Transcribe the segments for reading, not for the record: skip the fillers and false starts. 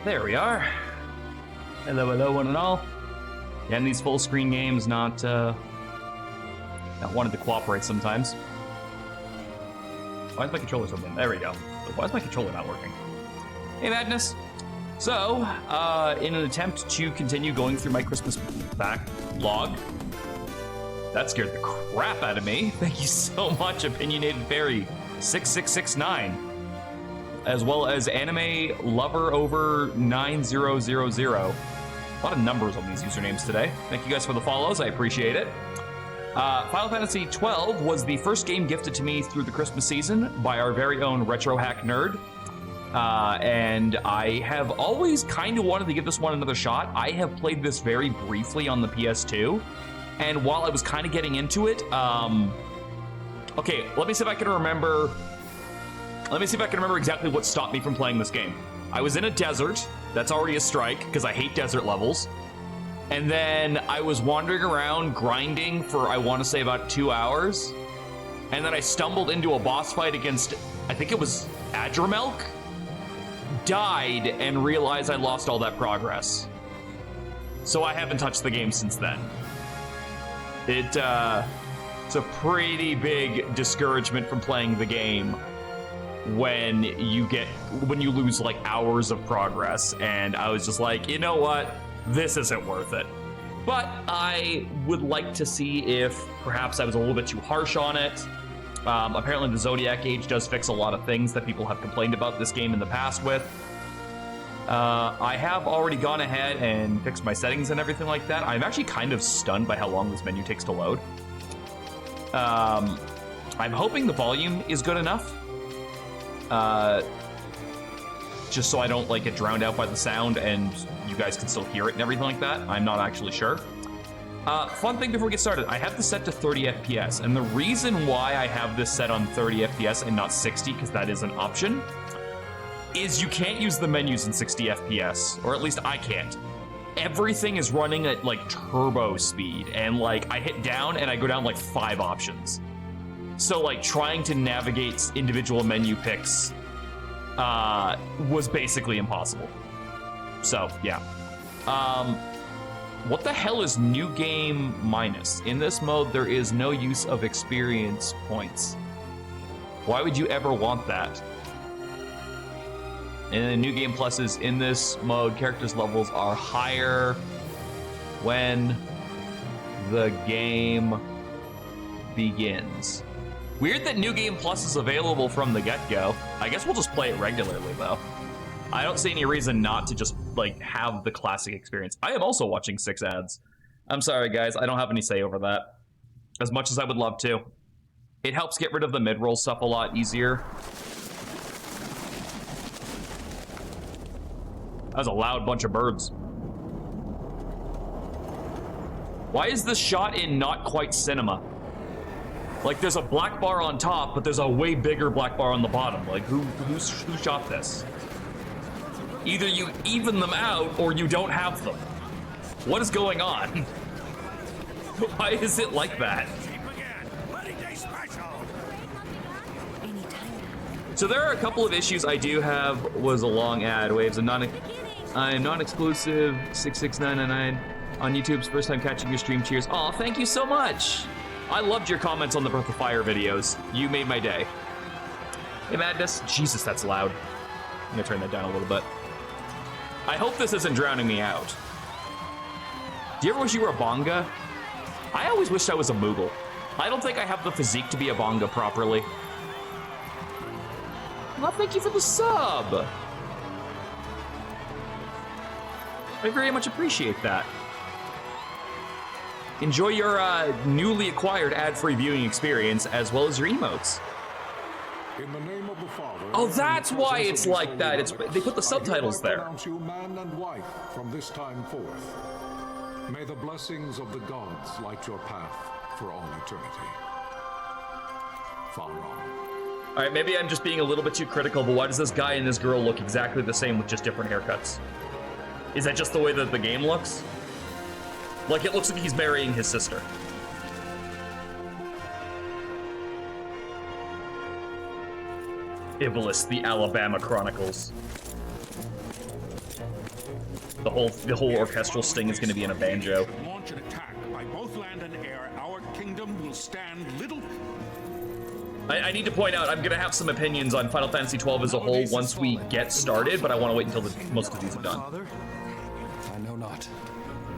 There we are. Hello, hello, one and all. And these full screen games not wanted to cooperate sometimes. Why is my controller so dim? There we go. Why is my controller not working? Hey, Madness. So, in an attempt to continue going through my Christmas backlog, that scared the crap out of me. Thank you so much, Opinionated Fairy 6669, as well as Anime Lover over 9000. A lot of numbers on these usernames today. Thank you guys for the follows. I appreciate it. Final Fantasy XII was the first game gifted to me through the Christmas season by our very own Retro Hack Nerd. And I have always kind of wanted to give this one another shot. I have played this very briefly on the PS2. And while I was kind of getting into it, okay, let me see if I can remember. Let me see if I can remember exactly what stopped me from playing this game. I was in a desert. That's already a strike, because I hate desert levels. And then I was wandering around grinding for, I want to say, about 2 hours. And then I stumbled into a boss fight against, I think it was Adramelk. Died and realized I lost all that progress. So I haven't touched the game since then. It's a pretty big discouragement from playing the game when you lose like hours of progress, and I was just like, you know what, this isn't worth it. But I would like to see if perhaps I was a little bit too harsh on it. Apparently the Zodiac Age does fix a lot of things that people have complained about this game in the past with. I have already gone ahead and fixed my settings and everything like that. I'm actually kind of stunned by how long this menu takes to load. I'm hoping the volume is good enough. Just so I don't like get drowned out by the sound and you guys can still hear it and everything like that. I'm not actually sure. Fun thing before we get started, I have this set to 30 FPS, and the reason why I have this set on 30 FPS and not 60, because that is an option, is you can't use the menus in 60 FPS, or at least I can't. Everything is running at like turbo speed, and like I hit down and I go down like 5 options. So like trying to navigate individual menu picks was basically impossible. So yeah. What the hell is new game minus? In this mode, there is no use of experience points. Why would you ever want that? And then new game pluses in this mode, characters' levels are higher when the game begins. Weird that new game plus is available from the get-go. I guess we'll just play it regularly though. I don't see any reason not to just like have the classic experience. I am also watching 6 ads. I'm sorry guys, I don't have any say over that. As much as I would love to. It helps get rid of the mid-roll stuff a lot easier. That was a loud bunch of birds. Why is this shot in not quite cinema? Like there's a black bar on top, but there's a way bigger black bar on the bottom. Like who shot this? Either you even them out or you don't have them. What is going on? Why is it like that? So there are a couple of issues I do have. Was a long ad. Waves a non-exclusive 66999 on YouTube's first time catching your stream. Cheers. Aw, thank you so much. I loved your comments on the Breath of Fire videos. You made my day. Hey Madness. Jesus, that's loud. I'm gonna turn that down a little bit. I hope this isn't drowning me out. Do you ever wish you were a Bonga? I always wished I was a Moogle. I don't think I have the physique to be a Bonga properly. Well, thank you for the sub. I very much appreciate that. Enjoy your newly acquired ad-free viewing experience as well as your emotes. In the name of the Father, oh, that's why it's like that. They put the subtitles there. You man and wife from this time forth. May the blessings of the gods light your path for all eternity. Far on. All right, maybe I'm just being a little bit too critical, but why does this guy and this girl look exactly the same with just different haircuts? Is that just the way that the game looks? Like, it looks like he's marrying his sister. Iblis, the Alabama Chronicles. The whole orchestral sting is going to be in a banjo. Launch an attack by both land and air. Our kingdom will stand little. I need to point out, I'm going to have some opinions on Final Fantasy XII as a whole once we get started, but I want to wait until most of these are done. Father? I know not.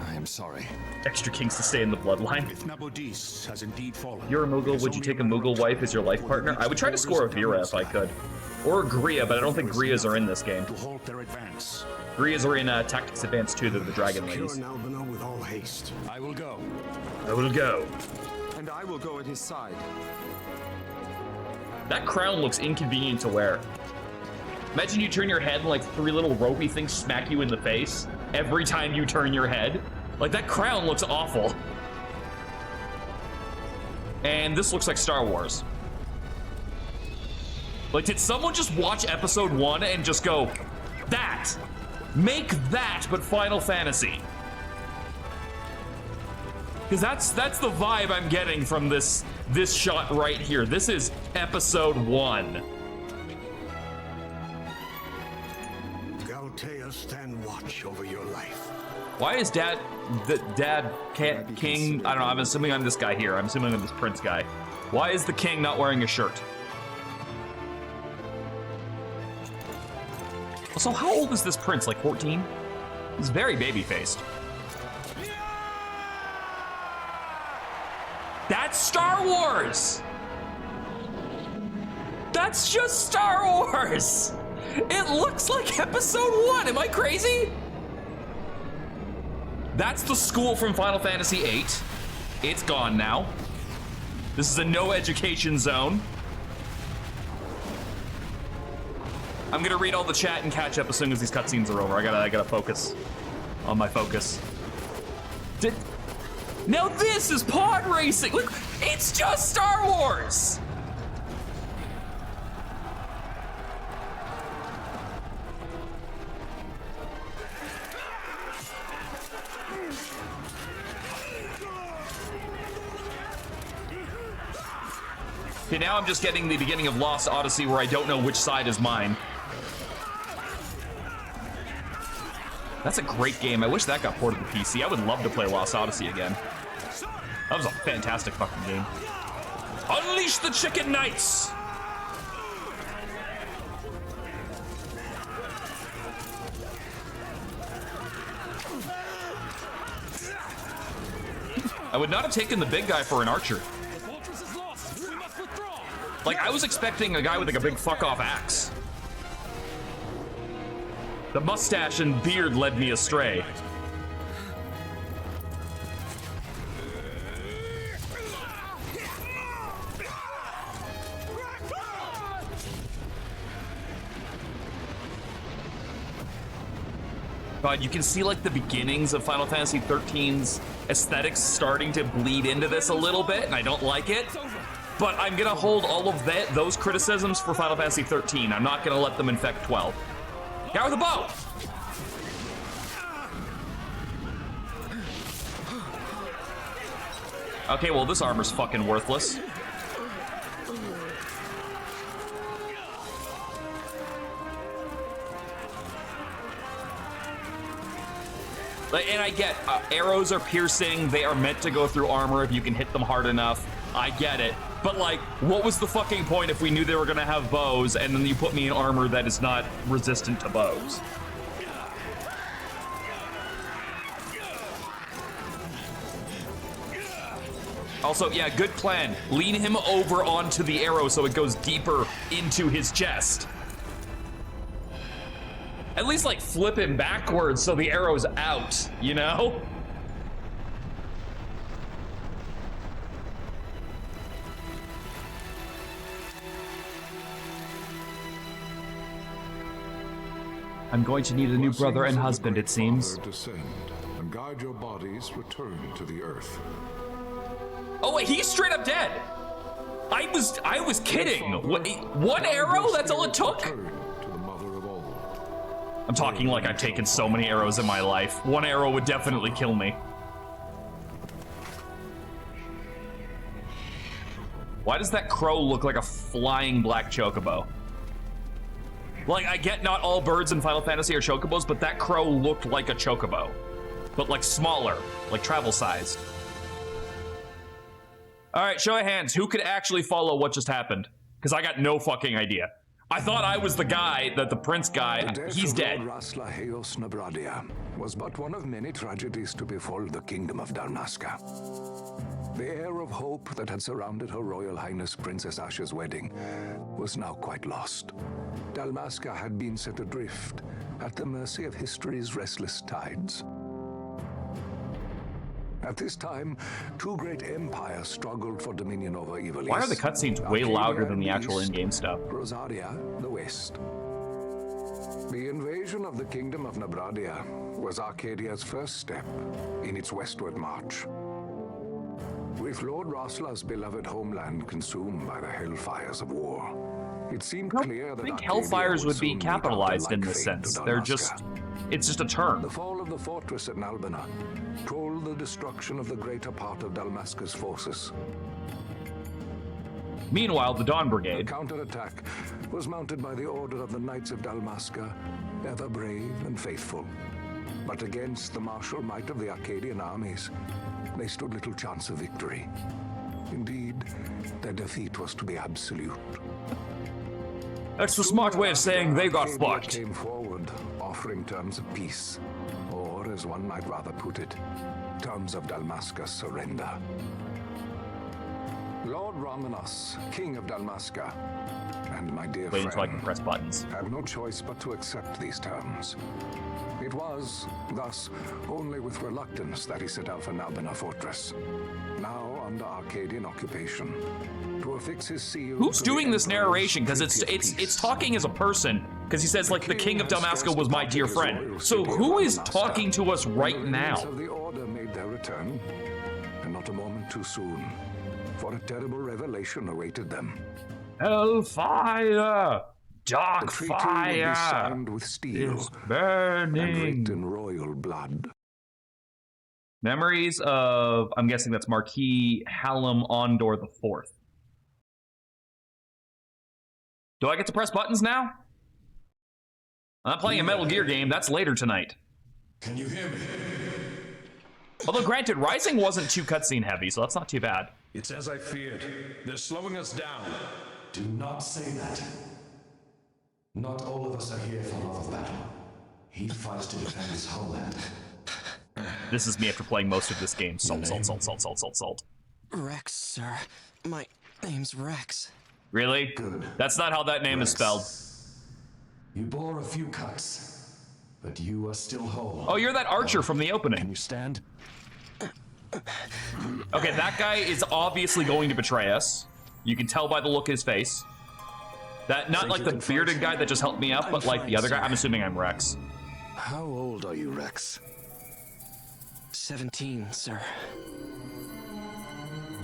I am sorry. Extra kings to stay in the bloodline. If Nabodis has indeed fallen, You're a Moogle, would you take a Moogle wife as your life partner? I would try to score a Vera if I could. Or a Gria, but I don't think Grias are in this game. to halt their advance. Grias are in Tactics Advance 2, they're the dragon ladies. Albino with all haste. I will go. I will go. And I will go at his side. That crown looks inconvenient to wear. Imagine you turn your head and like 3 little ropey things smack you in the face every time you turn your head. Like, that crown looks awful. And this looks like Star Wars. Like, did someone just watch episode 1 and just go, that? Make that, but Final Fantasy. Because that's the vibe I'm getting from this shot right here. This is episode 1. Galtea, stand watch over your life. Why is King? I don't know. I'm assuming I'm this guy here. I'm assuming I'm this prince guy. Why is the king not wearing a shirt? So how old is this prince? Like 14? He's very baby-faced. That's Star Wars! That's just Star Wars! It looks like episode 1. Am I crazy? That's the school from Final Fantasy VIII. It's gone now. This is a no education zone. I'm gonna read all the chat and catch up as soon as these cutscenes are over. I gotta focus on my focus. Now this is pod racing. Look, it's just Star Wars. Okay, now I'm just getting the beginning of Lost Odyssey where I don't know which side is mine. That's a great game. I wish that got ported to PC. I would love to play Lost Odyssey again. That was a fantastic fucking game. Unleash the Chicken Knights! I would not have taken the big guy for an archer. Like, I was expecting a guy with like a big fuck-off axe. The mustache and beard led me astray. God, you can see like the beginnings of Final Fantasy XIII's aesthetics starting to bleed into this a little bit, and I don't like it. But I'm gonna hold all of those criticisms for Final Fantasy XIII. I'm not gonna let them infect 12. Guy with a bow! Okay, well, this armor's fucking worthless. And I get, arrows are piercing, they are meant to go through armor if you can hit them hard enough. I get it. But like, what was the fucking point if we knew they were gonna have bows and then you put me in armor that is not resistant to bows? Also, yeah, good plan. Lean him over onto the arrow so it goes deeper into his chest. At least like flip him backwards so the arrow's out, you know? I'm going to need a new brother and husband, it seems. Descend and guide your bodies return to the earth. Oh wait, he's straight up dead. I was kidding. What, one arrow? That's all it took? I'm talking like I've taken so many arrows in my life. One arrow would definitely kill me. Why does that crow look like a flying black chocobo? Like, I get not all birds in Final Fantasy are chocobos, but that crow looked like a chocobo. But, like, smaller. Like, travel-sized. Alright, show of hands. Who could actually follow what just happened? Because I got no fucking idea. I thought I was the guy, the prince guy. He's dead. Lord Rasla Heos Nabradia was but one of many tragedies to befall the kingdom of Dalmasca. The air of hope that had surrounded Her Royal Highness Princess Asha's wedding was now quite lost. Dalmasca had been set adrift at the mercy of history's restless tides. At this time, two great empires struggled for dominion over Evil East. Why are the cutscenes way louder than the actual in-game stuff? Rosaria, the West. The invasion of the Kingdom of Nabradia was Arcadia's first step in its westward march. With Lord Rasla's beloved homeland consumed by the hellfires of war, it seemed clear that I think Arcadia hellfires would be soon meet capitalized after in like this fate to sense. They're Dalmasca. just, it's just a term. The fall of the fortress at Nalbina told the destruction of the greater part of Dalmasca's forces. Meanwhile, the Dawn The Brigade. counterattack was mounted by the Order of the Knights of Dalmasca, ever brave and faithful. But against the martial might of the Arcadian armies, they stood little chance of victory. Indeed, their defeat was to be absolute. That's the smart way of saying they got Arcadia fucked. came forward, offering terms of peace, or as one might rather put it, terms of Dalmasca's surrender. Lord Ramenos, King of Dalmasca, and my dear Wait until I can friend, press buttons. had no choice but to accept these terms. It was, thus, only with reluctance that he set out for Nalbina Fortress, now under Arcadian occupation, to affix his seal. Who's to the doing this Emperor's narration? Because treaty of it's peace. talking as a person. Because he says, like, the king of Dalmasca was my dear friend. So City who of is Dalmasca, talking to us when right the remnants now? of the Order made their return, and not a moment too soon, for a terrible revelation awaited them. Hellfire! The Dark treaty would be fire! signed with steel Is and burning. writ in royal blood. Memories of, I'm guessing that's Marquis Hallam Ondor the Fourth. Do I get to press buttons now? I'm not playing a Metal Gear game. That's later tonight. Can you hear me? Although, granted, Rising wasn't too cutscene heavy, so that's not too bad. It's as I feared. They're slowing us down. Do not say that. Not all of us are here for love of battle. He fights to defend his homeland. This is me after playing most of this game. Salt, salt, salt, salt, salt, salt, salt. Rex, sir. My name's Rex. Really? Good. That's not how that name is spelled. You bore a few cuts, but you are still whole. Oh, you're that archer from the Can opening. you stand? Okay, that guy is obviously going to betray us. You can tell by the look of his face. That, not like the bearded guy that just helped me up, but like the other guy. I'm assuming I'm Rex. How old are you, Rex? 17, sir.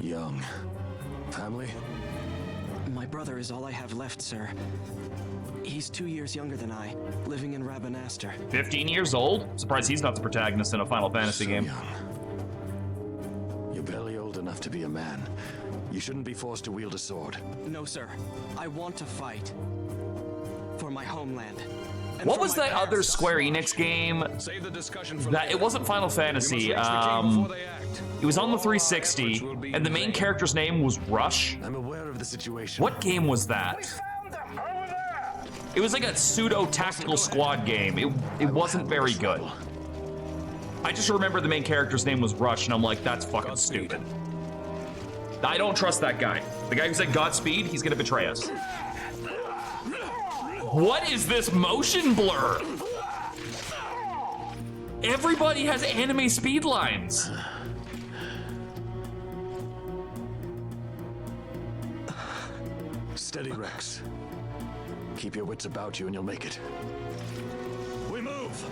Young. Family? My brother is all I have left, sir. He's 2 years younger than I, living in Rabanastre. 15 years old? Surprised he's not the protagonist in a Final Fantasy So game. young. You're barely old enough to be a man. You shouldn't be forced to wield a sword. No, sir. I want to fight. For my homeland. And What for was my that other parents. Square Enix game? Save the discussion for That later. it wasn't Final We Fantasy. must reach the king before they act. It was on the All our efforts 360, will be and the in main vain. character's name was Rush. I'm aware of the situation. What game was that? It was like a pseudo tactical squad game. It wasn't very good. I just remember the main character's name was Rush, and I'm like, that's fucking stupid. I don't trust that guy. The guy who said Godspeed, he's gonna betray us. What is this motion blur? Everybody has anime speed lines. Steady, Rex. Keep your wits about you and you'll make it. We move!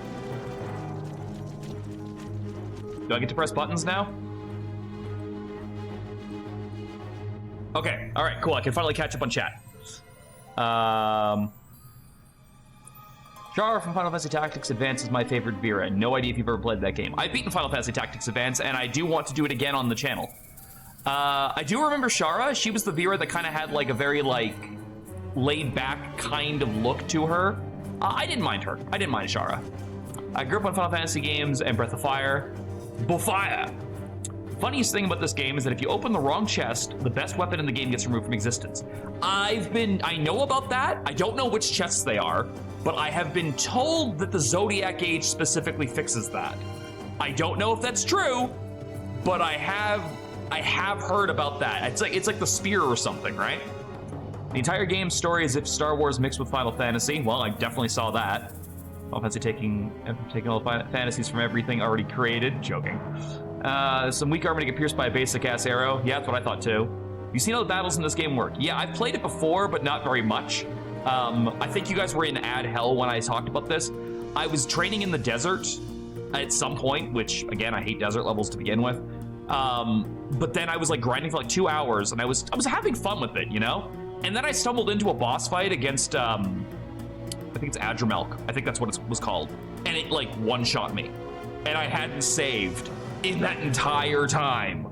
Do I get to press buttons now? Okay, all right, cool. I can finally catch up on chat. Char from Final Fantasy Tactics Advance is my favorite Vera. No idea if you've ever played that game. I've beaten Final Fantasy Tactics Advance, and I do want to do it again on the channel. I do remember Shara. She was the Vera that kind of had like a very like laid-back kind of look to her. I didn't mind her. I didn't mind Shara. I grew up on Final Fantasy games and Breath of Fire. Bofire! Funniest thing about this game is that if you open the wrong chest, the best weapon in the game gets removed from existence. I know about that. I don't know which chests they are, but I have been told that the Zodiac Age specifically fixes that. I don't know if that's true, but I have heard about that. It's like the spear or something, right? The entire game's story is if Star Wars mixed with Final Fantasy. Well, I definitely saw that. Final Fantasy taking all the fantasies from everything already created. Joking. Some weak armor to get pierced by a basic-ass arrow. Yeah, that's what I thought too. You seen how the battles in this game work? Yeah, I've played it before, but not very much. I think you guys were in Ad Hell when I talked about this. I was training in the desert at some point, which, again, I hate desert levels to begin with. But then I was like grinding for like 2 hours, and I was having fun with it, you know? And then I stumbled into a boss fight against, I think it's Adramelk. I think that's what it was called. And it like one-shot me. And I hadn't saved in that entire time.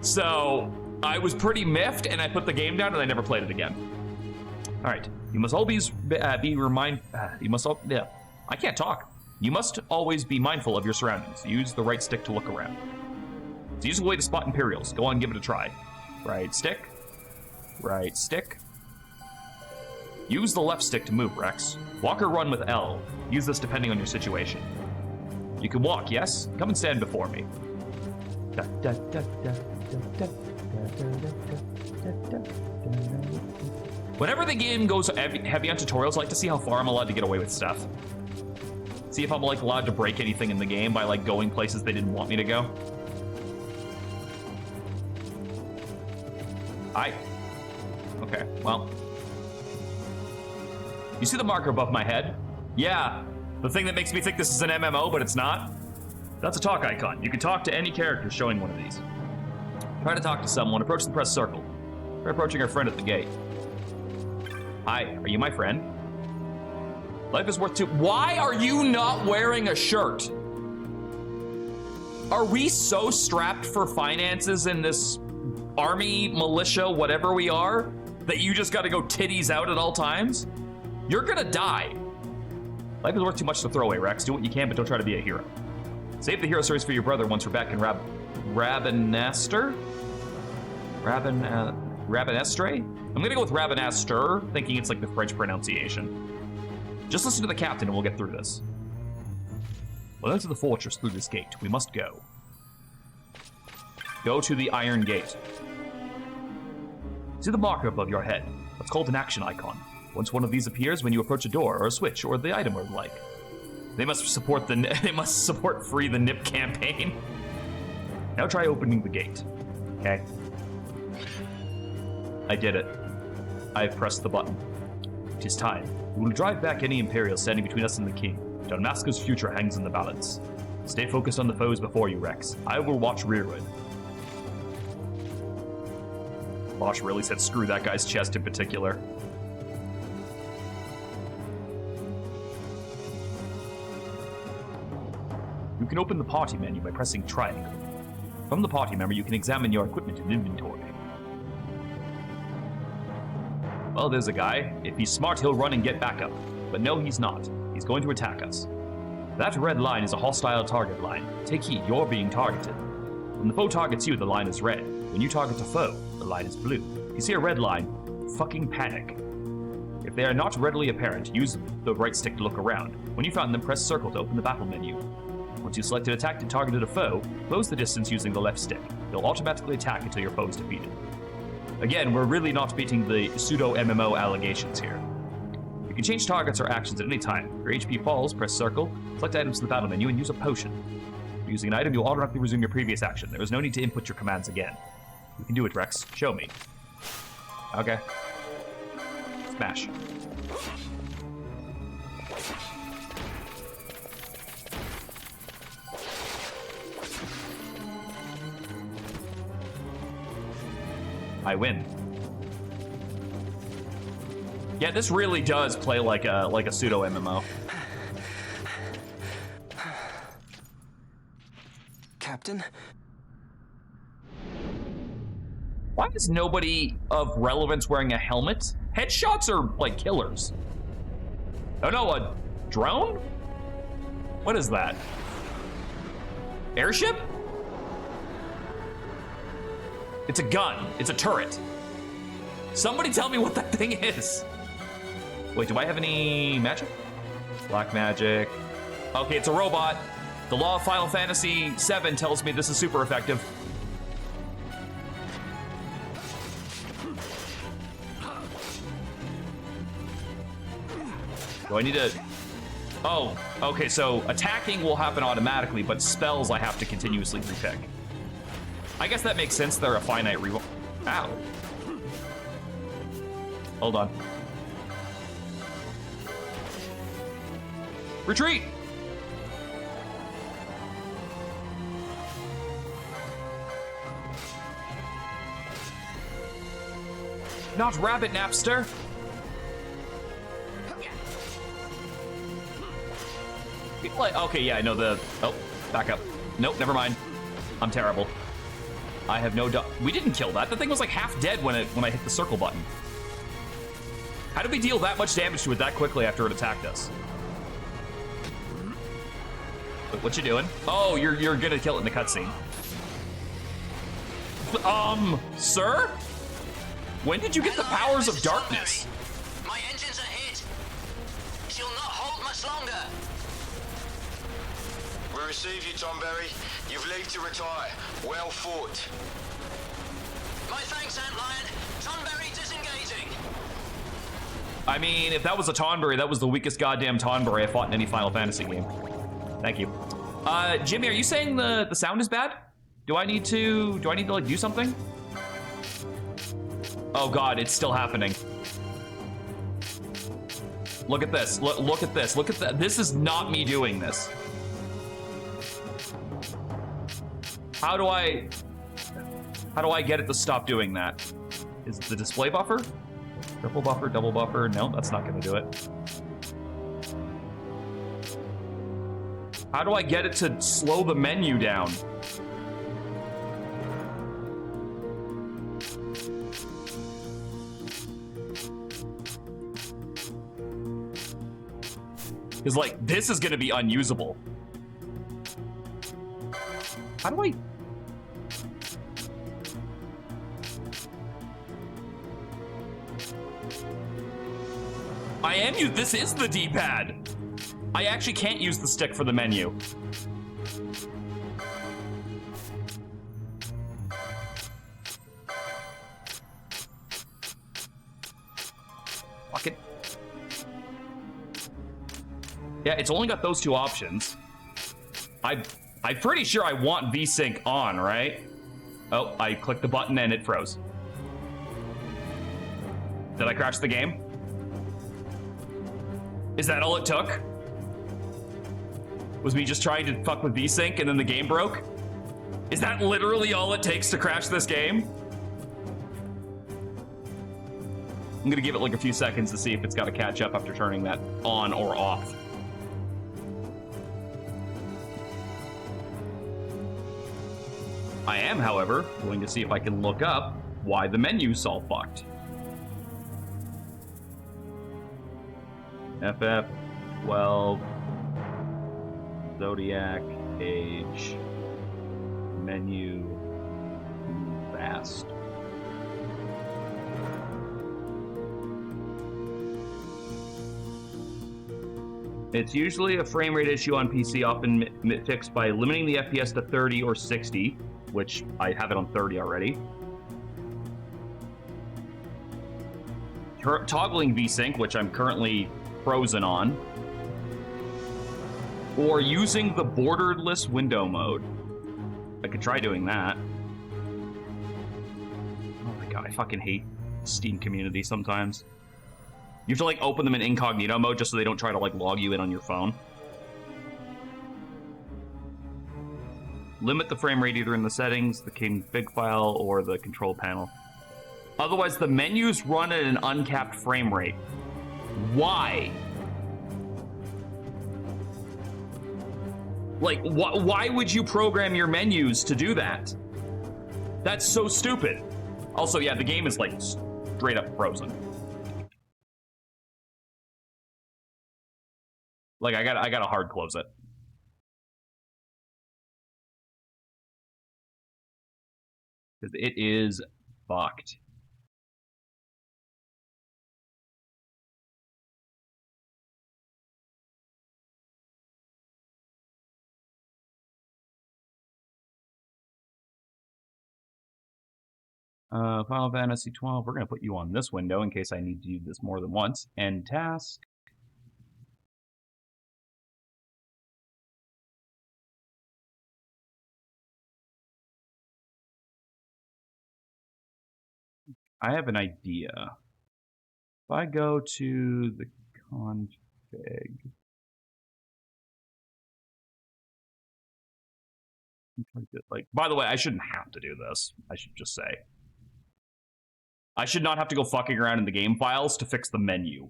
So I was pretty miffed, and I put the game down and I never played it again. All right, you must always I can't talk. You must always be mindful of your surroundings. Use the right stick to look around. It's usually a way to spot Imperials. Go on, give it a try. Right stick. Right stick. Use the left stick to move, Rex. Walk or run with L. Use this depending on your situation. You can walk, yes? Come and stand before me. Whenever the game goes heavy on tutorials, I like to see how far I'm allowed to get away with stuff. See if I'm like allowed to break anything in the game by like going places they didn't want me to go. Okay, well. You see the marker above my head? Yeah, the thing that makes me think this is an MMO, but it's not. That's a talk icon. You can talk to any character showing one of these. Try to talk to someone, approach the press circle. We're approaching our friend at the gate. Hi, are you my friend? Life is worth two. Why are you not wearing a shirt? Are we so strapped for finances in this army, militia, whatever we are, that you just gotta go titties out at all times? You're gonna die. Life is worth too much to throw away, Rex. Do what you can, but don't try to be a hero. Save the hero stories for your brother once we're back in Rabanastre? Rabanastre? I'm gonna go with Rabanastre, thinking it's like the French pronunciation. Just listen to the captain and we'll get through this. We'll enter the fortress through this gate. We must go. Go to the iron gate. See the marker above your head? That's called an action icon. Once one of these appears when you approach a door or a switch or the item or the like. They must support Free the Nip campaign. Now try opening the gate. Okay. I did it. I've pressed the button. It is time. We will drive back any Imperials standing between us and the King. Dalmasca's future hangs in the balance. Stay focused on the foes before you, Rex. I will watch rearward. Bosch really said screw that guy's chest in particular. You can open the party menu by pressing triangle. From the party menu, you can examine your equipment and inventory. Well, there's a guy. If he's smart, he'll run and get back up. But no, he's not. He's going to attack us. That red line is a hostile target line. Take heed, you're being targeted. When the foe targets you, the line is red. When you target a foe, the line is blue. If you see a red line, fucking panic. If they are not readily apparent, use the right stick to look around. When you found them, press circle to open the battle menu. Once you selected attacked and targeted a foe, close the distance using the left stick. They'll automatically attack until your foe is defeated. Again, we're really not beating the pseudo-MMO allegations here. You can change targets or actions at any time. If your HP falls, press circle, select items in the battle menu, and use a potion. Using an item, you'll automatically resume your previous action. There is no need to input your commands again. You can do it, Rex. Show me. Okay. Smash. I win. Yeah, this really does play like a pseudo MMO. Captain? Why is nobody of relevance wearing a helmet? Headshots are like killers. Oh no, a drone? What is that? Airship? It's a gun. It's a turret. Somebody tell me what that thing is. Wait, do I have any magic? Black magic. Okay, it's a robot. The law of Final Fantasy VII tells me this is super effective. Do I need to... Oh, okay, so attacking will happen automatically, but spells I have to continuously repick. I guess that makes sense. They're a finite reroll. Ow. Hold on. Retreat! Not Rabbit Napster. Like, okay, yeah, I know the... Oh, back up. Nope, never mind. I'm terrible. I have no doubt. We didn't kill that. The thing was like half dead when I hit the circle button. How did we deal that much damage to it that quickly after it attacked us? What you doing? Oh, you're gonna kill it in the cutscene. Sir? When did you get the powers of darkness? My engines are hit. She'll not hold much longer. We receive you, Tonberry. You've leave to retire. Well fought. My thanks, Antlion. Tonberry disengaging. I mean, if that was a Tonberry, that was the weakest goddamn Tonberry I fought in any Final Fantasy game. Thank you. Jimmy, are you saying the sound is bad? Do I need to like do something? Oh God, it's still happening. Look at this. Look at this. Look at that. This is not me doing this. How do I get it to stop doing that? Is it the display buffer? Triple buffer, double buffer? No, that's not gonna do it. How do I get it to slow the menu down? Because, like, this is gonna be unusable. How do I... This is the D-pad. I actually can't use the stick for the menu. Fuck it. Yeah, it's only got those two options. I'm pretty sure I want VSync on, right? Oh, I clicked the button and it froze. Did I crash the game? Is that all it took? Was me just trying to fuck with VSync and then the game broke? Is that literally all it takes to crash this game? I'm gonna give it like a few seconds to see if it's got to catch up after turning that on or off. I am, however, going to see if I can look up why the menu's all fucked. FF 12 Zodiac age menu fast. It's usually a frame rate issue on PC, often fixed by limiting the FPS to 30 or 60, which I have it on 30 already. Toggling VSync, which I'm currently frozen on, or using the borderless window mode. I could try doing that. Oh my God, I fucking hate Steam community sometimes. You have to like open them in incognito mode just so they don't try to like log you in on your phone. Limit the frame rate either in the settings, the config file, or the control panel. Otherwise, the menus run at an uncapped frame rate. Why? Like, why would you program your menus to do that? That's so stupid. Also, yeah, the game is like straight up frozen. Like, I gotta hard close it. Because it is fucked. Final Fantasy 12. We're going to put you on this window in case I need to do this more than once. End task. I have an idea. If I go to the config, like, by the way, I shouldn't have to do this. I should just say. I should not have to go fucking around in the game files to fix the menu.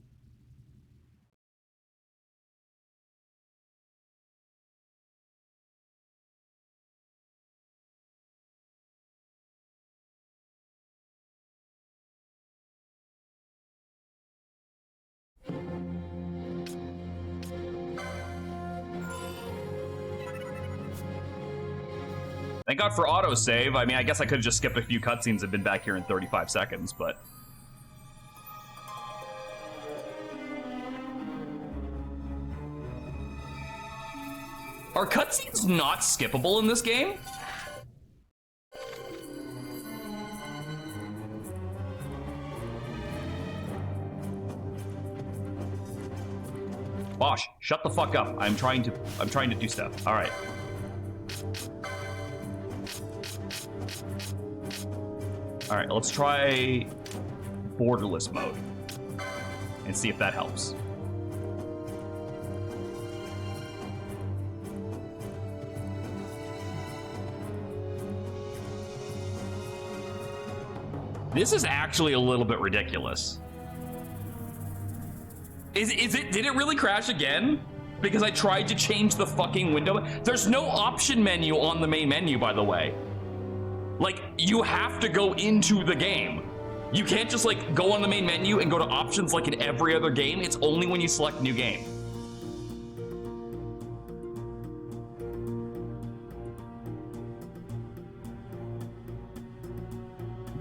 Thank God for autosave. I mean, I guess I could have just skipped a few cutscenes and been back here in 35 seconds, but... Are cutscenes not skippable in this game? Bosh, shut the fuck up. I'm trying to do stuff. All right. All right, let's try borderless mode and see if that helps. This is actually a little bit ridiculous. Is it? Did it really crash again? Because I tried to change the fucking window. There's no option menu on the main menu, by the way. Like, you have to go into the game. You can't just, like, go on the main menu and go to options like in every other game. It's only when you select new game.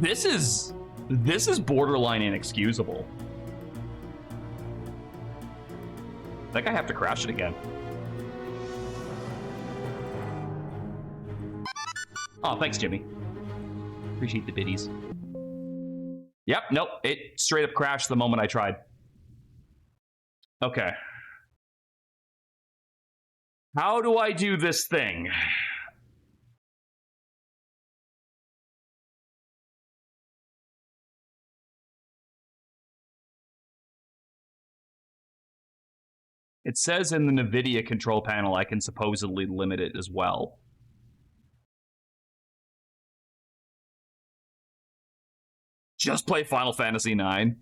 This is borderline inexcusable. I think I have to crash it again. Oh, thanks, Jimmy. Appreciate the biddies. Yep, nope, it straight up crashed the moment I tried. Okay. How do I do this thing? It says in the NVIDIA control panel I can supposedly limit it as well. Just play Final Fantasy IX.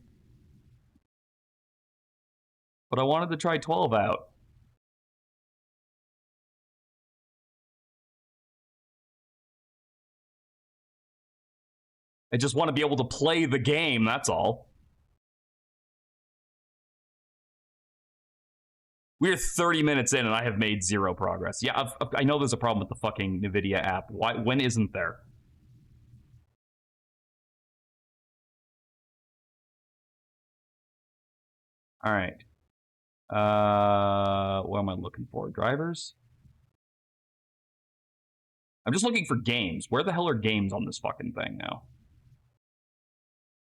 But I wanted to try 12 out. I just want to be able to play the game, that's all. We're 30 minutes in and I have made zero progress. Yeah, I know there's a problem with the fucking NVIDIA app. Why? When isn't there? All right. What am I looking for? Drivers? I'm just looking for games. Where the hell are games on this fucking thing now?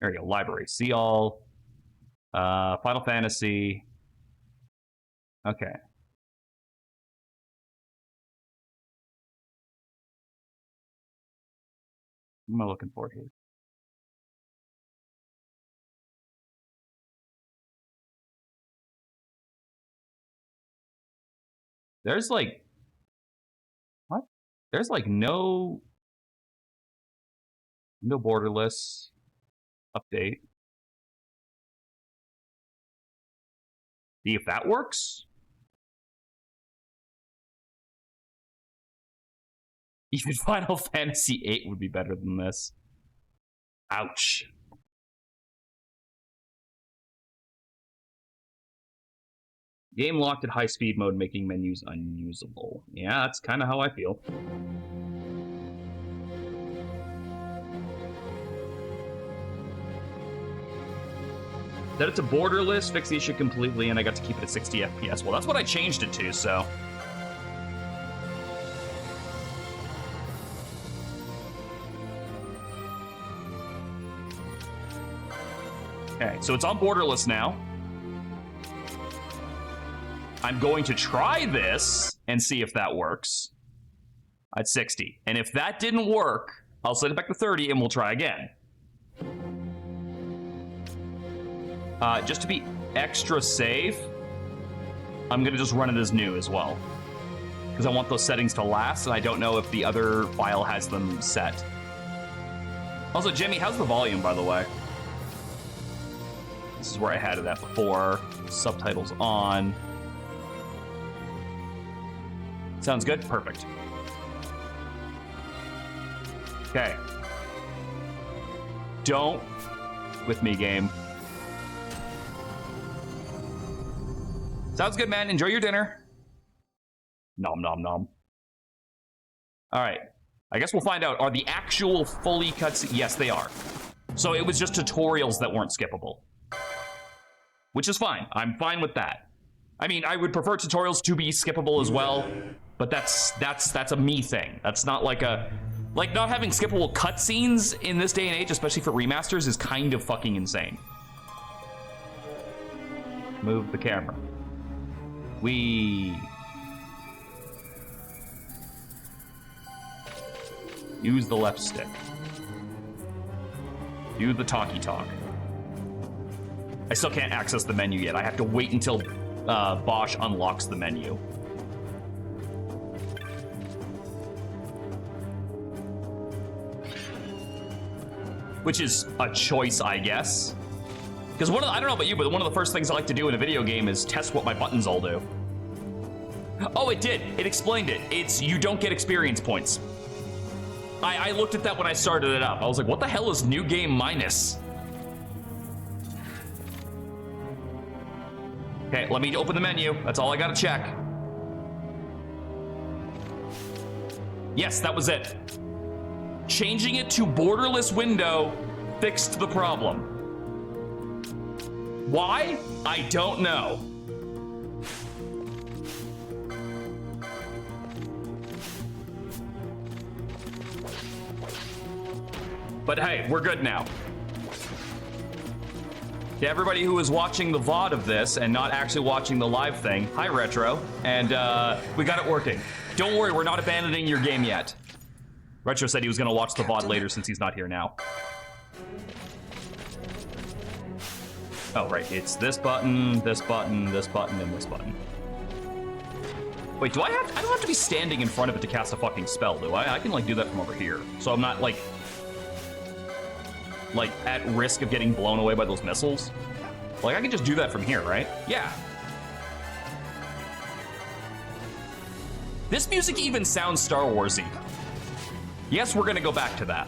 There we go. Library. See all. Final Fantasy. Okay. What am I looking for here? There's like... What? There's like no borderless update. See if that works. Even Final Fantasy VIII would be better than this. Ouch. Game locked at high speed mode, making menus unusable. Yeah, that's kind of how I feel. Set it to borderless, fix the issue completely, and I got to keep it at 60 FPS. Well, that's what I changed it to, so... Okay, so it's on borderless now. I'm going to try this and see if that works. At 60. And if that didn't work, I'll set it back to 30 and we'll try again. Just to be extra safe, I'm gonna just run it as new as well. Because I want those settings to last, and I don't know if the other file has them set. Also, Jimmy, how's the volume, by the way? This is where I had it at before. Subtitles on. Sounds good? Perfect. Okay. Don't with me, game. Sounds good, man. Enjoy your dinner. Nom, nom, nom. All right. I guess we'll find out. Are the actual fully cut... Yes, they are. So it was just tutorials that weren't skippable. Which is fine. I'm fine with that. I mean, I would prefer tutorials to be skippable as well, but that's a me thing. That's not like a... Like, not having skippable cutscenes in this day and age, especially for remasters, is kind of fucking insane. Move the camera. Use the left stick. Do the talkie talk. I still can't access the menu yet. I have to wait until Bosch unlocks the menu. Which is a choice, I guess. Because I don't know about you, but one of the first things I like to do in a video game is test what my buttons all do. Oh, it did. It explained it. It's you don't get experience points. I looked at that when I started it up. I was like, what the hell is new game minus? Okay, let me open the menu. That's all I gotta check. Yes, that was it. Changing it to borderless window fixed the problem. Why? I don't know. But hey, we're good now. To everybody who is watching the VOD of this and not actually watching the live thing, hi Retro, and we got it working. Don't worry, we're not abandoning your game yet. Retro said he was gonna watch the VOD later since he's not here now. Oh, right, it's this button, this button, this button, and this button. Wait, I don't have to be standing in front of it to cast a fucking spell, do I? I can, like, do that from over here. So I'm not, like, at risk of getting blown away by those missiles. Like, I can just do that from here, right? Yeah. This music even sounds Star Wars-y. Yes, we're gonna go back to that.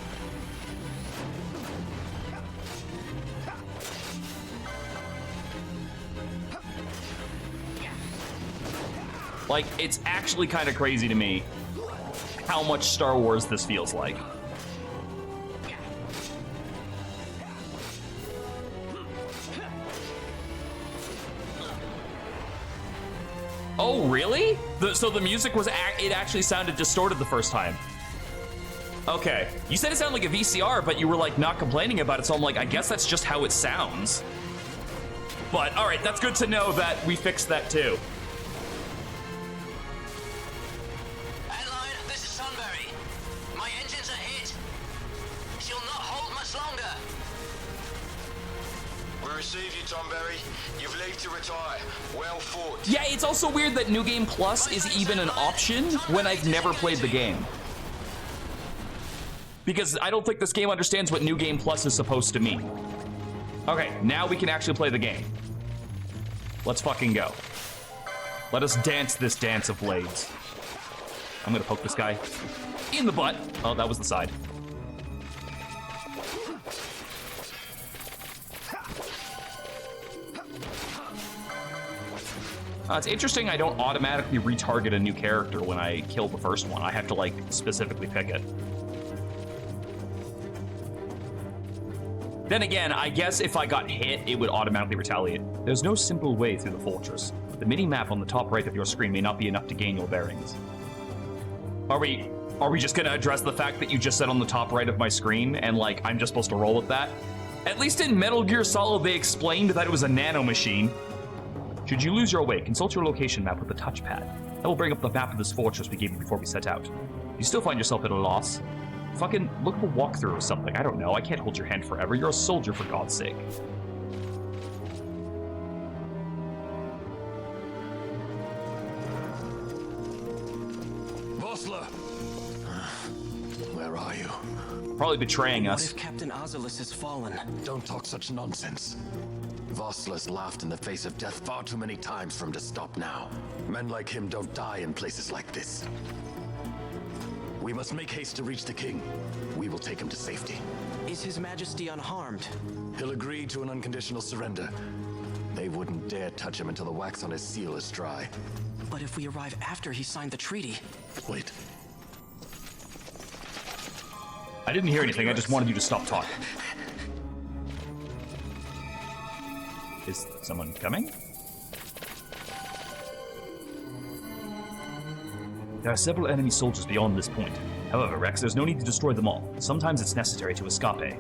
Like, it's actually kind of crazy to me how much Star Wars this feels like. Oh, really? So the music was, it actually sounded distorted the first time. Okay, you said it sounded like a VCR, but you were like not complaining about it, so I'm like, I guess that's just how it sounds. But all right, that's good to know that we fixed that too. Adeline, this is Sunbury. My engines are hit. She'll not hold much longer. We receive you, Tomberry. You've leave to retire. Well fought. Yeah, it's also weird that New Game Plus is even an option when I've never played the game. Because I don't think this game understands what New Game Plus is supposed to mean. Okay, now we can actually play the game. Let's fucking go. Let us dance this dance of blades. I'm gonna poke this guy in the butt. Oh, that was the side. It's interesting I don't automatically retarget a new character when I kill the first one. I have to, like, specifically pick it. Then again, I guess if I got hit, it would automatically retaliate. There's no simple way through the fortress. The mini-map on the top right of your screen may not be enough to gain your bearings. Are we just gonna address the fact that you just said on the top right of my screen, and, like, I'm just supposed to roll with that? At least in Metal Gear Solid, they explained that it was a nanomachine. Should you lose your way, consult your location map with the touchpad. That will bring up the map of this fortress we gave you before we set out. If you still find yourself at a loss, fucking look up a walkthrough or something. I don't know. I can't hold your hand forever. You're a soldier, for God's sake. Vossler! Where are you? Probably betraying What us. if Captain Oculus has fallen? Don't talk such nonsense. Vossler's laughed in the face of death far too many times for him to stop now. Men like him don't die in places like this. We must make haste to reach the king. We will take him to safety. Is His Majesty unharmed? He'll agree to an unconditional surrender. They wouldn't dare touch him until the wax on his seal is dry. But if we arrive after he signed the treaty? Wait. I didn't hear anything. I just wanted you to stop talking. Is someone coming? There are several enemy soldiers beyond this point. However, Rex, there's no need to destroy them all. Sometimes it's necessary to escape.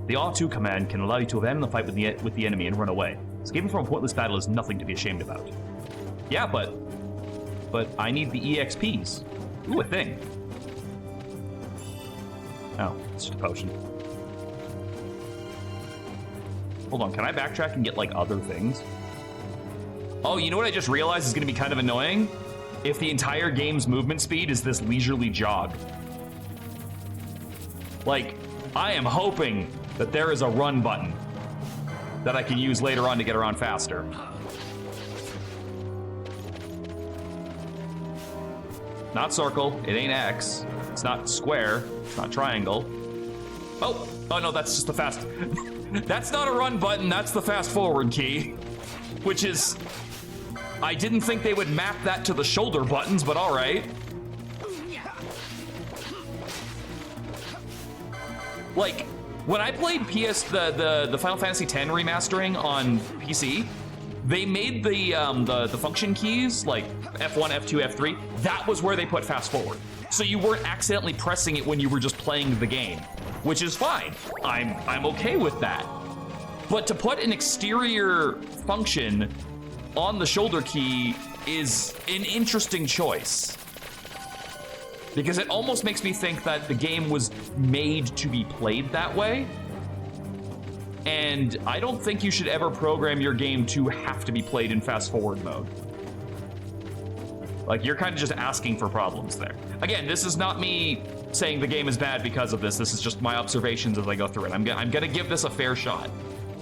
The R2 command can allow you to abandon the fight with the enemy and run away. Escaping from a pointless battle is nothing to be ashamed about. Yeah, but I need the EXPs. Ooh, a thing. Oh, it's just a potion. Hold on, can I backtrack and get, like, other things? Oh, you know what I just realized is going to be kind of annoying? If the entire game's movement speed is this leisurely jog. Like, I am hoping that there is a run button that I can use later on to get around faster. Not circle, it ain't X. It's not square, it's not triangle. Oh no, that's just the fast. That's not a run button, that's the fast forward key. Which is, I didn't think they would map that to the shoulder buttons, but all right. Like, when I played the Final Fantasy X remastering on PC, they made the function keys, like F1, F2, F3, that was where they put fast forward. So you weren't accidentally pressing it when you were just playing the game, which is fine. I'm okay with that. But to put an exterior function on the shoulder key is an interesting choice. Because it almost makes me think that the game was made to be played that way. And I don't think you should ever program your game to have to be played in fast forward mode. Like, you're kind of just asking for problems there. Again, this is not me saying the game is bad because of this. This is just my observations as I go through it. I'm gonna give this a fair shot.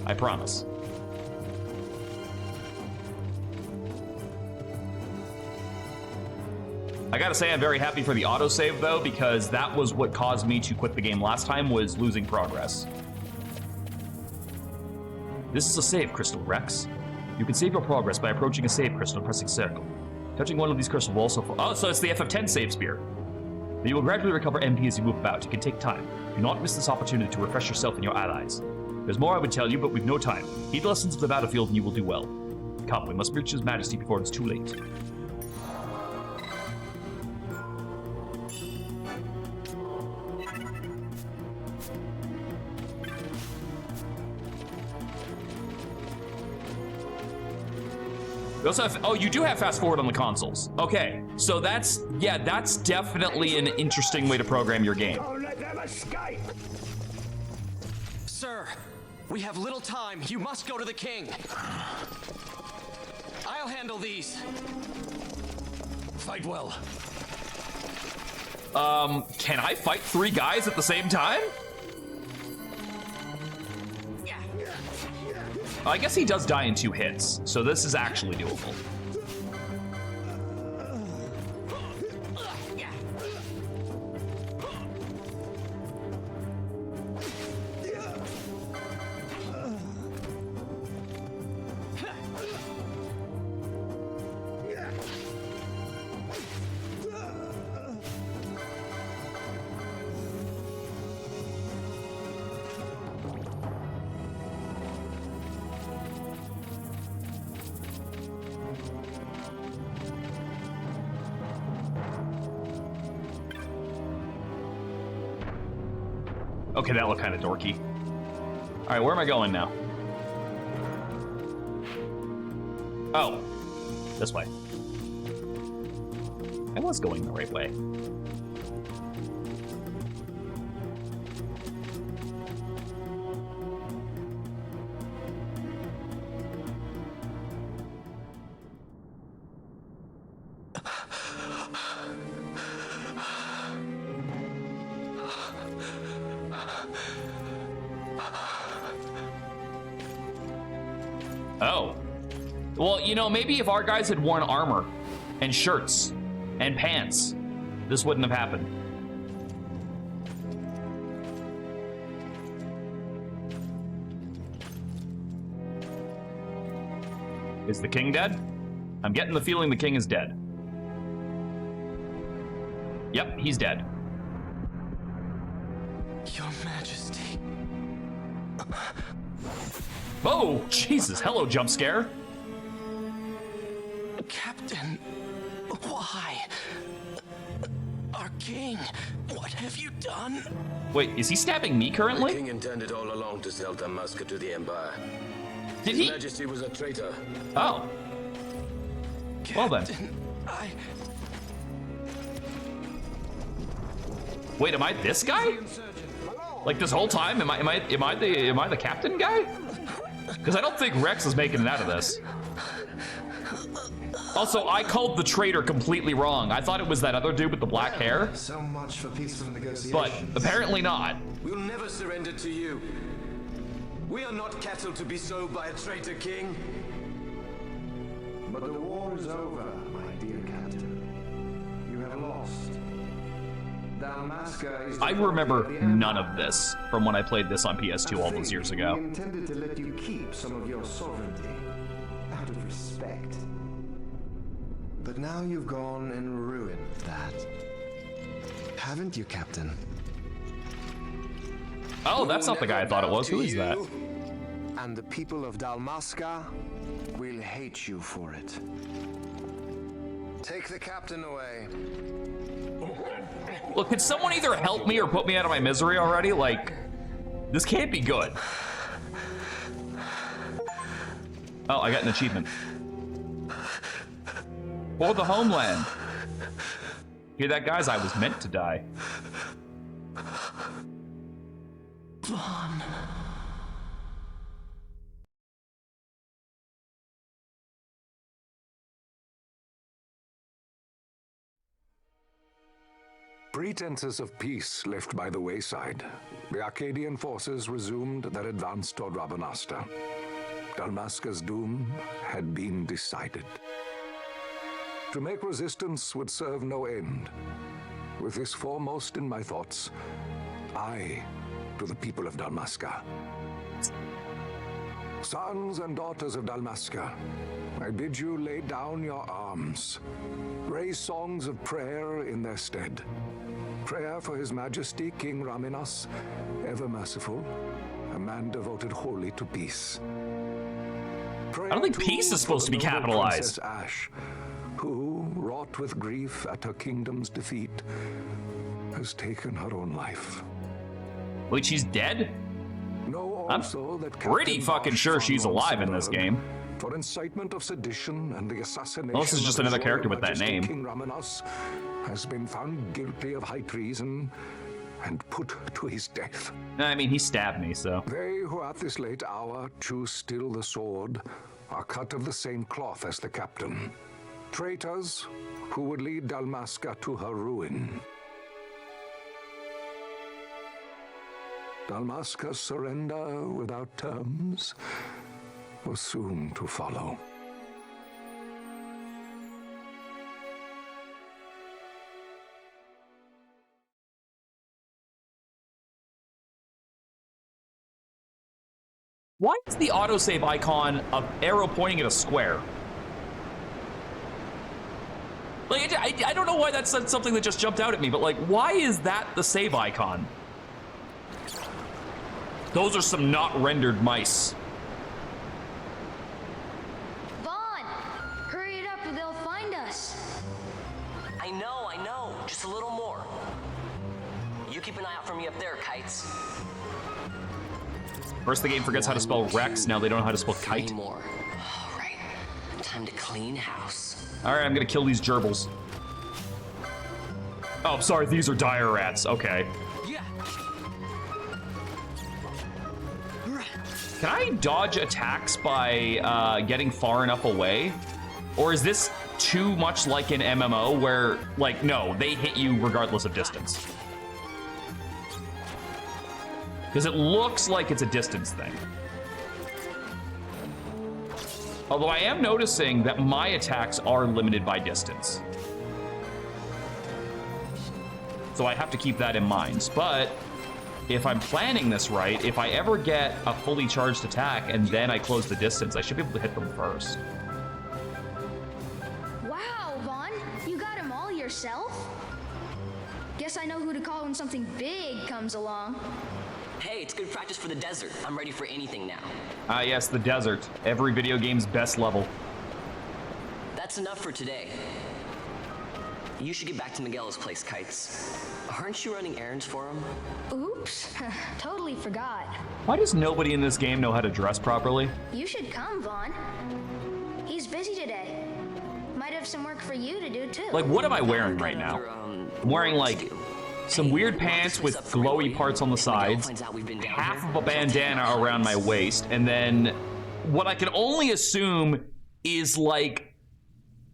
I promise. I gotta say I'm very happy for the autosave though, because that was what caused me to quit the game last time, was losing progress. This is a save crystal, Rex. You can save your progress by approaching a save crystal and pressing circle. Touching one of these crystals will also... Oh, so it's the FF10 save spear. You will gradually recover MP as you move about. It can take time. Do not miss this opportunity to refresh yourself and your allies. There's more I would tell you, but we've no time. Heed the lessons of the battlefield and you will do well. Come, we must reach His Majesty before it's too late. We also have, oh, you do have fast forward on the consoles. Okay, so that's definitely an interesting way to program your game. Don't let them escape! Sir, we have little time. You must go to the king. I'll handle these. Fight well. Can I fight 3 guys at the same time? I guess he does die in 2 hits, so this is actually doable. Okay, that looked kind of dorky. All right, where am I going now? Oh, this way. I was going the right way. Oh. Well, you know, maybe if our guys had worn armor and shirts and pants, this wouldn't have happened. Is the king dead? I'm getting the feeling the king is dead. Yep, he's dead. Your Majesty. Oh, Jesus. Hello, jump scare. Captain, why? Our king, what have you done? Wait, is he stabbing me currently? The king intended all along to sell Damascus to the Empire. Did His he? Majesty was a traitor. Oh. Well then. Captain, Wait, am I this guy? Like this whole time? Am I the captain guy? Because I don't think Rex is making it out of this. Also, I called the traitor completely wrong. I thought it was that other dude with the black hair. So much for peaceful negotiations. But apparently not. We'll never surrender to you. We are not cattle to be sold by a traitor king. But the war is over, my dear captain. You have lost. Dalmasca is I remember none of this from when I played this on PS2 all those years ago. We intended to let you keep some of your sovereignty, out of respect. But now you've gone and ruined that. Haven't you, Captain? Oh, that's not the guy I thought it was. Who is that? And the people of Dalmasca will hate you for it. Take the captain away. Look, could someone either help me or put me out of my misery already? Like, this can't be good. Oh, I got an achievement. For the homeland. Hear that, guys? I was meant to die. Vaughn. Pretenses of peace left by the wayside, the Arcadian forces resumed their advance toward Rabanasta. Dalmasca's doom had been decided. To make resistance would serve no end. With this foremost in my thoughts, I, to the people of Dalmasca. Sons and daughters of Dalmasca, I bid you lay down your arms. Raise songs of prayer in their stead. Prayer for His Majesty King Raminas, ever merciful, a man devoted wholly to peace. Prayer I don't think peace is supposed to be capitalized. Princess Ash, who, wrought with grief at her kingdom's defeat, has taken her own life. Wait, she's dead? Know I'm also that pretty Captain fucking sure she's alive in this game. For incitement of sedition and the assassination. Well, this is just of another His character Royal with that Majesty name. King Raminas has been found guilty of high treason and put to his death. I mean, he stabbed me, so. They who at this late hour choose still the sword are cut of the same cloth as the captain. Traitors who would lead Dalmasca to her ruin. Dalmasca's surrender without terms was soon to follow. Why is the autosave icon of arrow pointing at a square? Like, I don't know why that's something that just jumped out at me, but like, why is that the save icon? Those are some not rendered mice. Vaughn! Hurry it up or they'll find us. I know. Just a little more. You keep an eye out for me up there, Kites. First the game forgets how to spell Rex, now they don't know how to spell kite. More. All right, time to clean house. All right, I'm gonna kill these gerbils. Oh, sorry, these are dire rats. Okay. Yeah. Can I dodge attacks by getting far enough away? Or is this too much like an MMO where, like, no, they hit you regardless of distance? Because it looks like it's a distance thing. Although I am noticing that my attacks are limited by distance. So I have to keep that in mind. But if I'm planning this right, if I ever get a fully charged attack and then I close the distance, I should be able to hit them first. Wow, Vaughn, you got them all yourself? Guess I know who to call when something big comes along. Hey, it's good practice for the desert. I'm ready for anything now. Ah, yes, the desert. Every video game's best level. That's enough for today. You should get back to Miguel's place, Kites. Aren't you running errands for him? Oops, totally forgot. Why does nobody in this game know how to dress properly? You should come, Vaughn. He's busy today. Might have some work for you to do, too. Like, what am I wearing right now? I'm wearing, like, some weird pants with glowy parts on the sides, half of a bandana around my waist, and then what I can only assume is like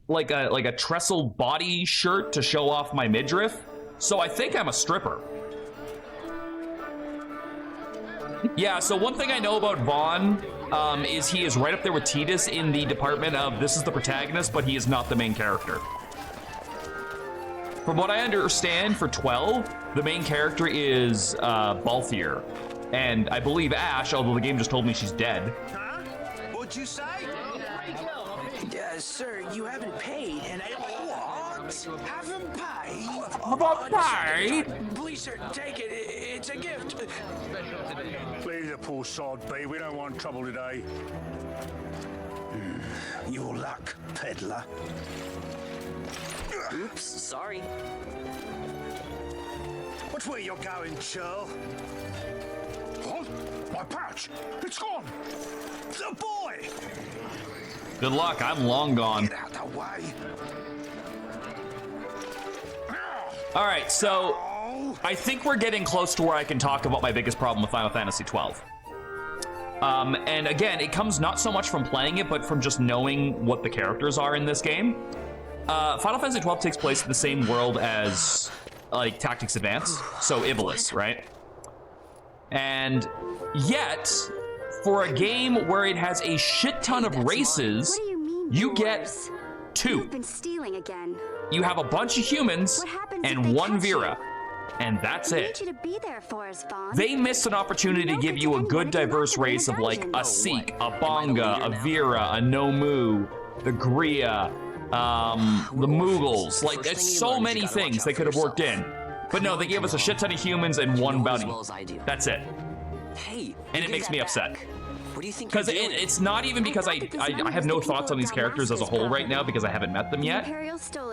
a trestle body shirt to show off my midriff. So I think I'm a stripper. Yeah, so one thing I know about Vaughn is he is right up there with Titus in the department of this is the protagonist, but he is not the main character. From what I understand, for 12, the main character is Balthier. And I believe Ash, although the game just told me she's dead. Huh? What'd you say? Sir, you haven't paid, and I... What? Haven't paid? Haven't paid? Please, sir, take it. It's a gift. Leave the poor sod be. We don't want trouble today. Your luck, peddler. Oops, sorry. Watch where you're going, churl. What? My pouch! It's gone! The boy! Good luck, I'm long gone. Get out the way. All right, so I think we're getting close to where I can talk about my biggest problem with Final Fantasy XII. And again, it comes not so much from playing it, but from just knowing what the characters are in this game. Final Fantasy XII takes place in the same world as, like, Tactics Advance, so Ivalice, right? And yet, for a game where it has a shit ton of races, what do you mean, you get two. You've been stealing again. You have a bunch of humans and one Vera, and that's We it. need you to be there for us, Vaughn. They missed an opportunity to give you a good diverse race of like a Sikh, a Bonga, a Vera, a Nomu, the Griya, the Mughals. Like, it's so many things they could have worked in. But no, they gave us a shit ton of humans and one bounty. That's it. And it makes me upset. Because it's not even because I have no thoughts on these characters as a whole right now because I haven't met them yet.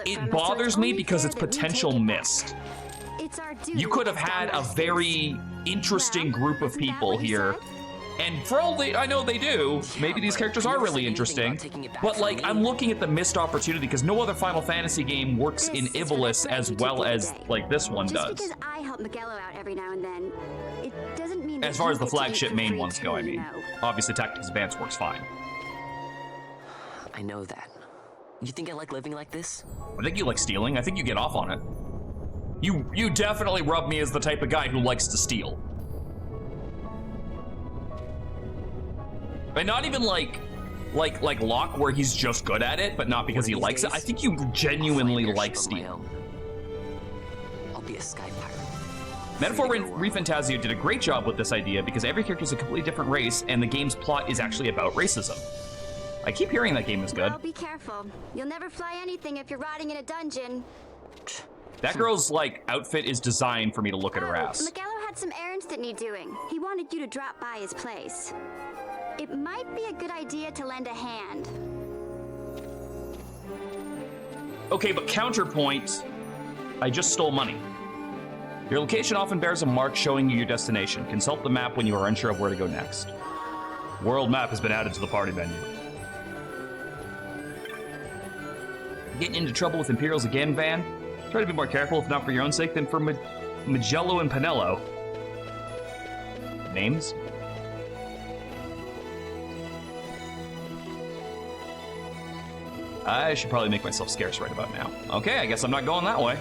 It bothers me because it's potential missed. You could have had a very interesting group of people here. And for all I know they do, maybe these characters are really interesting, but like I'm looking at the missed opportunity because no other Final Fantasy game works in Ivalice as well as like this one does. Just because I help Miguelo out every now and then, it doesn't mean As far as the flagship main ones go, I mean. Obviously Tactics Advance works fine. I know that. You think I like living like this? I think you like stealing. I think you get off on it. You definitely rub me as the type of guy who likes to steal. And not even like Locke, where he's just good at it, but not because he likes it. I think you genuinely like steal. I'll be a sky pirate. Metaphor ReFantazio did a great job with this idea because every character is a completely different race, and the game's plot is actually about racism. I keep hearing that game is good. Well, be careful. You'll never fly anything if you're rotting in a dungeon. That girl's like outfit is designed for me to look at her ass. Miguelo had some errands that need doing. He wanted you to drop by his place. It might be a good idea to lend a hand. Okay, but counterpoint, I just stole money. Your location often bears a mark showing you your destination. Consult the map when you are unsure of where to go next. World map has been added to the party menu. Getting into trouble with Imperials again, Van? Try to be more careful, if not for your own sake, than for Magello and Pinello. Names? I should probably make myself scarce right about now. Okay, I guess I'm not going that way.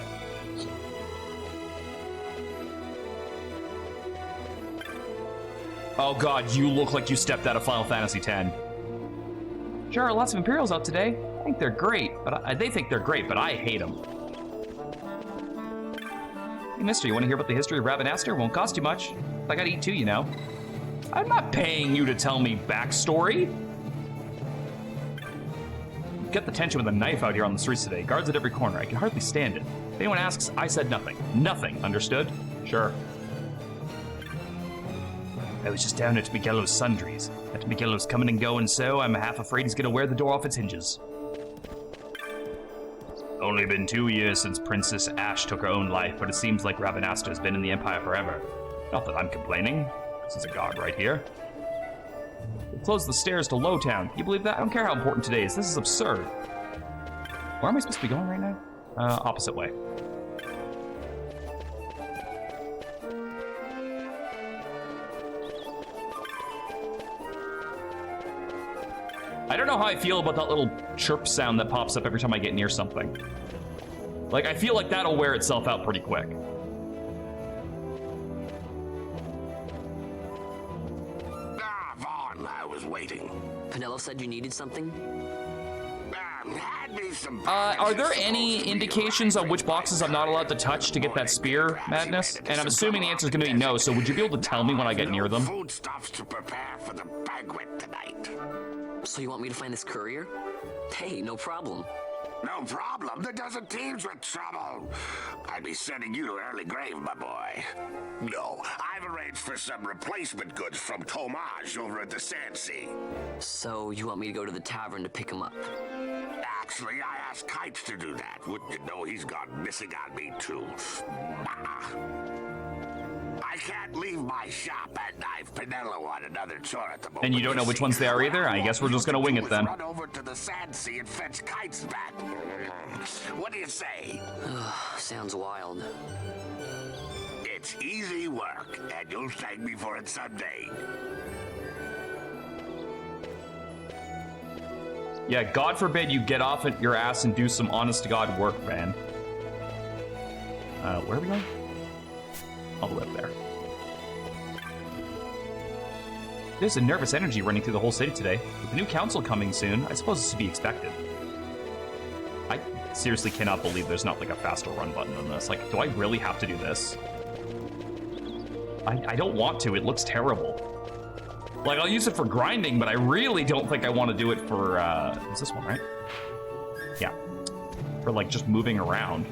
Oh god, you look like you stepped out of Final Fantasy X. Sure, lots of Imperials out today. I think they're great, but they think they're great, but I hate them. Hey, mister, you want to hear about the history of Ravenaster? Won't cost you much. I gotta eat too, you know. I'm not paying you to tell me backstory. Get the tension with a knife out here on the streets today. Guards at every corner. I can hardly stand it. If anyone asks, I said nothing. Nothing, understood? Sure. I was just down at Miguelo's sundries. That Miguelo's coming and going, so I'm half afraid he's gonna wear the door off its hinges. Only been 2 years since Princess Ashe took her own life, but it seems like Ravenaster has been in the Empire forever. Not that I'm complaining. This is a guard right here. They closed the stairs to Lowtown. Can you believe that? I don't care how important today is. This is absurd. Where am I supposed to be going right now? Opposite way. I don't know how I feel about that little chirp sound that pops up every time I get near something. Like, I feel like that'll wear itself out pretty quick. Vaughn, I was waiting. Pinello said you needed something? Had me some Are there any indications on which boxes I'm not allowed to touch to get that spear, Madness? And I'm assuming the answer is going to be no, so would you be able to tell me when I get near them? Foodstuffs to prepare for the banquet tonight. So you want me to find this courier? Hey, no problem. No problem. The dozen teams with trouble. I'd be sending you to early grave, my boy. No, I've arranged for some replacement goods from Tomage over at the Sandsea. So you want me to go to the tavern to pick him up? Actually, I asked Kites to do that. Wouldn't you know he's gone missing on me, too. I can't leave my shop and knife Pinello on another chore at the moment. And you don't know which ones they are either? I guess we're just gonna wing it then. Run over to the Sandsea and fetch Kites back. What do you say? Sounds wild. It's easy work, and you'll thank me for it someday. Yeah, God forbid you get off at your ass and do some honest-to-God work, man. Where are we going? All the way up there. There's a nervous energy running through the whole city today. With the new council coming soon, I suppose this to be expected. I seriously cannot believe there's not like a faster run button on this. Like, do I really have to do this? I don't want to. It looks terrible. Like, I'll use it for grinding, but I really don't think I want to do it for, it's this one, right? Yeah. For, like, just moving around.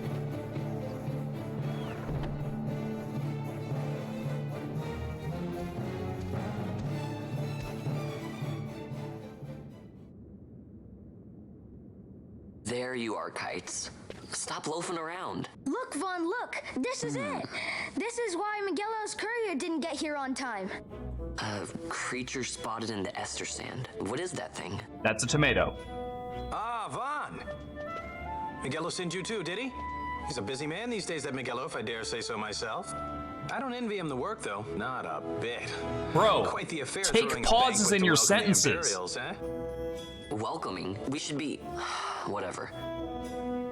There you are, Kites. Stop loafing around. Look, Vaughn, look. This is it. This is why Miguelo's courier didn't get here on time. A creature spotted in the Ester sand. What is that thing? That's a tomato. Ah, Vaughn. Miguelo sent you too, did he? He's a busy man these days, that Miguelo, if I dare say so myself. I don't envy him the work, though. Not a bit. Bro, quite the affair take pauses in your sentences. Welcoming? We should be... whatever.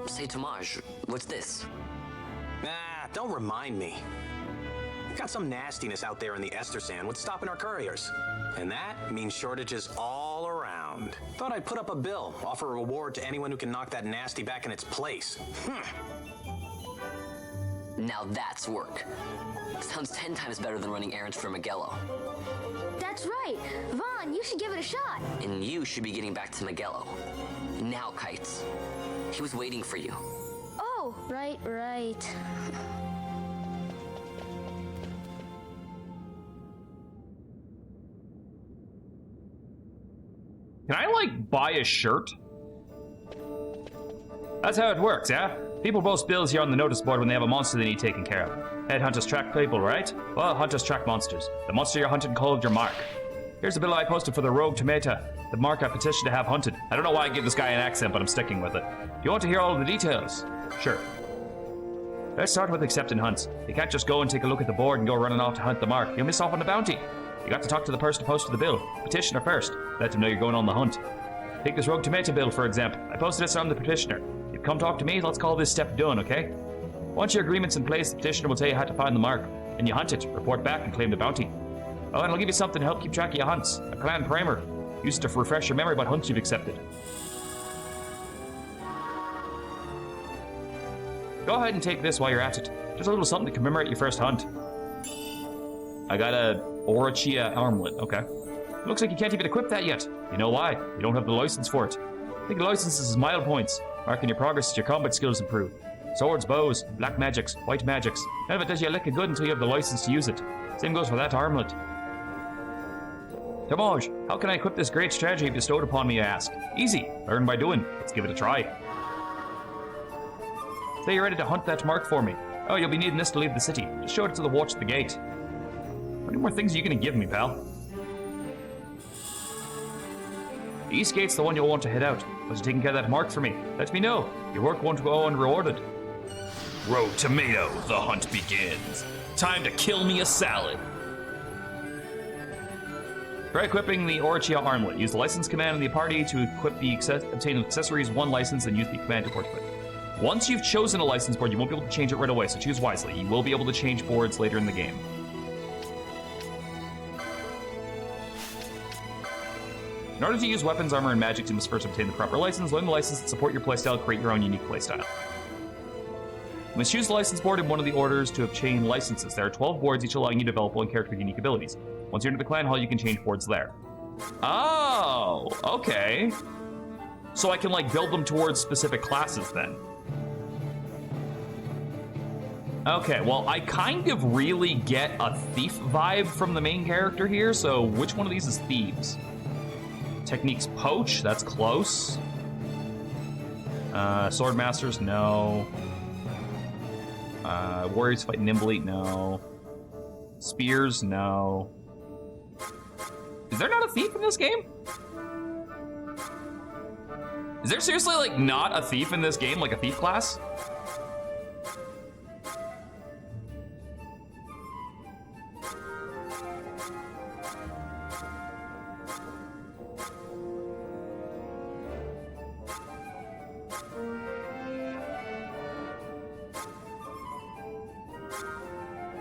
Say, Tomage, what's this? Nah, don't remind me. We got some nastiness out there in the Ester sand. What's stopping our couriers? And that means shortages all around. Thought I'd put up a bill, offer a reward to anyone who can knock that nasty back in its place. Now that's work. Sounds 10 times better than running errands for Miguelo. That's right. Vaughn, you should give it a shot. And you should be getting back to Miguelo. Now, Kites. He was waiting for you. Oh, right. Can I, like, buy a shirt? That's how it works, yeah? People post bills here on the notice board when they have a monster they need taken care of. Head hunters track people, right? Well, hunters track monsters. The monster you're hunting called your mark. Here's the bill I posted for the rogue tomato, the mark I petitioned to have hunted. I don't know why I gave this guy an accent, but I'm sticking with it. Do you want to hear all of the details? Sure. Let's start with accepting hunts. You can't just go and take a look at the board and go running off to hunt the mark. You'll miss off on the bounty. You got to talk to the person who posted the bill, petitioner first. Let them know you're going on the hunt. Take this rogue tomato bill, for example. I posted it, so I'm the petitioner. You've come talk to me, let's call this step done, okay? Once your agreement's in place, the petitioner will tell you how to find the mark. And you hunt it, report back, and claim the bounty. Oh, and I'll give you something to help keep track of your hunts. A clan primer. Use it to refresh your memory about hunts you've accepted. Go ahead and take this while you're at it. Just a little something to commemorate your first hunt. I got a Orochia armlet, okay. Looks like you can't even equip that yet. You know why? You don't have the license for it. I think the license is mile points, marking your progress as your combat skills improve. Swords, bows, black magics, white magics. None of it does you a lick of good until you have the license to use it. Same goes for that armlet. Damage, how can I equip this great strategy bestowed upon me, you ask? Easy, learn by doing. Let's give it a try. Say you're ready to hunt that mark for me. Oh, you'll be needing this to leave the city. Just show it to the watch at the gate. How many more things are you gonna give me, pal? The east gate's the one you'll want to head out. Once you're taking care of that mark for me, let me know. Your work won't go unrewarded. Rogue tomato, the hunt begins. Time to kill me a salad. Try equipping the Orochia armlet. Use the license command in the party to equip the obtain accessories 1 license and use the command to port equip. Once you've chosen a license board, you won't be able to change it right away, so choose wisely. You will be able to change boards later in the game. In order to use weapons, armor, and magic, you must first obtain the proper license. Learn the license and support your playstyle, create your own unique playstyle. You must choose the license board in one of the orders to obtain licenses. There are 12 boards, each allowing you to develop one character with unique abilities. Once you're into the clan hall, you can change boards there. Oh, okay. So I can, like, build them towards specific classes then. Okay, well, I kind of really get a thief vibe from the main character here, so which one of these is thieves? Techniques poach, that's close. Sword masters, no. Warriors fight nimbly, no. Spears, no. Is there not a thief in this game? Is there seriously, like, not a thief in this game, like a thief class?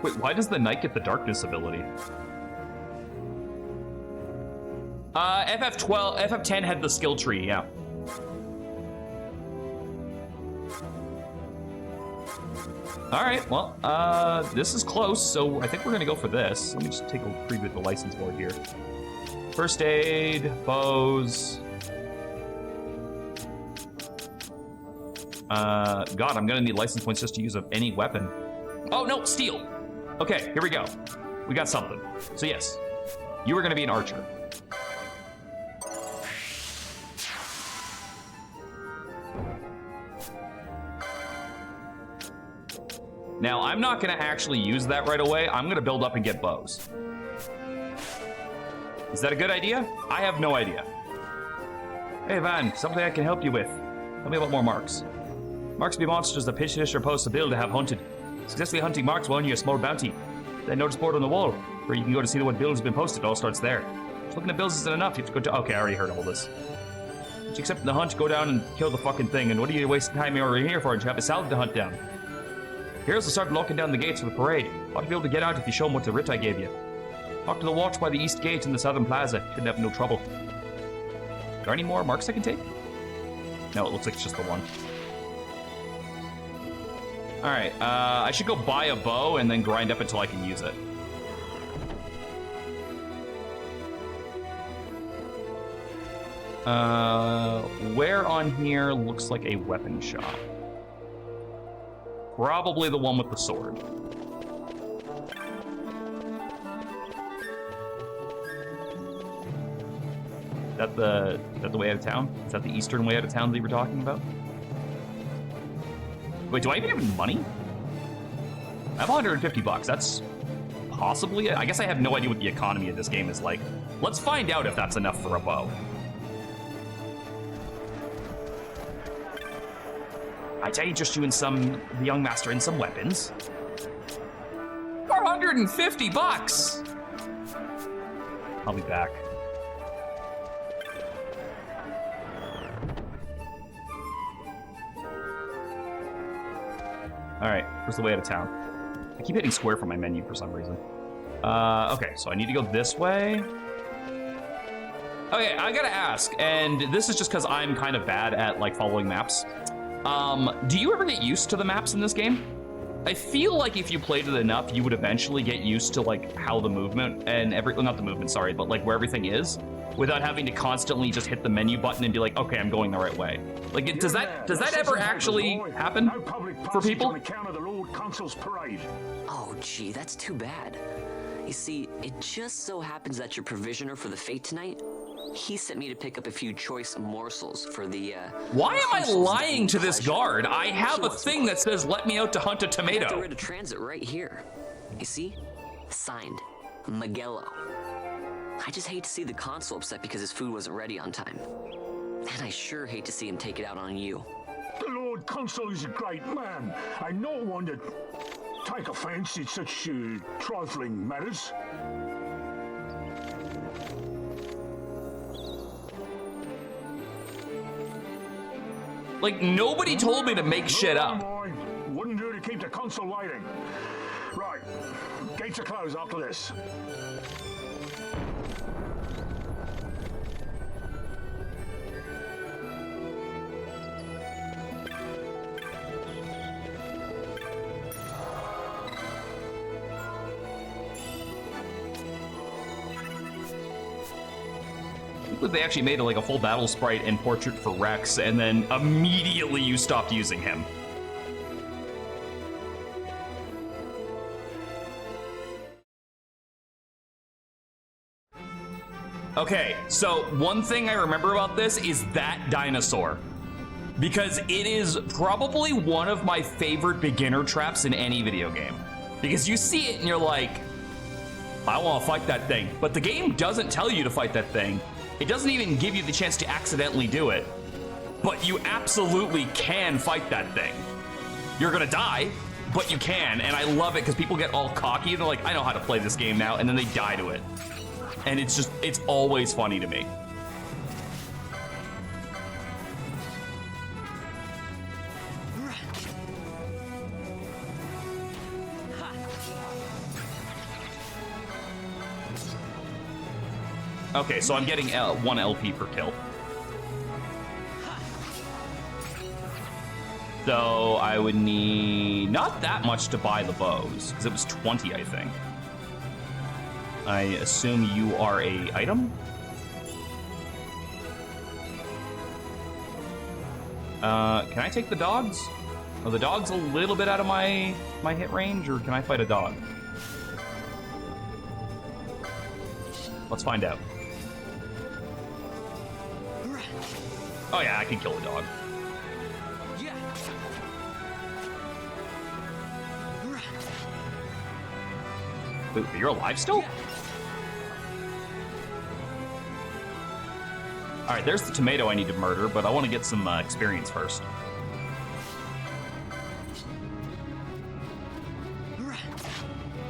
Wait, why does the knight get the darkness ability? FF10 had the skill tree, yeah. All right, well, this is close, so I think we're gonna go for this. Let me just take a preview of the license board here. First aid, bows. God, I'm gonna need license points just to use any weapon. Oh, no, steel. Okay, here we go. We got something. So yes, you are gonna be an archer. Now, I'm not gonna actually use that right away. I'm gonna build up and get bows. Is that a good idea? I have no idea. Hey, Van, something I can help you with. Tell me about more marks. Marks be monsters the petitioner posts a bill to have hunted. Successfully hunting marks will earn you a small bounty. That notice board on the wall, where you can go to see what bill has been posted, all starts there. Just looking at bills isn't enough, you have to go to... Okay, I already heard all this. Once you accept the hunt, go down and kill the fucking thing, and what are you wasting time over here for? You have a salad to hunt down. Heroes will start locking down the gates for the parade. Ought to be able to get out if you show them what the writ I gave you. Talk to the watch by the east gate in the southern plaza. Shouldn't have no trouble. Are there any more marks I can take? No, it looks like it's just the one. Alright, I should go buy a bow and then grind up until I can use it. Where on here looks like a weapon shop? Probably the one with the sword. Is that the way out of town? Is that the eastern way out of town that you were talking about? Wait, do I even have any money? I have 150 bucks. That's possibly it. I guess I have no idea what the economy of this game is like. Let's find out if that's enough for a bow. I interest you in the young master in some weapons. 450 bucks! I'll be back. Alright, where's the way out of town? I keep hitting square from my menu for some reason. Okay, so I need to go this way. Okay, I gotta ask, and this is just because I'm kind of bad at, like, following maps. Do you ever get used to the maps in this game? I feel like if you played it enough, you would eventually get used to, like, how the movement and well, not the movement, sorry, but, like, where everything is, without having to constantly just hit the menu button and be like, okay, I'm going the right way. Like, does that ever actually happen for people? On account of the Lord Consul's parade. Oh, gee, that's too bad. You see, it just so happens that your provisioner for the fete tonight, he sent me to pick up a few choice morsels for the, Why am I lying to this guard? I have a thing that says, let me out to hunt a I have tomato. the writ of transit right here. You see? Signed, Magello. I just hate to see the consul upset because his food wasn't ready on time. And I sure hate to see him take it out on you. The Lord Consul is a great man, and not one to take offense in such trifling matters. Like, nobody told me to make shit up. Wouldn't do to keep the consul waiting. Right, gates are closed after this. They actually made like a full battle sprite and portrait for Rex, and then immediately you stopped using him. Okay, so one thing I remember about this is that dinosaur, because it is probably one of my favorite beginner traps in any video game. Because you see it and you're like, I want to fight that thing, but the game doesn't tell you to fight that thing. It doesn't even give you the chance to accidentally do it, but you absolutely can fight that thing. You're gonna die, but you can, and I love it because people get all cocky and they're like, I know how to play this game now, and then they die to it. And it's always funny to me. Okay, so I'm getting 1 LP per kill. So I would need not that much to buy the bows, because it was 20, I think. I assume you are a item? Can I take the dogs? Are the dogs a little bit out of my hit range, or can I fight a dog? Let's find out. Oh yeah, I can kill a dog. Wait, you're alive still? Alright, there's the tomato I need to murder, but I want to get some experience first.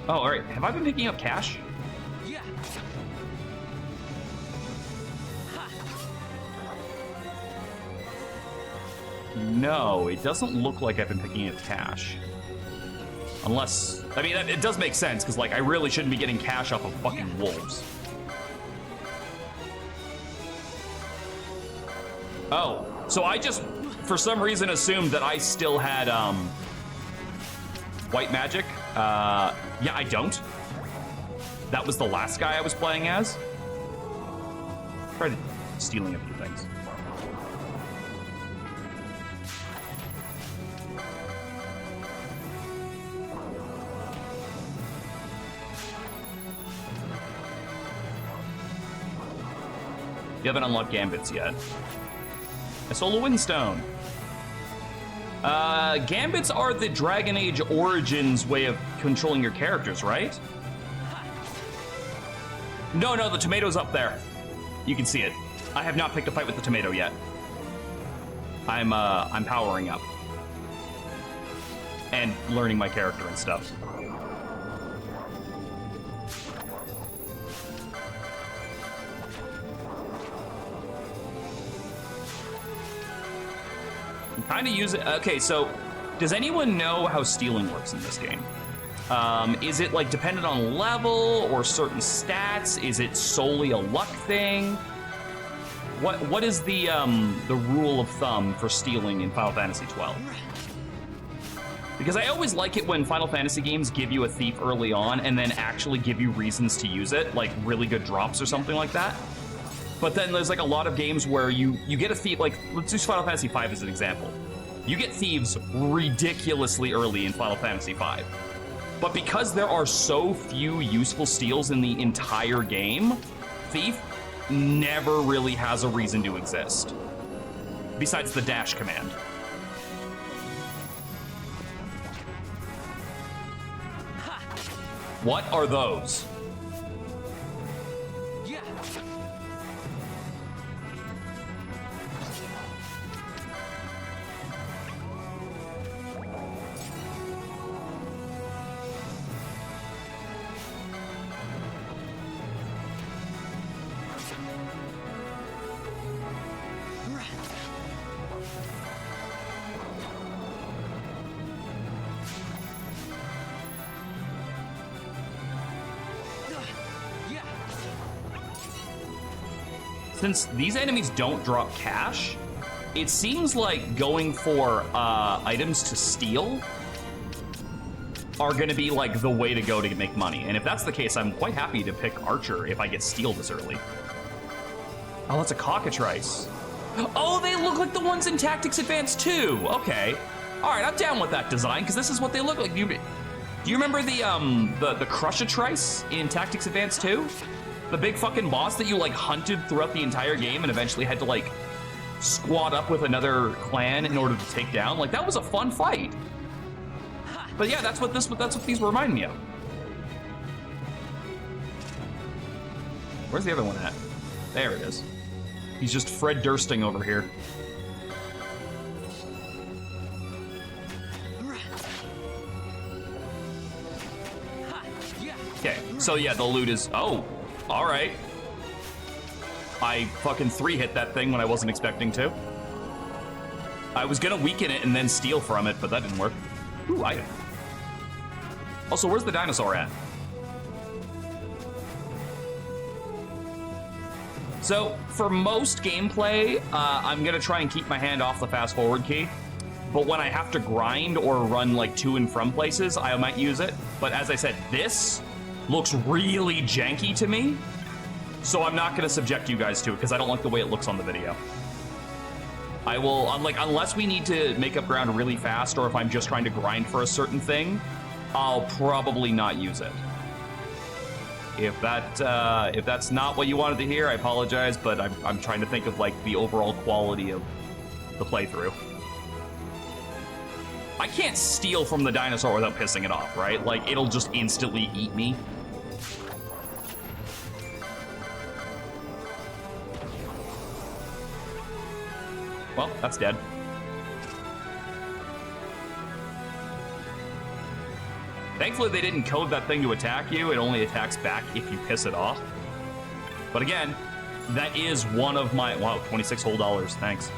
Oh, alright. Have I been picking up cash? No, it doesn't look like I've been picking up cash. Unless, I mean, it does make sense, because, like, I really shouldn't be getting cash off of fucking wolves. Oh, so I just, for some reason, assumed that I still had, white magic. Yeah, I don't. That was the last guy I was playing as. Tried stealing a few things. You haven't unlocked Gambits yet. I stole a Windstone. Gambits are the Dragon Age Origins way of controlling your characters, right? No, the tomato's up there. You can see it. I have not picked a fight with the tomato yet. I'm powering up. And learning my character and stuff. Kind of use it. Okay, so does anyone know how stealing works in this game? Is it like dependent on level or certain stats? Is it solely a luck thing? What is the rule of thumb for stealing in Final Fantasy XII? Because I always like it when Final Fantasy games give you a thief early on and then actually give you reasons to use it, like really good drops or something like that. But then there's like a lot of games where you get a thief, like let's use Final Fantasy V as an example. You get thieves ridiculously early in Final Fantasy V. But because there are so few useful steals in the entire game, Thief never really has a reason to exist. Besides the dash command. What are those? Since these enemies don't drop cash, it seems like going for items to steal are gonna be like the way to go to make money. And if that's the case, I'm quite happy to pick Archer if I get steal this early. Oh, that's a cockatrice. Oh, they look like the ones in Tactics Advance 2. Okay. All right, I'm down with that design because this is what they look like. Do you remember the Crushatrice in Tactics Advance 2? The big fucking boss that you like hunted throughout the entire game and eventually had to like squad up with another clan in order to take down. Like that was a fun fight. But yeah, that's what these remind me of. Where's the other one at? There it is. He's just Fred Dursting over here. Okay, so yeah, the loot is, oh, all right. I fucking 3-hit that thing when I wasn't expecting to. I was gonna weaken it and then steal from it, but that didn't work. Ooh, item. Also, where's the dinosaur at? So, for most gameplay, I'm gonna try and keep my hand off the fast forward key. But when I have to grind or run like to and from places, I might use it. But as I said, this looks really janky to me. So I'm not gonna subject you guys to it because I don't like the way it looks on the video. I will, unless we need to make up ground really fast or if I'm just trying to grind for a certain thing, I'll probably not use it. If that's not what you wanted to hear, I apologize, but I'm trying to think of like the overall quality of the playthrough. I can't steal from the dinosaur without pissing it off, right? Like it'll just instantly eat me. Well, that's dead. Thankfully, they didn't code that thing to attack you. It only attacks back if you piss it off. But again, that is one of my... Wow, 26 whole dollars. Thanks.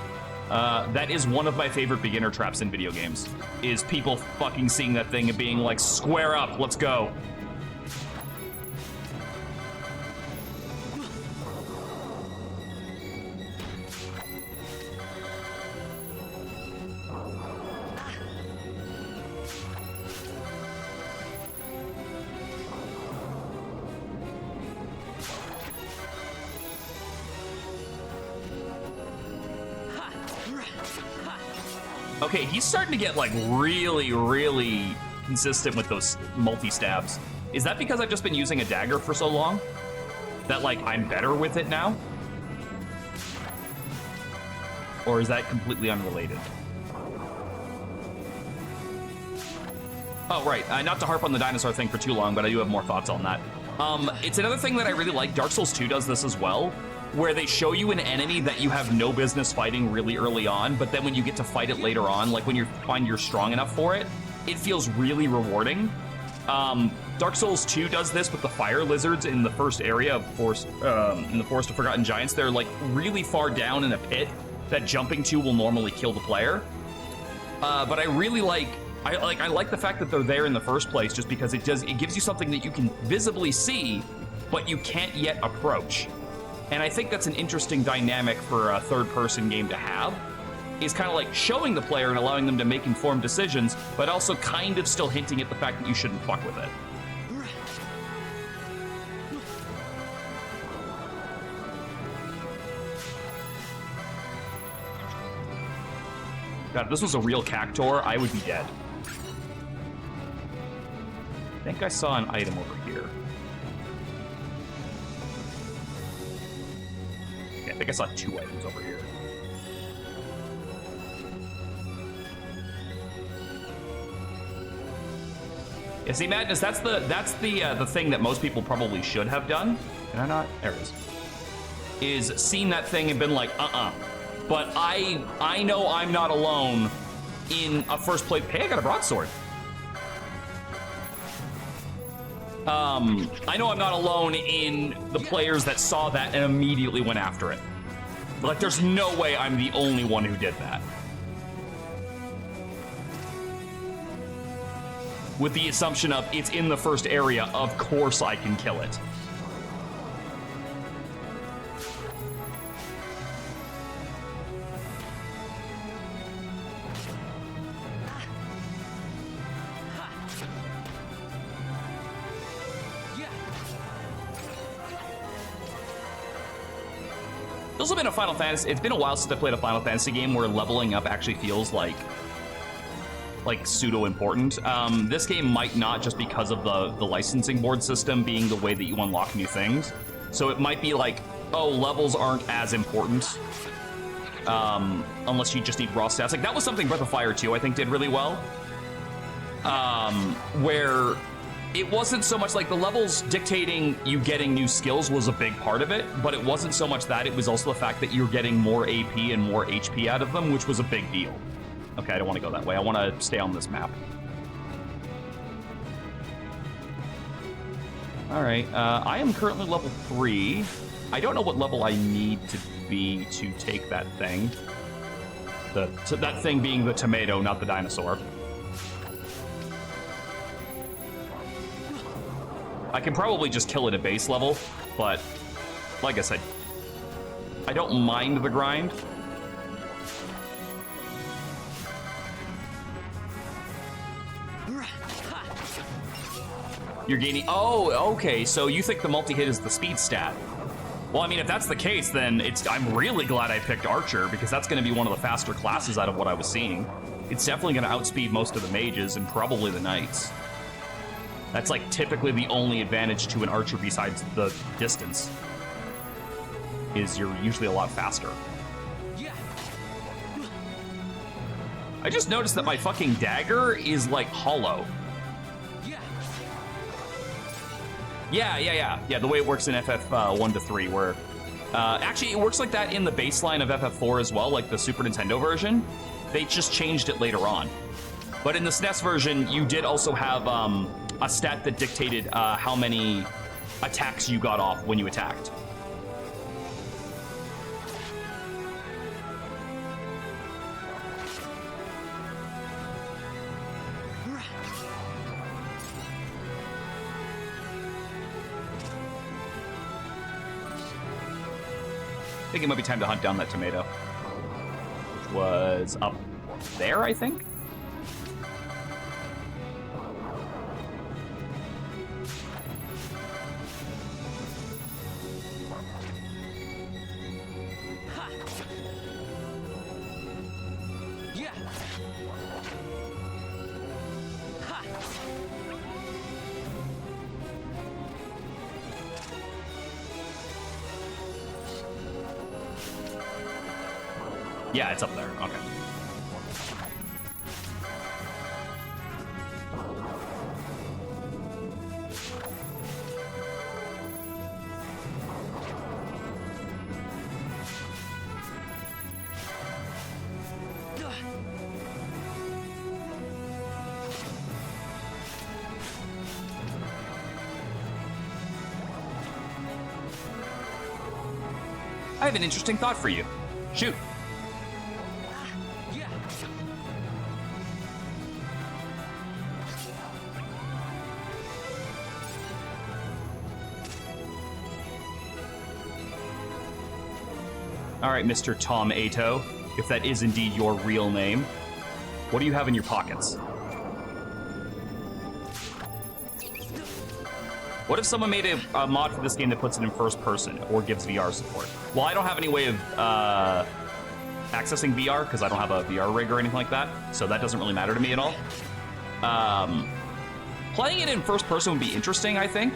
That is one of my favorite beginner traps in video games, is people fucking seeing that thing and being like, square up, let's go. Okay, he's starting to get like really consistent with those multi-stabs. Is that because I've just been using a dagger for so long? That like I'm better with it now? Or is that completely unrelated? Oh, right. Not to harp on the dinosaur thing for too long, but I do have more thoughts on that. It's another thing that I really like. Dark Souls 2 does this as well, where they show you an enemy that you have no business fighting really early on, but then when you get to fight it later on, like when you find you're strong enough for it, it feels really rewarding. Dark Souls 2 does this with the fire lizards in the first area of in the Forest of Forgotten Giants. They're like really far down in a pit that jumping to will normally kill the player. But I really like the fact that they're there in the first place, just because it gives you something that you can visibly see, but you can't yet approach. And I think that's an interesting dynamic for a third-person game to have, is kind of like showing the player and allowing them to make informed decisions, but also kind of still hinting at the fact that you shouldn't fuck with it. God, if this was a real cactuar, I would be dead. I think I saw an item over here. Yeah, I think I saw 2 items over here. Yeah, see, Madness, that's the thing that most people probably should have done. Can I not? There it is. Is seen that thing and been like, But I know I'm not alone in a first play. Hey, I got a broadsword. I know I'm not alone in the players that saw that and immediately went after it. Like, there's no way I'm the only one who did that. With the assumption of it's in the first area, of course I can kill it. There's also been a Final Fantasy. It's been a while since I played a Final Fantasy game where leveling up actually feels like pseudo important. This game might not, just because of the licensing board system being the way that you unlock new things. So it might be like, oh, levels aren't as important unless you just need raw stats. Like that was something Breath of Fire 2 I think did really well, where it wasn't so much like the levels dictating you getting new skills was a big part of it, but it wasn't so much that, it was also the fact that you're getting more AP and more HP out of them, which was a big deal. Okay, I don't want to go that way. I want to stay on this map. All right, I am currently level 3. I don't know what level I need to be to take that thing. That thing being the tomato, not the dinosaur. I can probably just kill it at base level, but like I said, I don't mind the grind. You're gaining... Oh, okay, so you think the multi-hit is the speed stat. Well, I mean, if that's the case, then I'm really glad I picked Archer, because that's going to be one of the faster classes out of what I was seeing. It's definitely going to outspeed most of the mages and probably the knights. That's like typically the only advantage to an archer besides the distance, is you're usually a lot faster. I just noticed that my fucking dagger is like hollow. Yeah, the way it works in FF 1 to 3, where actually it works like that in the baseline of FF4 as well, like the Super Nintendo version. They just changed it later on. But in the SNES version, you did also have a stat that dictated how many attacks you got off when you attacked. I think it might be time to hunt down that tomato, which was up there, I think. Yeah, it's up there. Okay. I have an interesting thought for you. Shoot. All right, Mr. Tom Ato, if that is indeed your real name, what do you have in your pockets? What if someone made a mod for this game that puts it in first person or gives VR support? Well, I don't have any way of accessing VR because I don't have a VR rig or anything like that, so that doesn't really matter to me at all. Playing it in first person would be interesting, I think,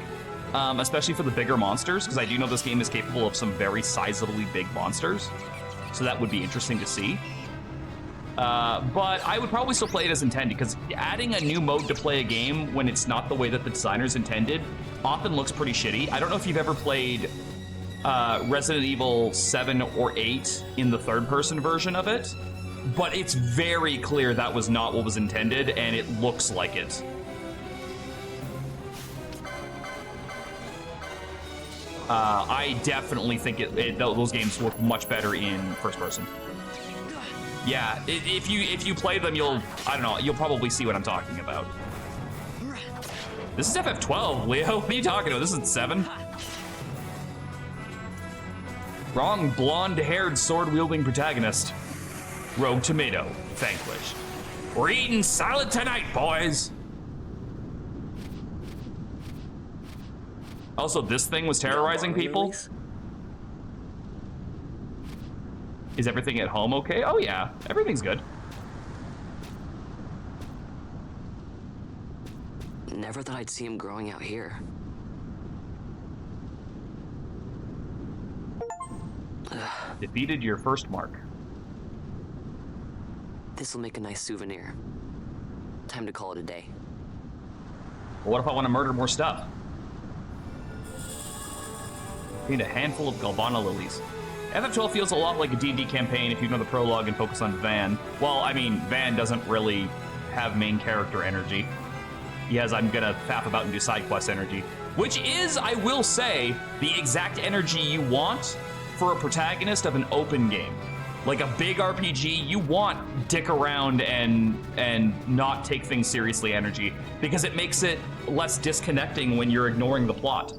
especially for the bigger monsters, because I do know this game is capable of some very sizably big monsters, so that would be interesting to see. But I would probably still play it as intended, because adding a new mode to play a game when it's not the way that the designers intended often looks pretty shitty. I don't know if you've ever played Resident Evil 7 or 8 in the third-person version of it, but it's very clear that was not what was intended, and it looks like it. I definitely think those games look much better in first person. Yeah, if you play them, you'll probably see what I'm talking about. This is FF12, Leo. What are you talking about? This is 7. Wrong blonde-haired sword-wielding protagonist. Rogue Tomato, vanquished. We're eating salad tonight, boys. Also, this thing was terrorizing people. Is everything at home okay? Oh yeah, everything's good. Never thought I'd see him growing out here. Defeated your first mark. This'll make a nice souvenir. Time to call it a day. Well, what if I want to murder more stuff? Need a handful of Galvana lilies. FF12 feels a lot like a D&D campaign if you know the prologue and focus on Van. Well, I mean, Van doesn't really have main character energy. He has, I'm gonna faff about and do side quest energy. Which is, I will say, the exact energy you want for a protagonist of an open game. Like a big RPG, you want dick around and not take things seriously energy, because it makes it less disconnecting when you're ignoring the plot.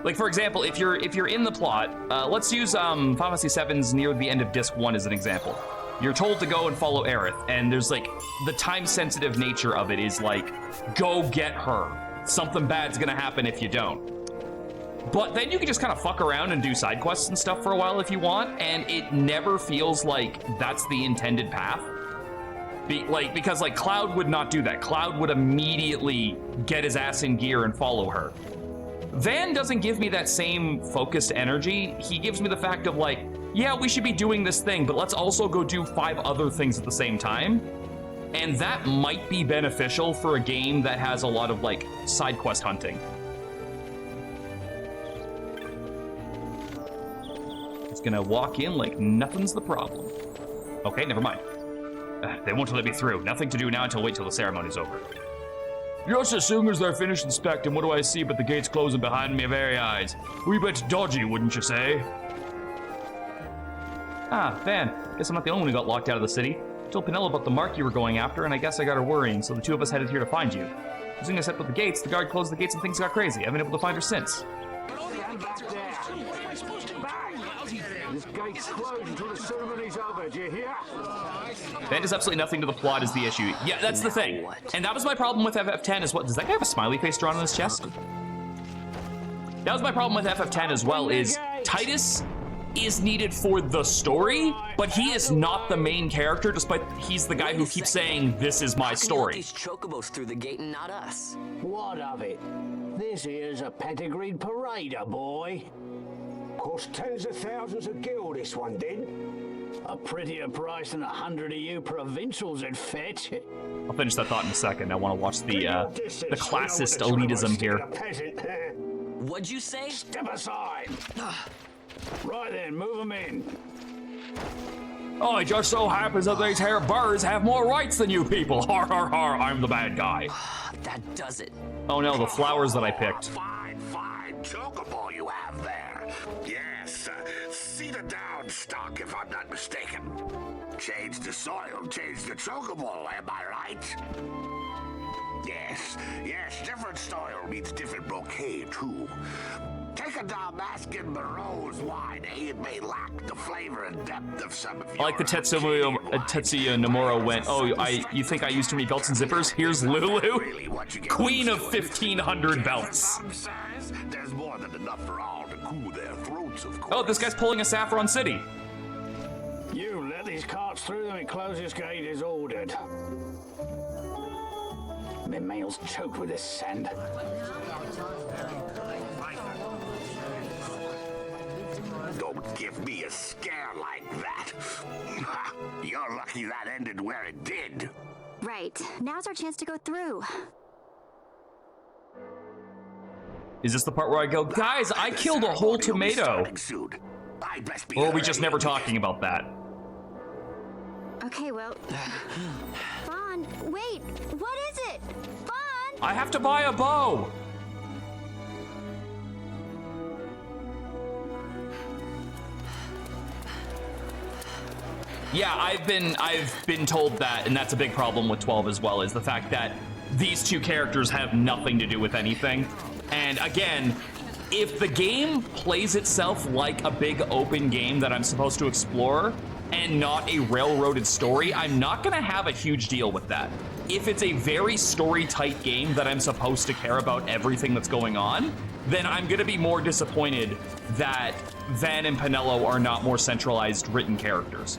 Like, for example, if you're in the plot, let's use Final Fantasy VII's near the end of Disc 1 as an example. You're told to go and follow Aerith, and there's like, the time-sensitive nature of it is like, go get her. Something bad's gonna happen if you don't. But then you can just kind of fuck around and do side quests and stuff for a while if you want, and it never feels like that's the intended path. Because like Cloud would not do that. Cloud would immediately get his ass in gear and follow her. Van doesn't give me that same focused energy. He gives me the fact of like, yeah, we should be doing this thing, but let's also go do 5 other things at the same time. And that might be beneficial for a game that has a lot of like side quest hunting. It's gonna walk in like nothing's the problem. Okay, never mind. They won't let me through. Nothing to do now until wait till the ceremony's over. Just as soon as they're finished inspecting, what do I see but the gates closing behind me very eyes? Wee bit dodgy, wouldn't you say? Ah, Van. Guess I'm not the only one who got locked out of the city. Told Pinella about the mark you were going after, and I guess I got her worrying, so the two of us headed here to find you. As soon as I set up the gates, the guard closed the gates and things got crazy. I haven't been able to find her since. This gate's closed until the ceremony's over, do you hear? That does absolutely nothing to the plot is the issue. Yeah, that's the thing. And that was my problem with FF10 as well. Does that guy have a smiley face drawn on his chest? That was my problem with FF10 as well, is Titus is needed for the story, but he is not the main character, despite he's the guy who keeps saying, this is my story. These chocobos through the gate and not us. What of it? This here's a pedigreed parader, boy. Cost tens of thousands of gil, this one did. A prettier price than 100 of you provincials would fetch. I'll finish that thought in a second. I want to watch the classist elitism here. What'd you say? Step aside. Right then, move them in. Oh, it just so happens that these here birds have more rights than you people. Har har har, I'm the bad guy. That does it. Oh no, the flowers that I picked. Fine, fine. Chocobo you have there. Yes, cedar down stock if I'm not mistaken. Change the soil, change the chocobo, am I right? Yes, different soil means different bouquet too. Take a Dalmascan Moreau's wine, eh? It may lack the flavor and depth of some of your... I like the Tetsuya Nomura went, oh, you think I used too many belts and zippers? Here's Lulu, queen of 1,500 belts. There's more than enough for all to cool their throats, of course. Oh, this guy's pulling a Saffron City. You let these carts through and closest gate is ordered. My mail's choked with this sand. Don't give me a scare like that. You're lucky that ended where it did. Right. Now's our chance to go through. Is this the part where I go, guys, I killed a whole tomato? Or are we just never talking about that? Okay, well... Vaughn, wait! What is it? Vaughn! I have to buy a bow! Yeah, I've been told that, and that's a big problem with 12 as well, is the fact that these two characters have nothing to do with anything. And again, if the game plays itself like a big open game that I'm supposed to explore and not a railroaded story, I'm not gonna have a huge deal with that. If it's a very story-tight game that I'm supposed to care about everything that's going on, then I'm gonna be more disappointed that Van and Pinello are not more centralized written characters.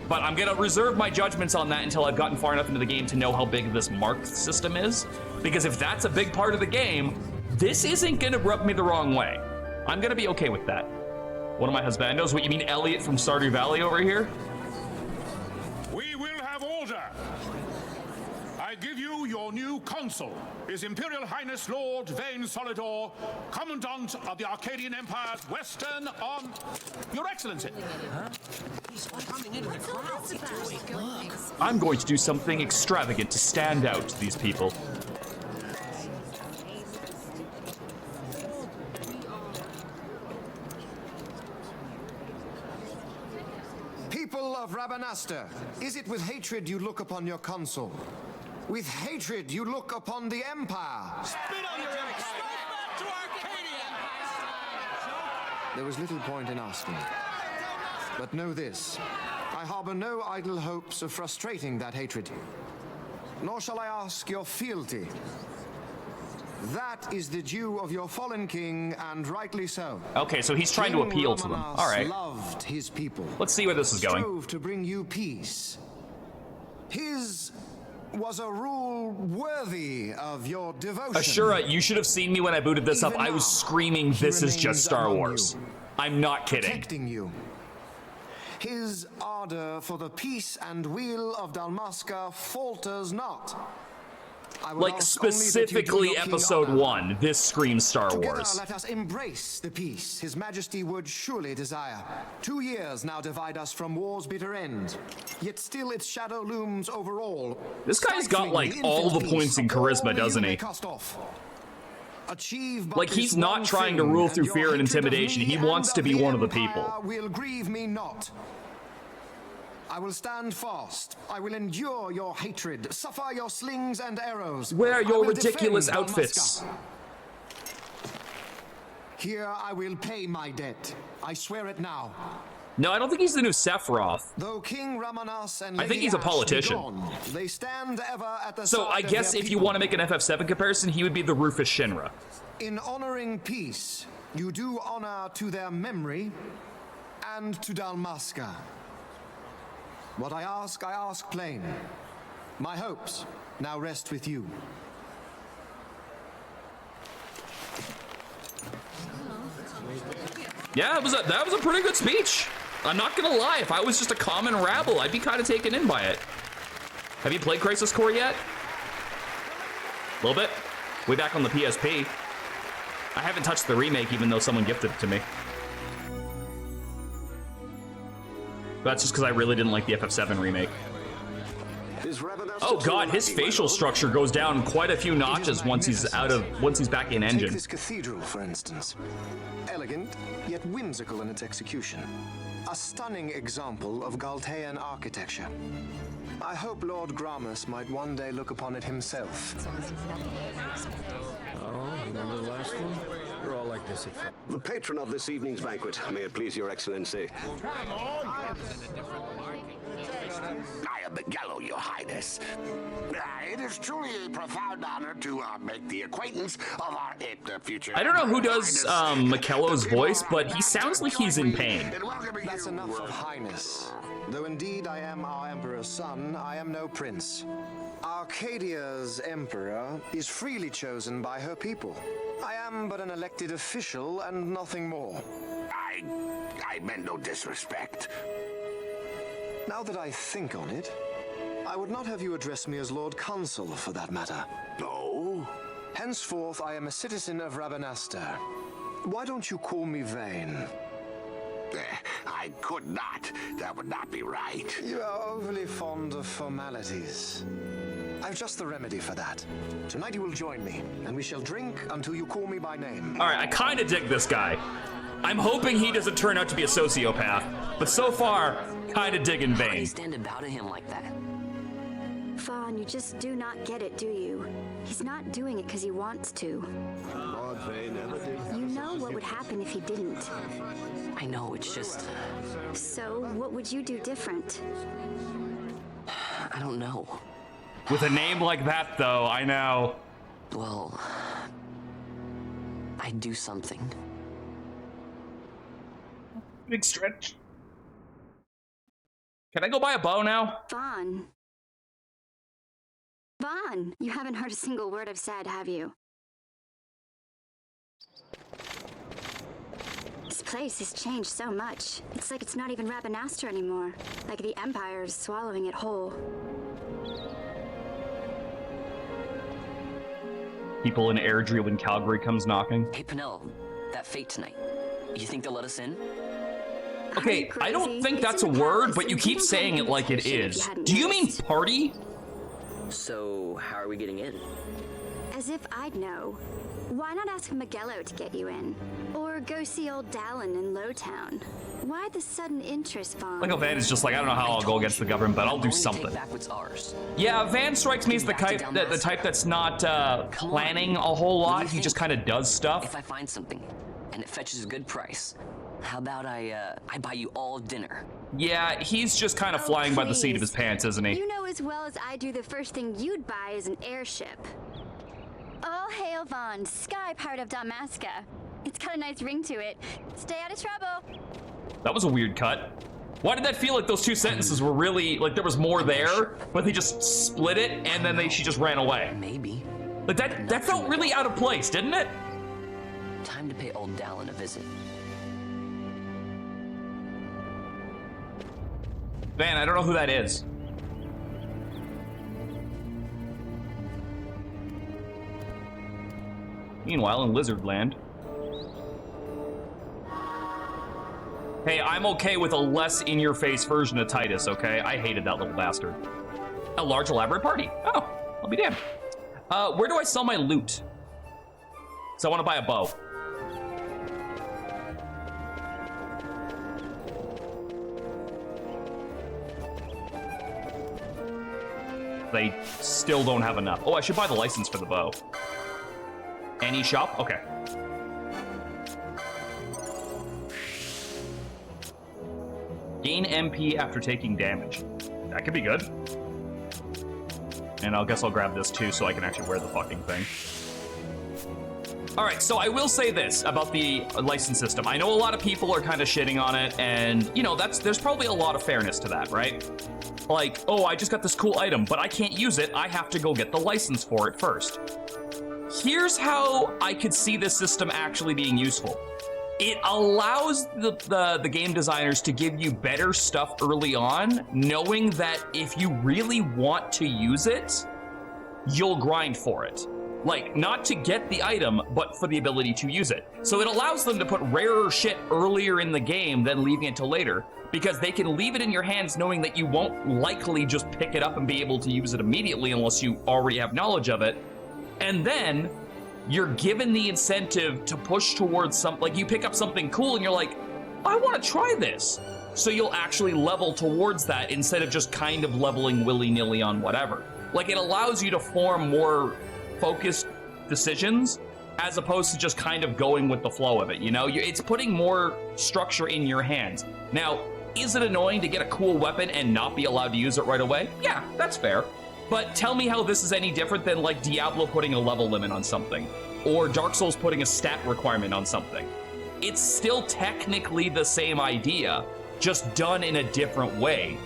But I'm gonna reserve my judgments on that until I've gotten far enough into the game to know how big this mark system is. Because if that's a big part of the game, this isn't gonna rub me the wrong way. I'm gonna be okay with that. One of my husbandos, what you mean Elliot from Stardew Valley over here? We will have order. I give you your new consul, His Imperial Highness Lord Vane Solidor, Commandant of the Arcadian Empire's Western on... Your Excellency. Huh? He's coming into the crowd. I'm going to do something extravagant to stand out to these people. People of Rabanastre, is it with hatred you look upon your consul? With hatred you look upon the Empire? Spit on your empire! Back to Arcadia! There was little point in asking. But know this, I harbor no idle hopes of frustrating that hatred. Nor shall I ask your fealty. That is the due of your fallen king, and rightly so. Okay, so he's trying to appeal to them. All right. Loved his people. Let's see where this is going. Strove to bring you peace. His was a rule worthy of your devotion. Ashura, you should have seen me when I booted this up. I was screaming, "This is just Star Wars." I'm not kidding. Protecting you. His ardor for the peace and weal of Dalmasca falters not. Like specifically Episode 1, this screams Star Together, Wars. let us embrace the peace His Majesty would surely desire. 2 years now divide us from war's bitter end, yet still its shadow looms over all. This guy's got like all the points in charisma, doesn't he? Like he's not trying to rule through fear and intimidation. He wants to be one of the people. Will grieve me not. I will stand fast. I will endure your hatred, suffer your slings and arrows. Wear your ridiculous outfits. Here I will pay my debt. I swear it now. No, I don't think he's the new Sephiroth. Though King Ramanas and I think he's a politician. Gone, they stand ever at the So I guess if you want to make an FF7 comparison, he would be the Rufus Shinra. In honoring peace, you do honor to their memory and to Dalmasca. What I ask plain. My hopes now rest with you. Yeah, that was a pretty good speech. I'm not gonna lie, if I was just a common rabble, I'd be kind of taken in by it. Have you played Crisis Core yet? A little bit. Way back on the PSP. I haven't touched the remake, even though someone gifted it to me. That's just because I really didn't like the FF7 remake. Oh god, his facial structure goes down quite a few notches once he's back in engine. Take this cathedral, for instance. Elegant, yet whimsical in its execution. A stunning example of Galtean architecture. I hope Lord Gramus might one day look upon it himself. Oh, remember the last one? We're all like this. The patron of this evening's banquet, may it please your excellency. I am Miguelo, your highness. It is truly a profound honor to make the acquaintance of our future. I don't know who does Mikelo's voice, but he sounds like he's in pain. That's enough of highness. Though indeed I am our emperor's son, I am no prince. Arcadia's emperor is freely chosen by her people. I am but an elected official and nothing more. I meant no disrespect. Now that I think on it, I would not have you address me as Lord Consul, for that matter. No? Henceforth, I am a citizen of Rabanastre. Why don't you call me Vane? I could not. That would not be right. You are overly fond of formalities. I've just the remedy for that. Tonight you will join me, and we shall drink until you call me by name. Alright, I kinda dig this guy. I'm hoping he doesn't turn out to be a sociopath, but so far, kinda digging Vane. Why do you stand about him like that? Fawn, you just do not get it, do you? He's not doing it because he wants to. You know what would happen if he didn't. I know, it's just... So, what would you do different? I don't know. With a name like that, though, I know. Well... I'd do something. Big stretch. Can I go buy a bow now? Vaughn. Vaughn, you haven't heard a single word I've said, have you? This place has changed so much. It's like it's not even Rabanastre anymore. Like the Empire is swallowing it whole. People in Airdrie when Calgary comes knocking. Hey, Penel, that fate tonight. You think they'll let us in? Okay, I don't think that's a word, but you keep saying it like it is. Do you mean party? So, how are we getting in? As if I'd know. Why not ask Miguelo to get you in? Or go see old Dallin in Lowtown? Why the sudden interest, Vaughn? Like, Van is just like, I don't know how I'll go against the government, but I'll do something. Back what's ours. Yeah, Van strikes me as the type that's not planning a whole lot. He just kind of does stuff. If I find something, and it fetches a good price, how about I buy you all dinner? Yeah, he's just kind of flying by the seat of his pants, isn't he? You know as well as I do the first thing you'd buy is an airship. All hail Vaughn, sky part of Damasca. It's got a nice ring to it. Stay out of trouble. That was a weird cut. Why did that feel like those two sentences were really, like there was more there, but they just split it and then she just ran away? Maybe. Like that felt really out of place, didn't it? Time to pay old Dallin a visit. Van, I don't know who that is. Meanwhile, in Lizardland. Hey, I'm okay with a less in-your-face version of Titus, okay? I hated that little bastard. A large elaborate party. Oh, I'll be damned. Where do I sell my loot? So I want to buy a bow. They still don't have enough. Oh, I should buy the license for the bow. Any shop? Okay. Gain MP after taking damage. That could be good. And I guess I'll grab this too so I can actually wear the fucking thing. Alright, so I will say this about the license system. I know a lot of people are kind of shitting on it, and, you know, there's probably a lot of fairness to that, right? Like, oh, I just got this cool item, but I can't use it. I have to go get the license for it first. Here's how I could see this system actually being useful. It allows the game designers to give you better stuff early on, knowing that if you really want to use it, you'll grind for it. Like, not to get the item, but for the ability to use it. So it allows them to put rarer shit earlier in the game than leaving it till later, because they can leave it in your hands knowing that you won't likely just pick it up and be able to use it immediately unless you already have knowledge of it. And then you're given the incentive to push towards something, like you pick up something cool and you're like, I want to try this. So you'll actually level towards that instead of just kind of leveling willy-nilly on whatever. Like, it allows you to form more focused decisions as opposed to just kind of going with the flow of it, you know? It's putting more structure in your hands. Now, is it annoying to get a cool weapon and not be allowed to use it right away? Yeah, that's fair. But tell me how this is any different than like Diablo putting a level limit on something, or Dark Souls putting a stat requirement on something. It's still technically the same idea, just done in a different way.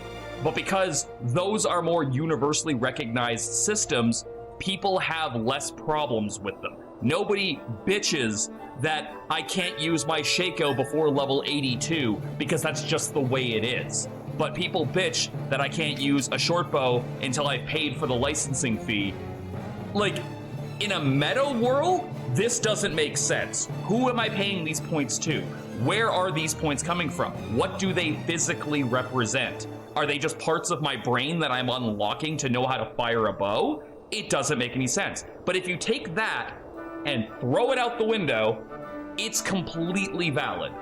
But because those are more universally recognized systems, people have less problems with them. Nobody bitches that I can't use my Shaco before level 82 because that's just the way it is. But people bitch that I can't use a short bow until I've paid for the licensing fee. Like, in a meta world, this doesn't make sense. Who am I paying these points to? Where are these points coming from? What do they physically represent? Are they just parts of my brain that I'm unlocking to know how to fire a bow? It doesn't make any sense. But if you take that and throw it out the window, it's completely valid.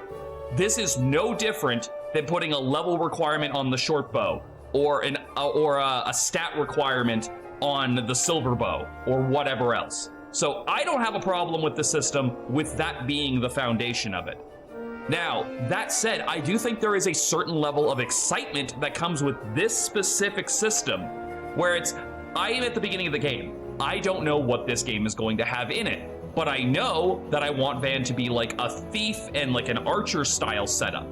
This is no different than putting a level requirement on the short bow, or a stat requirement on the silver bow, or whatever else. So I don't have a problem with the system, with that being the foundation of it. Now, that said, I do think there is a certain level of excitement that comes with this specific system, where I am at the beginning of the game. I don't know what this game is going to have in it, but I know that I want Van to be like a thief and like an archer style setup.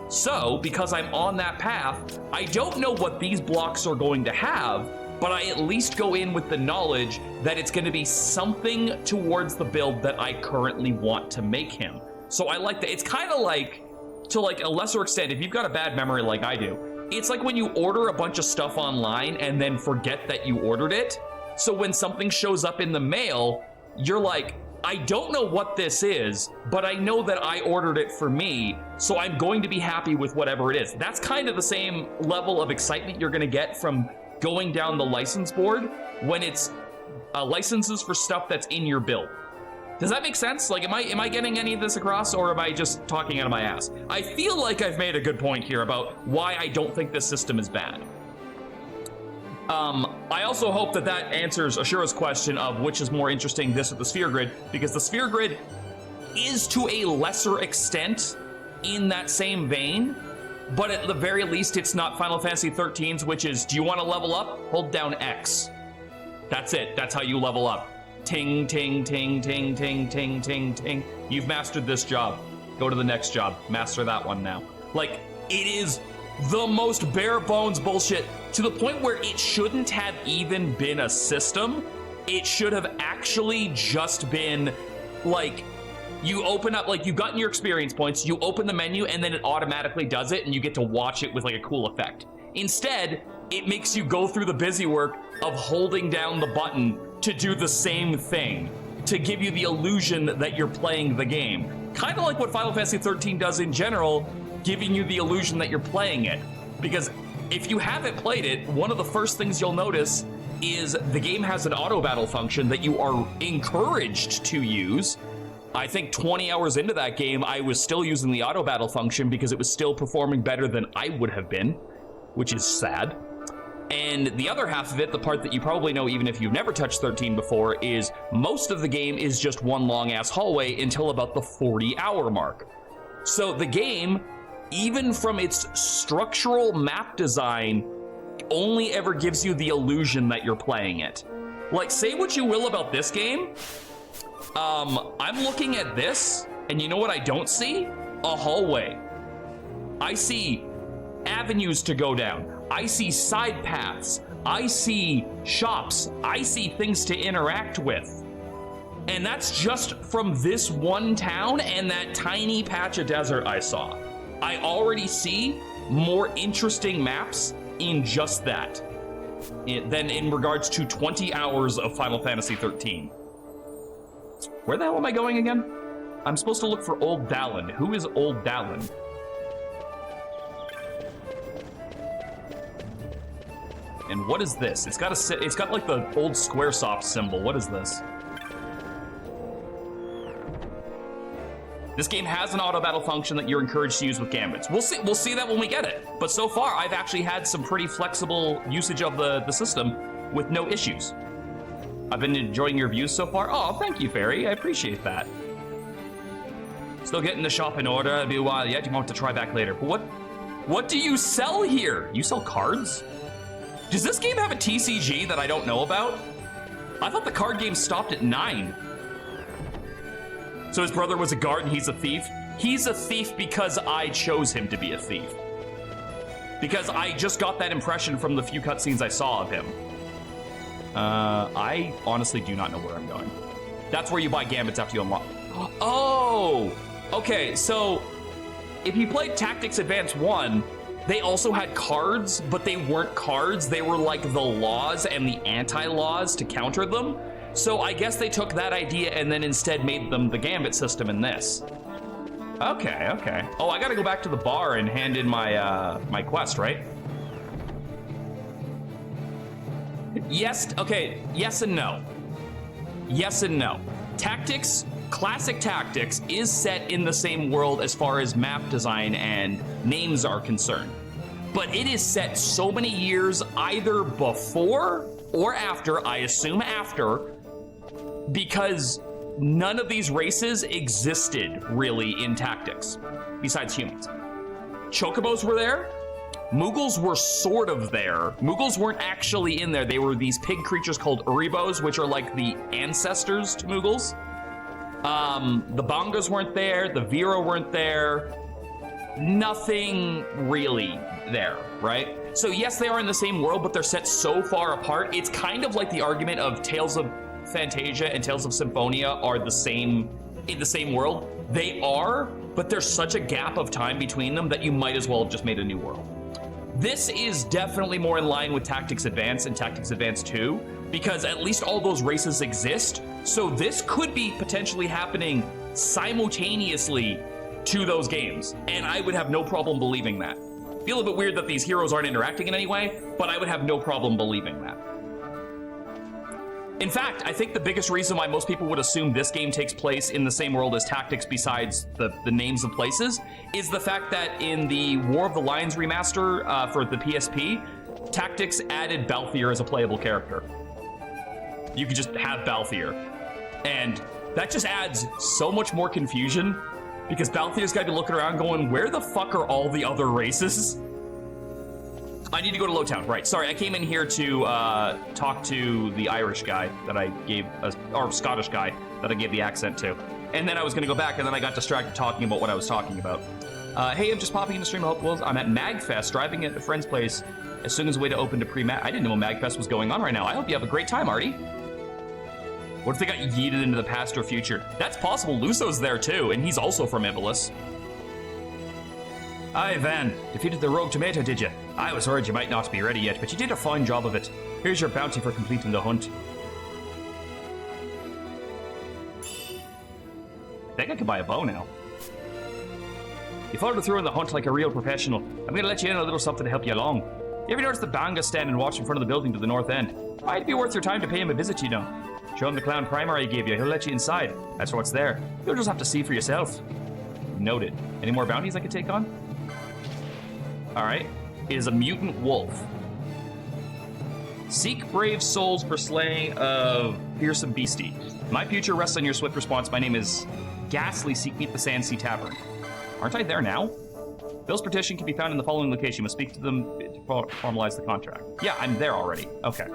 So, because I'm on that path, I don't know what these blocks are going to have, but I at least go in with the knowledge that it's going to be something towards the build that I currently want to make him. So I like that. It's kind of like, to like a lesser extent, if you've got a bad memory like I do, it's like when you order a bunch of stuff online and then forget that you ordered it. So when something shows up in the mail, you're like, I don't know what this is, but I know that I ordered it for me, so I'm going to be happy with whatever it is. That's kind of the same level of excitement you're going to get from going down the license board when it's licenses for stuff that's in your build. Does that make sense? Like, am I getting any of this across, or am I just talking out of my ass? I feel like I've made a good point here about why I don't think this system is bad. I also hope that answers Ashura's question of which is more interesting, this or the sphere grid, because the sphere grid is to a lesser extent in that same vein, but at the very least, it's not Final Fantasy XIII's, which is, do you want to level up? Hold down X. That's it. That's how you level up. Ting, ting, ting, ting, ting, ting, ting, ting. You've mastered this job. Go to the next job. Master that one now. Like, it is the most bare bones bullshit to the point where it shouldn't have even been a system. It should have actually just been like, you open up, like, you've gotten your experience points, you open the menu, and then it automatically does it, and you get to watch it with like a cool effect. Instead, it makes you go through the busy work of holding down the button to do the same thing, to give you the illusion that you're playing the game. Kind of like what Final Fantasy XIII does in general, giving you the illusion that you're playing it. Because if you haven't played it, one of the first things you'll notice is the game has an auto battle function that you are encouraged to use. I think 20 hours into that game, I was still using the auto battle function because it was still performing better than I would have been, which is sad. And the other half of it, the part that you probably know even if you've never touched 13 before, is most of the game is just one long ass hallway until about the 40-hour mark. So the game, even from its structural map design, only ever gives you the illusion that you're playing it. Like, say what you will about this game, I'm looking at this, and you know what I don't see? A hallway. I see avenues to go down. I see side paths. I see shops. I see things to interact with. And that's just from this one town and that tiny patch of desert I saw. I already see more interesting maps in just that. than in regards to 20 hours of Final Fantasy 13. Where the hell am I going again? I'm supposed to look for Old Dallin. Who is Old Dallin? And what is this? It's got like the old Squaresoft symbol. What is this? This game has an auto battle function that you're encouraged to use with gambits. We'll see that when we get it. But so far, I've actually had some pretty flexible usage of the system with no issues. I've been enjoying your views so far. Oh, thank you, Fairy. I appreciate that. Still getting the shop in order. It'll be a while yet. You might have to try back later. But what do you sell here? You sell cards? Does this game have a TCG that I don't know about? I thought the card game stopped at 9. So his brother was a guard and he's a thief? He's a thief because I chose him to be a thief. Because I just got that impression from the few cutscenes I saw of him. I honestly do not know where I'm going. That's where you buy gambits after you unlock. Oh! Okay, so if you played Tactics Advance 1, they also had cards, but they weren't cards. They were like the laws and the anti-laws to counter them. So I guess they took that idea and then instead made them the gambit system in this. Okay, okay. Oh, I gotta go back to the bar and hand in my my quest, right? Yes, okay, yes and no. Yes and no. Tactics, classic Tactics, is set in the same world as far as map design and names are concerned. But it is set so many years either before or after, I assume after, because none of these races existed really in Tactics, besides humans. Chocobos were there. Moogles were sort of there. Moogles weren't actually in there. They were these pig creatures called Uribos, which are like the ancestors to Moogles. The Bongas weren't there. The Vero weren't there. Nothing really there, right? So yes, they are in the same world, but they're set so far apart. It's kind of like the argument of Tales of Fantasia and Tales of Symphonia are the same in the same world. They are, but there's such a gap of time between them that you might as well have just made a new world. This is definitely more in line with Tactics Advance and Tactics Advance 2, because at least all those races exist. So this could be potentially happening simultaneously to those games, and I would have no problem believing that. Feel a bit weird that these heroes aren't interacting in any way, but I would have no problem believing that. In fact, I think the biggest reason why most people would assume this game takes place in the same world as Tactics, besides the names of places, is the fact that in the War of the Lions remaster for the PSP, Tactics added Balthier as a playable character. You could just have Balthier. And that just adds so much more confusion, because Balthier's got to be looking around going, where the fuck are all the other races? I need to go to Lowtown. Right, sorry, I came in here to talk to the Irish guy that I gave, or Scottish guy that I gave the accent to. And then I was gonna go back, and then I got distracted talking about what I was talking about. Hey, I'm just popping in the stream. I hope I'm at MagFest, driving at a friend's place as soon as the way to open to pre-Mag. I didn't know MagFest was going on right now. I hope you have a great time, Artie. What if they got yeeted into the past or future? That's possible. Luso's there too, and he's also from Ibalus. Aye, Van. Defeated the rogue tomato, did you? I was worried you might not be ready yet, but you did a fine job of it. Here's your bounty for completing the hunt. I think I could buy a bow now. You followed through on the hunt like a real professional. I'm gonna let you in a little something to help you along. You ever notice the Banga stand and watch in front of the building to the north end? Might be worth your time to pay him a visit, you know. Show him the clown primer I gave you. He'll let you inside. That's what's there. You'll just have to see for yourself. Noted. Any more bounties I could take on? All right. It is a mutant wolf. Seek brave souls for slaying of fearsome beastie. My future rests on your swift response. My name is Ghastly. Seek me at the Sandsea Tavern. Aren't I there now? Bill's petition can be found in the following location. You must speak to them to formalize the contract. Yeah, I'm there already. Okay.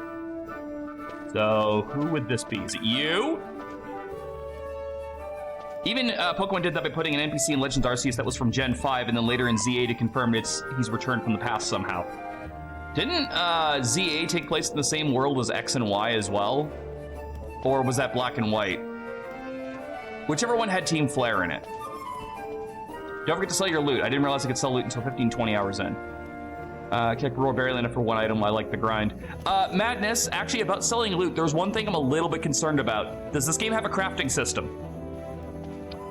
So, who would this be? Is it you? Even Pokemon did that by putting an NPC in Legends Arceus that was from Gen 5, and then later in ZA to confirm he's returned from the past somehow. Didn't ZA take place in the same world as X and Y as well? Or was that Black and White? Whichever one had Team Flare in it. Don't forget to sell your loot. I didn't realize I could sell loot until 15-20 hours in. Kick Roar Berryland for 1 item. I like the grind. Madness, actually about selling loot, there's one thing I'm a little bit concerned about. Does this game have a crafting system?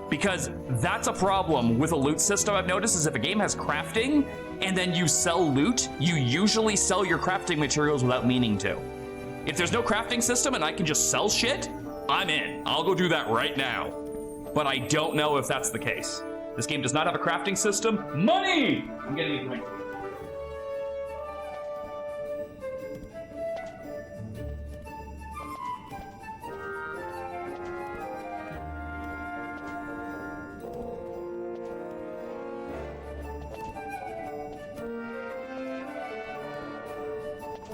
Because that's a problem with a loot system I've noticed, is if a game has crafting and then you sell loot, you usually sell your crafting materials without meaning to. If there's no crafting system and I can just sell shit, I'm in. I'll go do that right now. But I don't know if that's the case. This game does not have a crafting system. Money! I'm getting it right.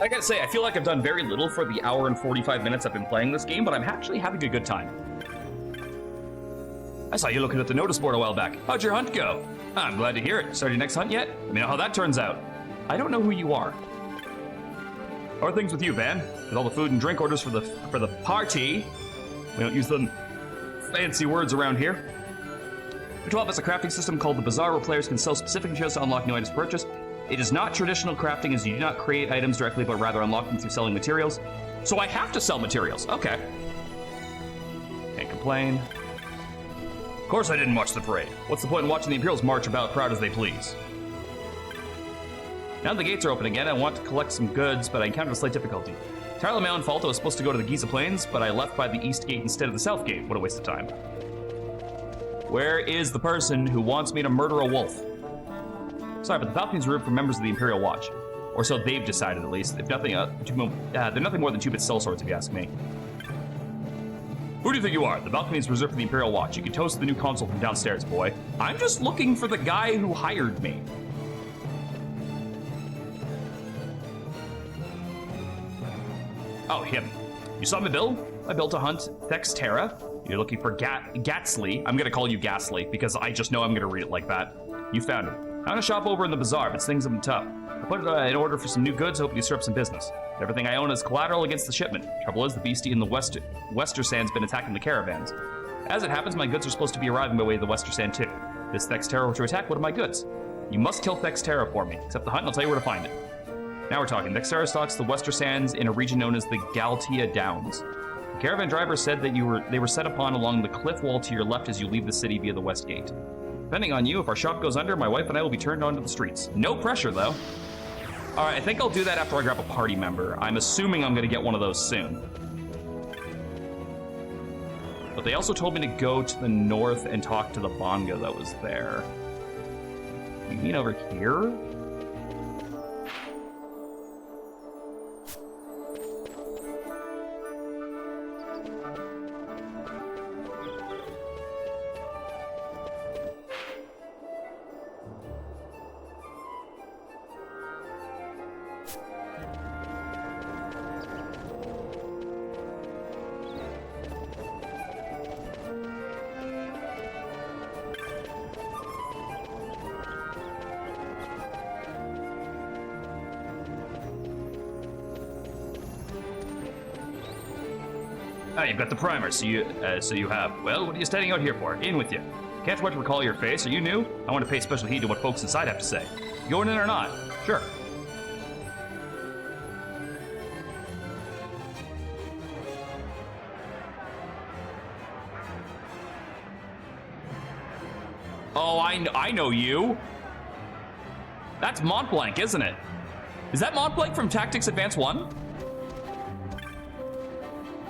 I gotta say, I feel like I've done very little for the hour and 45 minutes I've been playing this game, but I'm actually having a good time. I saw you looking at the notice board a while back. How'd your hunt go? I'm glad to hear it. Started your next hunt yet? Let me know how that turns out. I don't know who you are. How are things with you, Van? With all the food and drink orders for the party? We don't use them fancy words around here. The 12 has a crafting system called the Bazaar, where players can sell specific materials to unlock new items purchased. It is not traditional crafting, as you do not create items directly, but rather unlock them through selling materials. So I have to sell materials. Okay. Can't complain. Of course I didn't watch the parade. What's the point in watching the Imperials march about proud as they please? Now the gates are open again, I want to collect some goods, but I encountered a slight difficulty. Entirely my own fault. I was supposed to go to the Giza Plains, but I left by the east gate instead of the south gate. What a waste of time. Where is the person who wants me to murder a wolf? Sorry, but the balcony's reserved for members of the Imperial Watch. Or so they've decided, at least. If nothing, they're nothing more than two-bit sellswords, if you ask me. Who do you think you are? The balcony's reserved for the Imperial Watch. You can toast the new consul from downstairs, boy. I'm just looking for the guy who hired me. Oh, him. You saw my bill? I built a hunt, Thexterra. You're looking for Gatsly. I'm gonna call you Gasly, because I just know I'm gonna read it like that. You found him. I'm gonna shop over in the bazaar, but things have been tough. I put it in order for some new goods, hoping you stir up some business. Everything I own is collateral against the shipment. Trouble is, the beastie in the Wester Sand's been attacking the caravans. As it happens, my goods are supposed to be arriving by way of the Wester Sand too. This Thexterra were to attack one of my goods. You must kill Thexterra for me. Accept the hunt and I'll tell you where to find it. Now we're talking. Thexterra stalks the Wester Sands in a region known as the Galtia Downs. The caravan driver said that they were set upon along the cliff wall to your left as you leave the city via the west gate. Depending on you, if our shop goes under, my wife and I will be turned onto the streets. No pressure, though. All right, I think I'll do that after I grab a party member. I'm assuming I'm going to get one of those soon. But they also told me to go to the north and talk to the Bonga that was there. You mean over here? Ah, you've got the primer, so you have. Well, what are you standing out here for? In with you. Can't wait to recall your face. Are you new? I want to pay special heed to what folks inside have to say. You going in or not? Sure. Oh, I know you. That's Montblanc, isn't it? Is that Montblanc from Tactics Advance 1?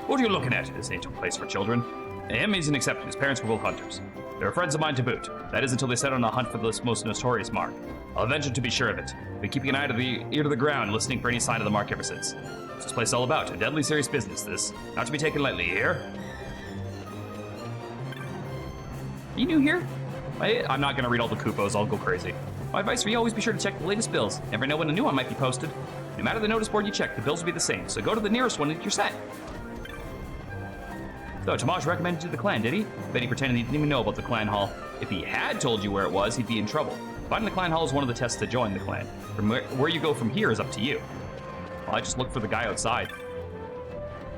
What are you looking at? This ain't a place for children. Him isn't accepted. His parents were both hunters. They're friends of mine to boot. That is until they set on a hunt for this most notorious mark. I'll venture to be sure of it. Been keeping an eye to the ear to the ground, listening for any sign of the mark ever since. What's this place all about? A deadly serious business, this. Not to be taken lightly, you hear? You new here? I'm not going to read all the coupons. I'll go crazy. My advice for you, always be sure to check the latest bills. Never know when a new one might be posted. No matter the notice board you check, the bills will be the same. So go to the nearest one and you're set. So, Tamaj recommended you to the clan, did he? Bet he pretended he didn't even know about the clan hall. If he had told you where it was, he'd be in trouble. Finding the clan hall is one of the tests to join the clan. From where you go from here is up to you. Well, I just look for the guy outside.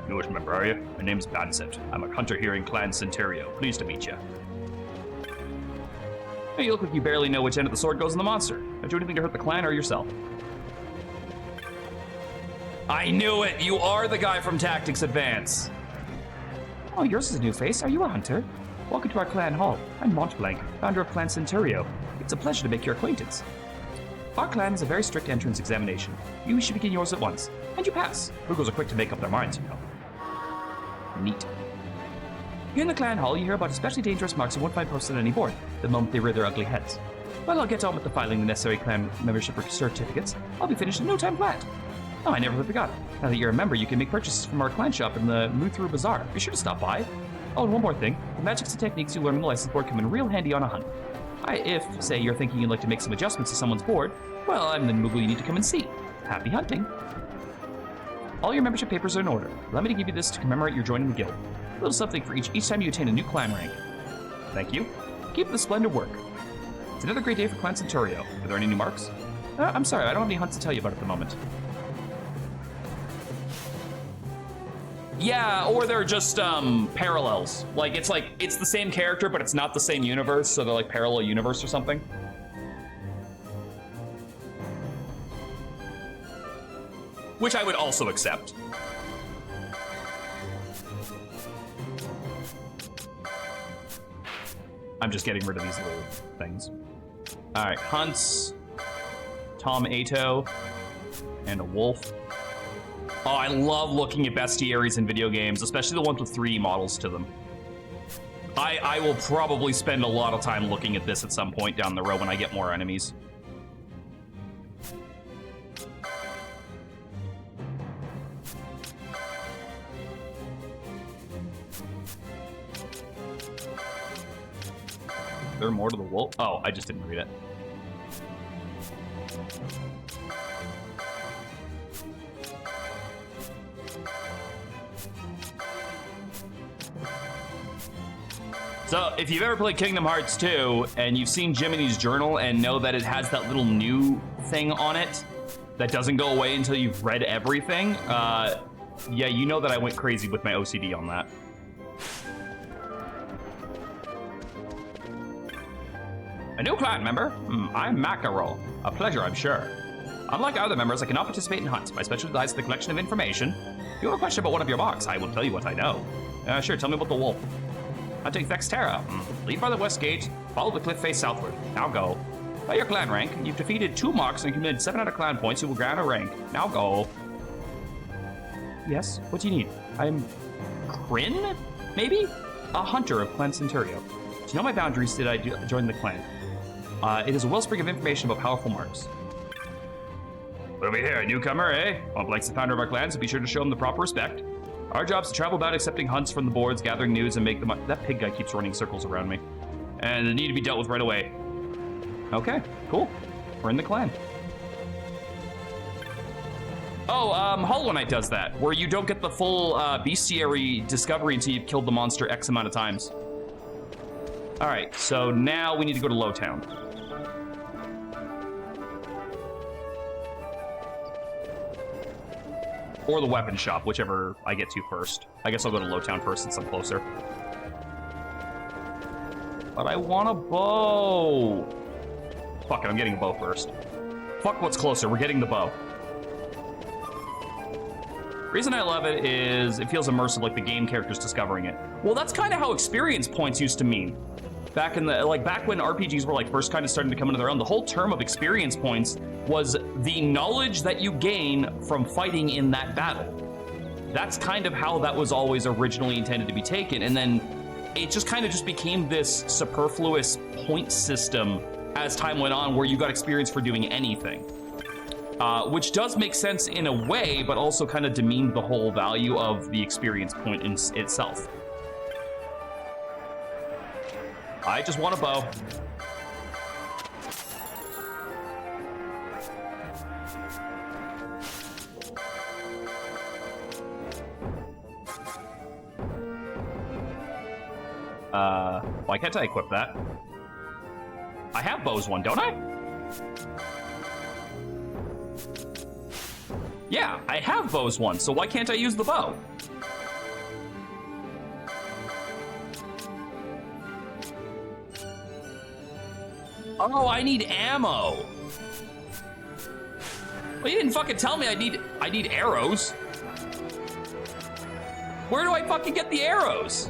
You don't remember, are you? My name's Bansett. I'm a hunter here in Clan Centurio. Pleased to meet you. Hey, you look like you barely know which end of the sword goes in the monster. Don't do anything to hurt the clan or yourself. I knew it! You are the guy from Tactics Advance. Oh, yours is a new face. Are you a hunter? Welcome to our clan hall. I'm Montblanc, founder of Clan Centurio. It's a pleasure to make your acquaintance. Our clan has a very strict entrance examination. You should begin yours at once. And you pass. Brugos are quick to make up their minds, you know. Neat. Here in the clan hall, you hear about especially dangerous marks you won't find posted on any board the moment they rear their ugly heads. Well, I'll get on with the filing the necessary clan membership certificates. I'll be finished in no time flat. Oh, I never forgot. Now that you're a member, you can make purchases from our clan shop in the Muthru Bazaar. Be sure to stop by. Oh, and one more thing. The magics and techniques you learn on the license board come in real handy on a hunt. If, say, you're thinking you'd like to make some adjustments to someone's board, well, I'm the Moogle you need to come and see. Happy hunting. All your membership papers are in order. Allow me to give you this to commemorate your joining the guild. A little something for each time you attain a new clan rank. Thank you. Keep up the splendid work. It's another great day for Clan Centurio. Are there any new marks? I'm sorry, I don't have any hunts to tell you about at the moment. Yeah, or they're just parallels. It's the same character, but it's not the same universe, so they're like parallel universe or something. Which I would also accept. I'm just getting rid of these little things. All right, hunts, Tom Ato, and a wolf. Oh, I love looking at bestiaries in video games, especially the ones with 3D models to them. I will probably spend a lot of time looking at this at some point down the road when I get more enemies. Is there more to the wolf? Oh, I just didn't read it. So, if you've ever played Kingdom Hearts 2, and you've seen Jiminy's journal and know that it has that little new thing on it that doesn't go away until you've read everything, yeah, you know that I went crazy with my OCD on that. A new clan member? I'm Makarol. A pleasure, I'm sure. Unlike other members, I cannot participate in hunts. My specialty lies in the collection of information. If you have a question about one of your marks, I will tell you what I know. Sure, tell me about the wolf. Hunting Vexterra. Leave by the west gate, follow the cliff face southward. Now go. By your clan rank, you've defeated 2 marks and accumulated 700 clan points. You will grant a rank. Now go. Yes, what do you need? I'm Kryn? Maybe? A hunter of Clan Centurio. To know my boundaries, did I join the clan? It is a wellspring of information about powerful marks. Over here, a newcomer, eh? Montblanc's the founder of our clan, so be sure to show him the proper respect. Our job's to travel about accepting hunts from the boards, gathering news, and make them... That pig guy keeps running circles around me. And they need to be dealt with right away. Okay, cool. We're in the clan. Oh, Hollow Knight does that, where you don't get the full bestiary discovery until you've killed the monster X amount of times. All right, so now we need to go to Lowtown. Or the weapon shop, whichever I get to first. I guess I'll go to Lowtown first since I'm closer. But I want a bow. Fuck it, I'm getting a bow first. Fuck what's closer, we're getting the bow. Reason I love it is it feels immersive, like the game character's discovering it. Well, that's kind of how experience points used to mean. Back in the, back when RPGs were first kind of starting to come into their own, the whole term of experience points was the knowledge that you gain from fighting in that battle. That's kind of how that was always originally intended to be taken, and then it just kind of just became this superfluous point system as time went on where you got experience for doing anything. Which does make sense in a way, but also kind of demeaned the whole value of the experience point in itself. I just want a bow. Why can't I equip that? I have bows one, don't I? Yeah, I have bows one, so why can't I use the bow? Oh, I need ammo. Well, you didn't fucking tell me I need arrows. Where do I fucking get the arrows?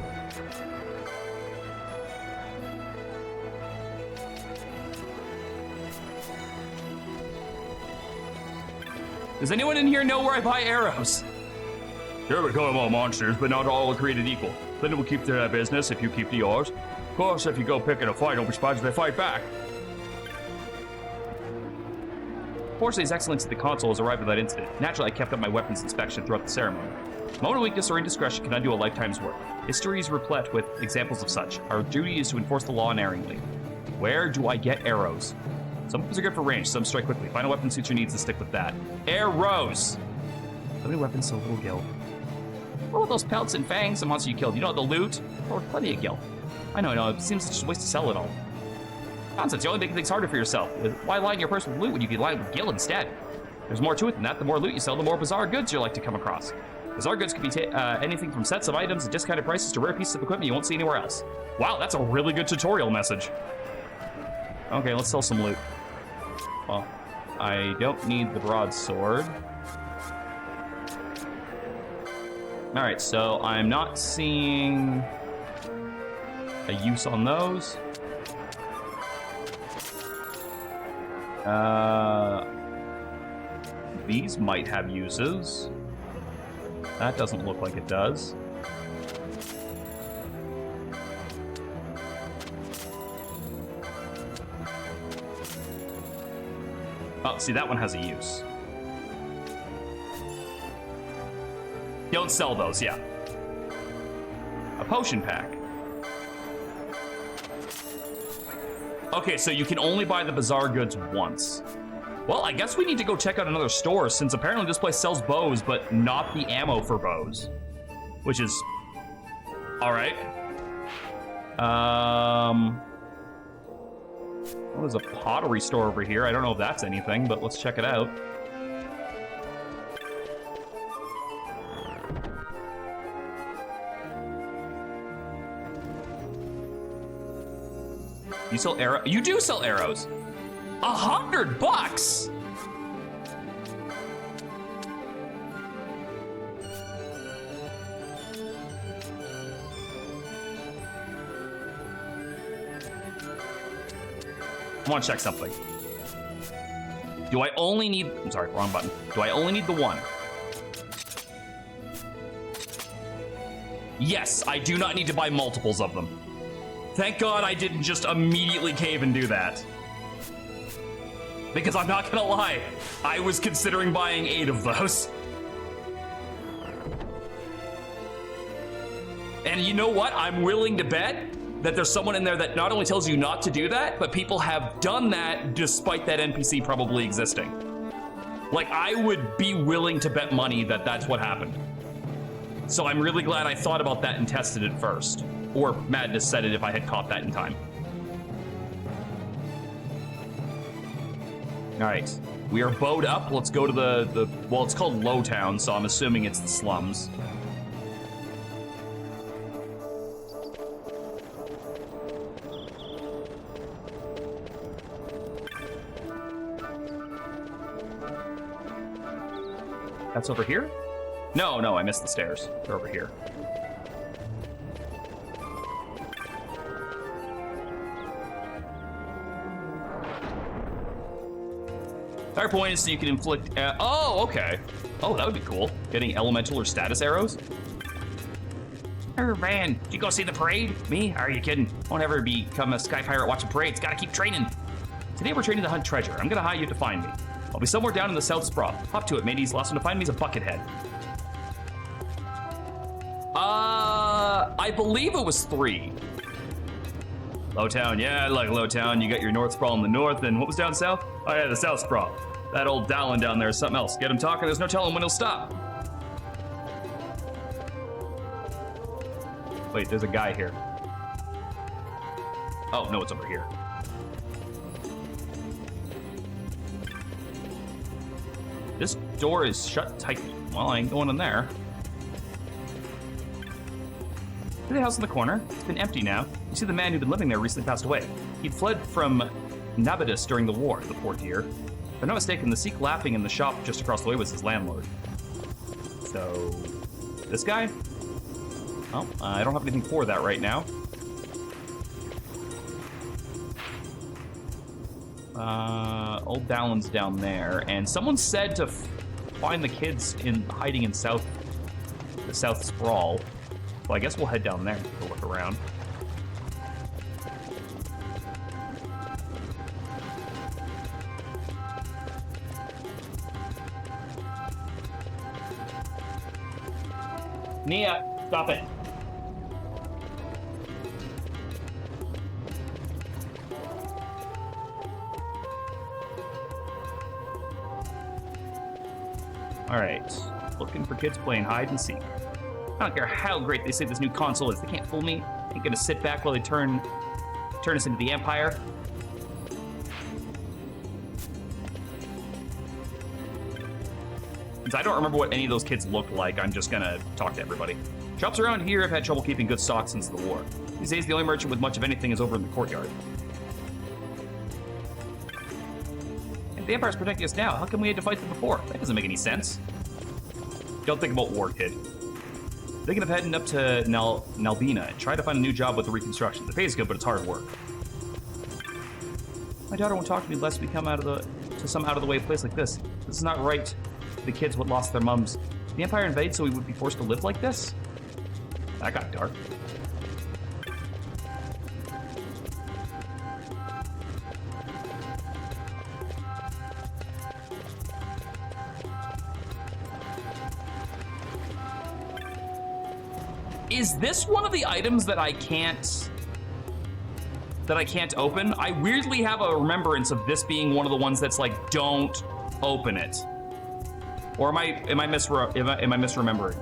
Does anyone in here know where I buy arrows? Sure, we call them all monsters, but not all are created equal. Then it will keep their business if you keep to yours. Of course, if you go picking a fight, don't be surprised if they fight back. Fortunately, His Excellency the Consul has arrived at that incident. Naturally, I kept up my weapons inspection throughout the ceremony. A moment of weakness or indiscretion can undo a lifetime's work. History is replete with examples of such. Our duty is to enforce the law unerringly. Where do I get arrows? Some weapons are good for range, some strike quickly. Find a weapon suits your needs and stick with that. Arrows! So many weapons, so little gil. What about those pelts and fangs the monster you killed? You know, the loot? Oh, plenty of gil. I know, it seems just a waste to sell it all. Nonsense, you're only making things harder for yourself. Why line your purse with loot when you could line it with gil instead? There's more to it than that. The more loot you sell, the more bizarre goods you're like to come across. Bizarre goods could be anything from sets of items at discounted prices to rare pieces of equipment you won't see anywhere else. Wow, that's a really good tutorial message. Okay, let's sell some loot. Well, I don't need the broadsword. Alright, so I'm not seeing a use on those. These might have uses. That doesn't look like it does. Oh, see, that one has a use. Don't sell those, yeah. A potion pack. Okay, so you can only buy the bizarre goods once. Well, I guess we need to go check out another store, since apparently this place sells bows, but not the ammo for bows. Which is... alright. Well, there's a pottery store over here. I don't know if that's anything, but let's check it out. You sell arrows? You do sell arrows! $100! I want to check something. Do I only need... I'm sorry, wrong button. Do I only need the one? Yes, I do not need to buy multiples of them. Thank God I didn't just immediately cave and do that. Because I'm not gonna lie, I was considering buying 8 of those. And you know what? I'm willing to bet that there's someone in there that not only tells you not to do that, but people have done that despite that NPC probably existing. Like, I would be willing to bet money that that's what happened. So I'm really glad I thought about that and tested it first. Or Madness said it if I had caught that in time. All right, we are bowed up. Let's go to the well, it's called Lowtown, so I'm assuming it's the slums. That's over here? No, I missed the stairs. They're over here. Our point is so you can inflict... oh, okay. Oh, that would be cool. Getting elemental or status arrows. Van, did you go see the parade? Me? Are you kidding? Won't ever become a sky pirate watching parades. Gotta keep training. Today we're training to hunt treasure. I'm gonna hire you to find me. I'll be somewhere down in the South Sprawl. Hop to it, mateys. Last one to find me is a buckethead. I believe it was 3. Lowtown, yeah, I like Lowtown. You got your North Sprawl in the north, and what was down south? Oh yeah, the South Sprawl. That old Dallin down there is something else. Get him talking, there's no telling when he'll stop. Wait, there's a guy here. Oh, no, it's over here. This door is shut tightly. Well, I ain't going in there. The house in the corner. It's been empty now. You see the man who'd been living there recently passed away. He'd fled from Nabadus during the war, the poor dear. If I'm not mistaken, the Sikh laughing in the shop just across the way was his landlord. So, this guy? Oh, I don't have anything for that right now. Old Dowlin's down there, and someone said to find the kids hiding in the South Sprawl. Well, I guess we'll head down there and take a look around. Nia, stop it. All right, looking for kids playing hide and seek. I don't care how great they say this new console is. They can't fool me. Ain't gonna sit back while they turn us into the Empire. Since I don't remember what any of those kids look like, I'm just gonna talk to everybody. Shops around here have had trouble keeping good stock since the war. These days, the only merchant with much of anything is over in the courtyard. If the Empire's protecting us now, how come we had to fight them before? That doesn't make any sense. Don't think about war, kid. Thinking of heading up to Nalbina and try to find a new job with the reconstruction. The pay is good, but it's hard work. My daughter won't talk to me unless we come to some out-of-the-way place like this. This is not right for the kids what lost their mums. The Empire invades, so we would be forced to live like this? That got dark. Is this one of the items that I can't open? I weirdly have a remembrance of this being one of the ones that's like, don't open it. Or am I misremembering?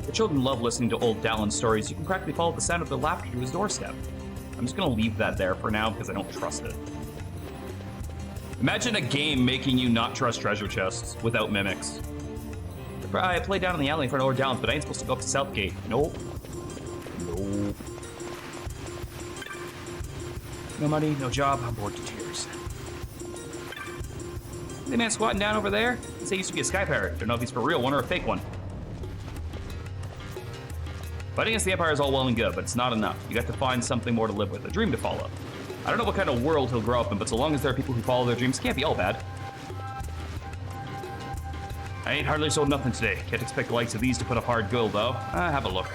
The children love listening to old Dallin stories. You can practically follow the sound of their laughter to his doorstep. I'm just gonna leave that there for now because I don't trust it. Imagine a game making you not trust treasure chests without mimics. I play down in the alley in front of Lord Downs, but I ain't supposed to go up to Southgate. Nope. Nope. No money, no job, I'm bored to tears. The man squatting down over there? He said he used to be a sky pirate. Don't know if he's for real one or a fake one. Fighting against the Empire is all well and good, but it's not enough. You got to find something more to live with, a dream to follow. I don't know what kind of world he'll grow up in, but so long as there are people who follow their dreams, it can't be all bad. I ain't hardly sold nothing today. Can't expect the likes of these to put up hard gold, though. Have a look.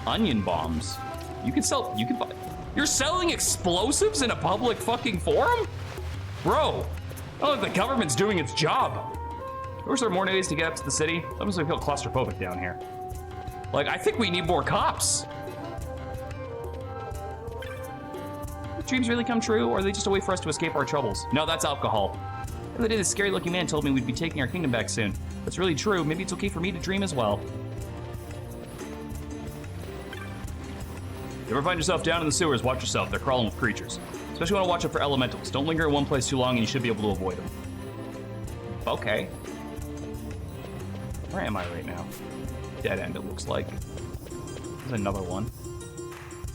Onion bombs. You're selling explosives in a public fucking forum? Bro, I don't think the government's doing its job. I wish there were more ways to get up to the city. I almost feel claustrophobic down here. Like, I think we need more cops. Do dreams really come true, or are they just a way for us to escape our troubles? No, that's alcohol. The other day, this scary-looking man told me we'd be taking our kingdom back soon. That's really true. Maybe it's okay for me to dream as well. You ever find yourself down in the sewers, watch yourself. They're crawling with creatures. Especially want to watch out for elementals. Don't linger in one place too long, and you should be able to avoid them. Okay. Where am I right now? Dead end, it looks like. There's another one.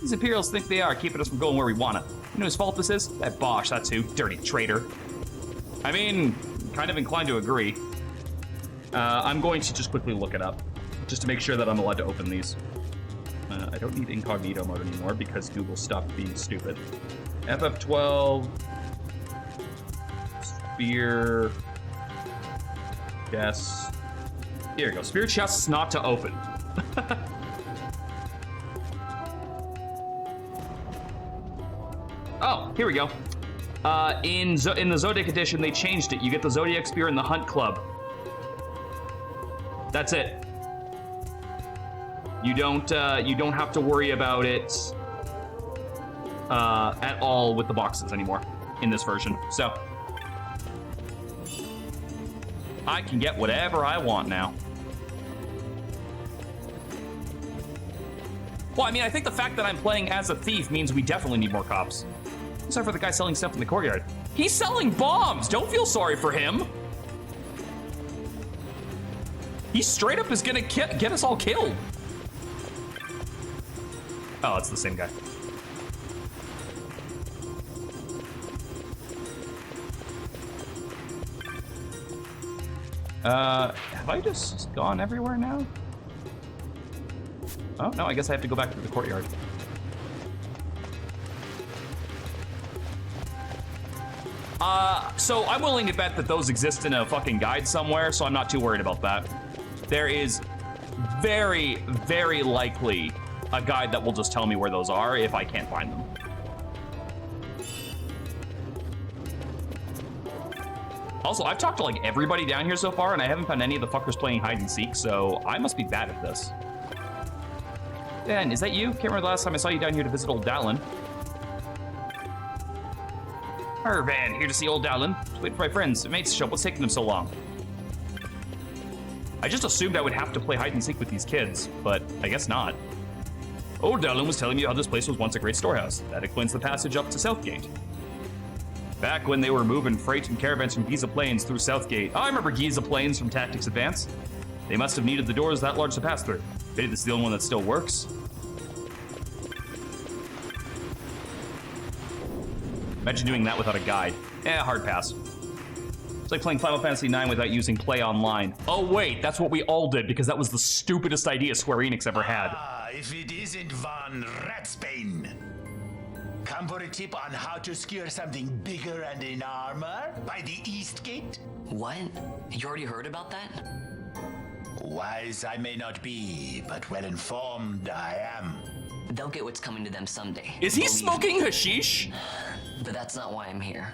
These Imperials think they are, keeping us from going where we want to. You know whose fault this is? That Bosch, that's who. Dirty traitor. I mean, kind of inclined to agree. I'm going to just quickly look it up, just to make sure that I'm allowed to open these. I don't need incognito mode anymore because Google stopped being stupid. FF12. Spear. Yes. Here we go. Spear chests not to open. Oh, here we go. In the Zodiac edition, they changed it. You get the Zodiac spear in the Hunt Club. That's it. You don't have to worry about it at all with the boxes anymore in this version. So I can get whatever I want now. Well, I mean, I think the fact that I'm playing as a thief means we definitely need more cops. Sorry for the guy selling stuff in the courtyard. He's selling bombs! Don't feel sorry for him! He straight up is gonna get us all killed. Oh, it's the same guy. Have I just gone everywhere now? Oh, no, I guess I have to go back to the courtyard. So I'm willing to bet that those exist in a fucking guide somewhere, so I'm not too worried about that. There is very, very likely a guide that will just tell me where those are if I can't find them. Also, I've talked to like everybody down here so far, and I haven't found any of the fuckers playing hide and seek, so I must be bad at this. Dan, is that you? Can't remember the last time I saw you down here to visit old Dallin. Van, here to see old Dallin. Just wait for my friends. Mates to show up. What's taking them so long? I just assumed I would have to play hide and seek with these kids, but I guess not. Old Dallin was telling me how this place was once a great storehouse. That explains the passage up to Southgate. Back when they were moving freight and caravans from Giza Plains through Southgate. Oh, I remember Giza Plains from Tactics Advance. They must have needed the doors that large to pass through. Maybe this is the only one that still works. Imagine doing that without a guide. Hard pass. It's like playing Final Fantasy IX without using Play Online. Oh wait, that's what we all did because that was the stupidest idea Square Enix ever had. If it isn't Von Ratsbane. Come for a tip on how to secure something bigger and in armor by the East Gate? What? You already heard about that? Wise I may not be, but well informed I am. They'll get what's coming to them someday. Is he smoking hashish? But that's not why I'm here.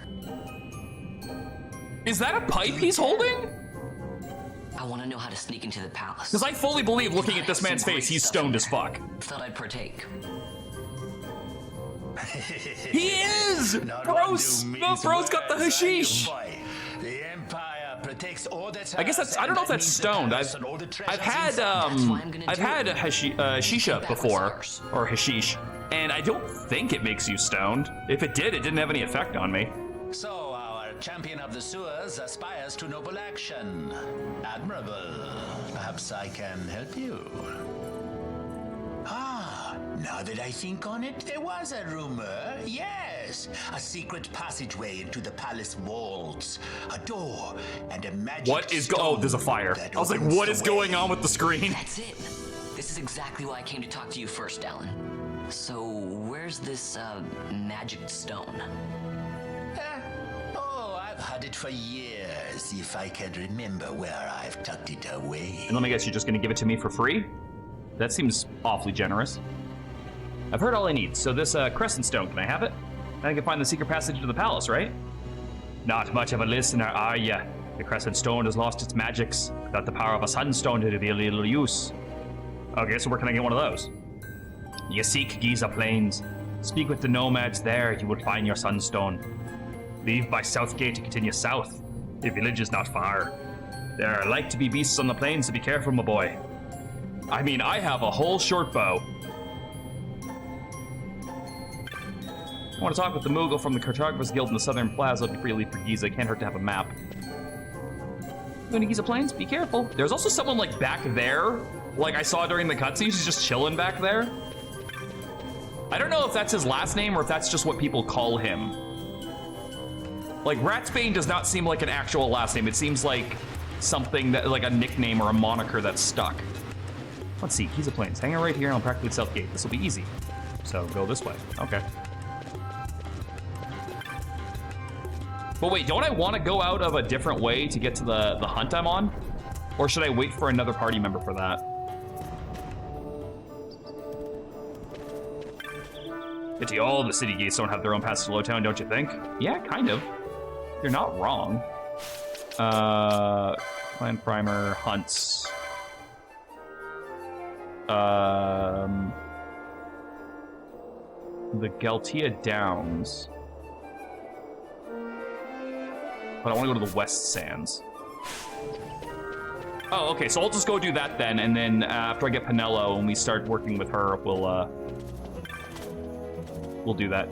Is that a pipe he's holding? I want to know how to sneak into the palace. Because I fully believe, looking at this man's face, he's stoned as fuck. Thought I'd partake. He is! Bro's got the hashish! The Empire protects all that's I guess that's, I don't know if that's stoned. I've had shisha before, or hashish, and I don't think it makes you stoned. If it did, it didn't have any effect on me. So our champion of the sewers aspires to noble action. Admirable. Perhaps I can help you. Now that I think on it, there was a rumor. Yes, a secret passageway into the palace walls, a door, and a magic. What is oh, there's a fire. I was like, what is going on with the screen? That's it. This is exactly why I came to talk to you first, Dallin. So, where's this magic stone? I've had it for years. If I can remember where I've tucked it away. And let me guess, you're just gonna give it to me for free? That seems awfully generous. I've heard all I need, so this crescent stone, can I have it? I can find the secret passage to the palace, right? Not much of a listener, are ya? The crescent stone has lost its magics. Without the power of a sunstone, it'll be a little use. Okay, so where can I get one of those? You seek Giza Plains. Speak with the nomads there, you will find your sunstone. Leave by Southgate to continue south. The village is not far. There are like to be beasts on the plains, so be careful, my boy. I mean, I have a whole short bow. I want to talk with the Moogle from the Cartographers Guild in the Southern Plaza before you leave for Giza. Can't hurt to have a map. Going to Giza Plains? Be careful. There's also someone like back there, like I saw during the cutscenes. He's just chilling back there. I don't know if that's his last name or if that's just what people call him. Like Ratsbane does not seem like an actual last name. It seems like something that, like a nickname or a moniker that's stuck. Let's see, Giza Plains. Hang out right here and I'll practically Southgate. This will be easy. So go this way. Okay. But wait, don't I want to go out of a different way to get to the hunt I'm on? Or should I wait for another party member for that? Pity all the city gates don't have their own pass to Lowtown, don't you think? Yeah, kind of. You're not wrong. Clan Primer, hunts. The Galtia Downs. But I want to go to the West Sands. Oh, okay, so I'll just go do that then, and then after I get Pinello and we start working with her, we'll do that.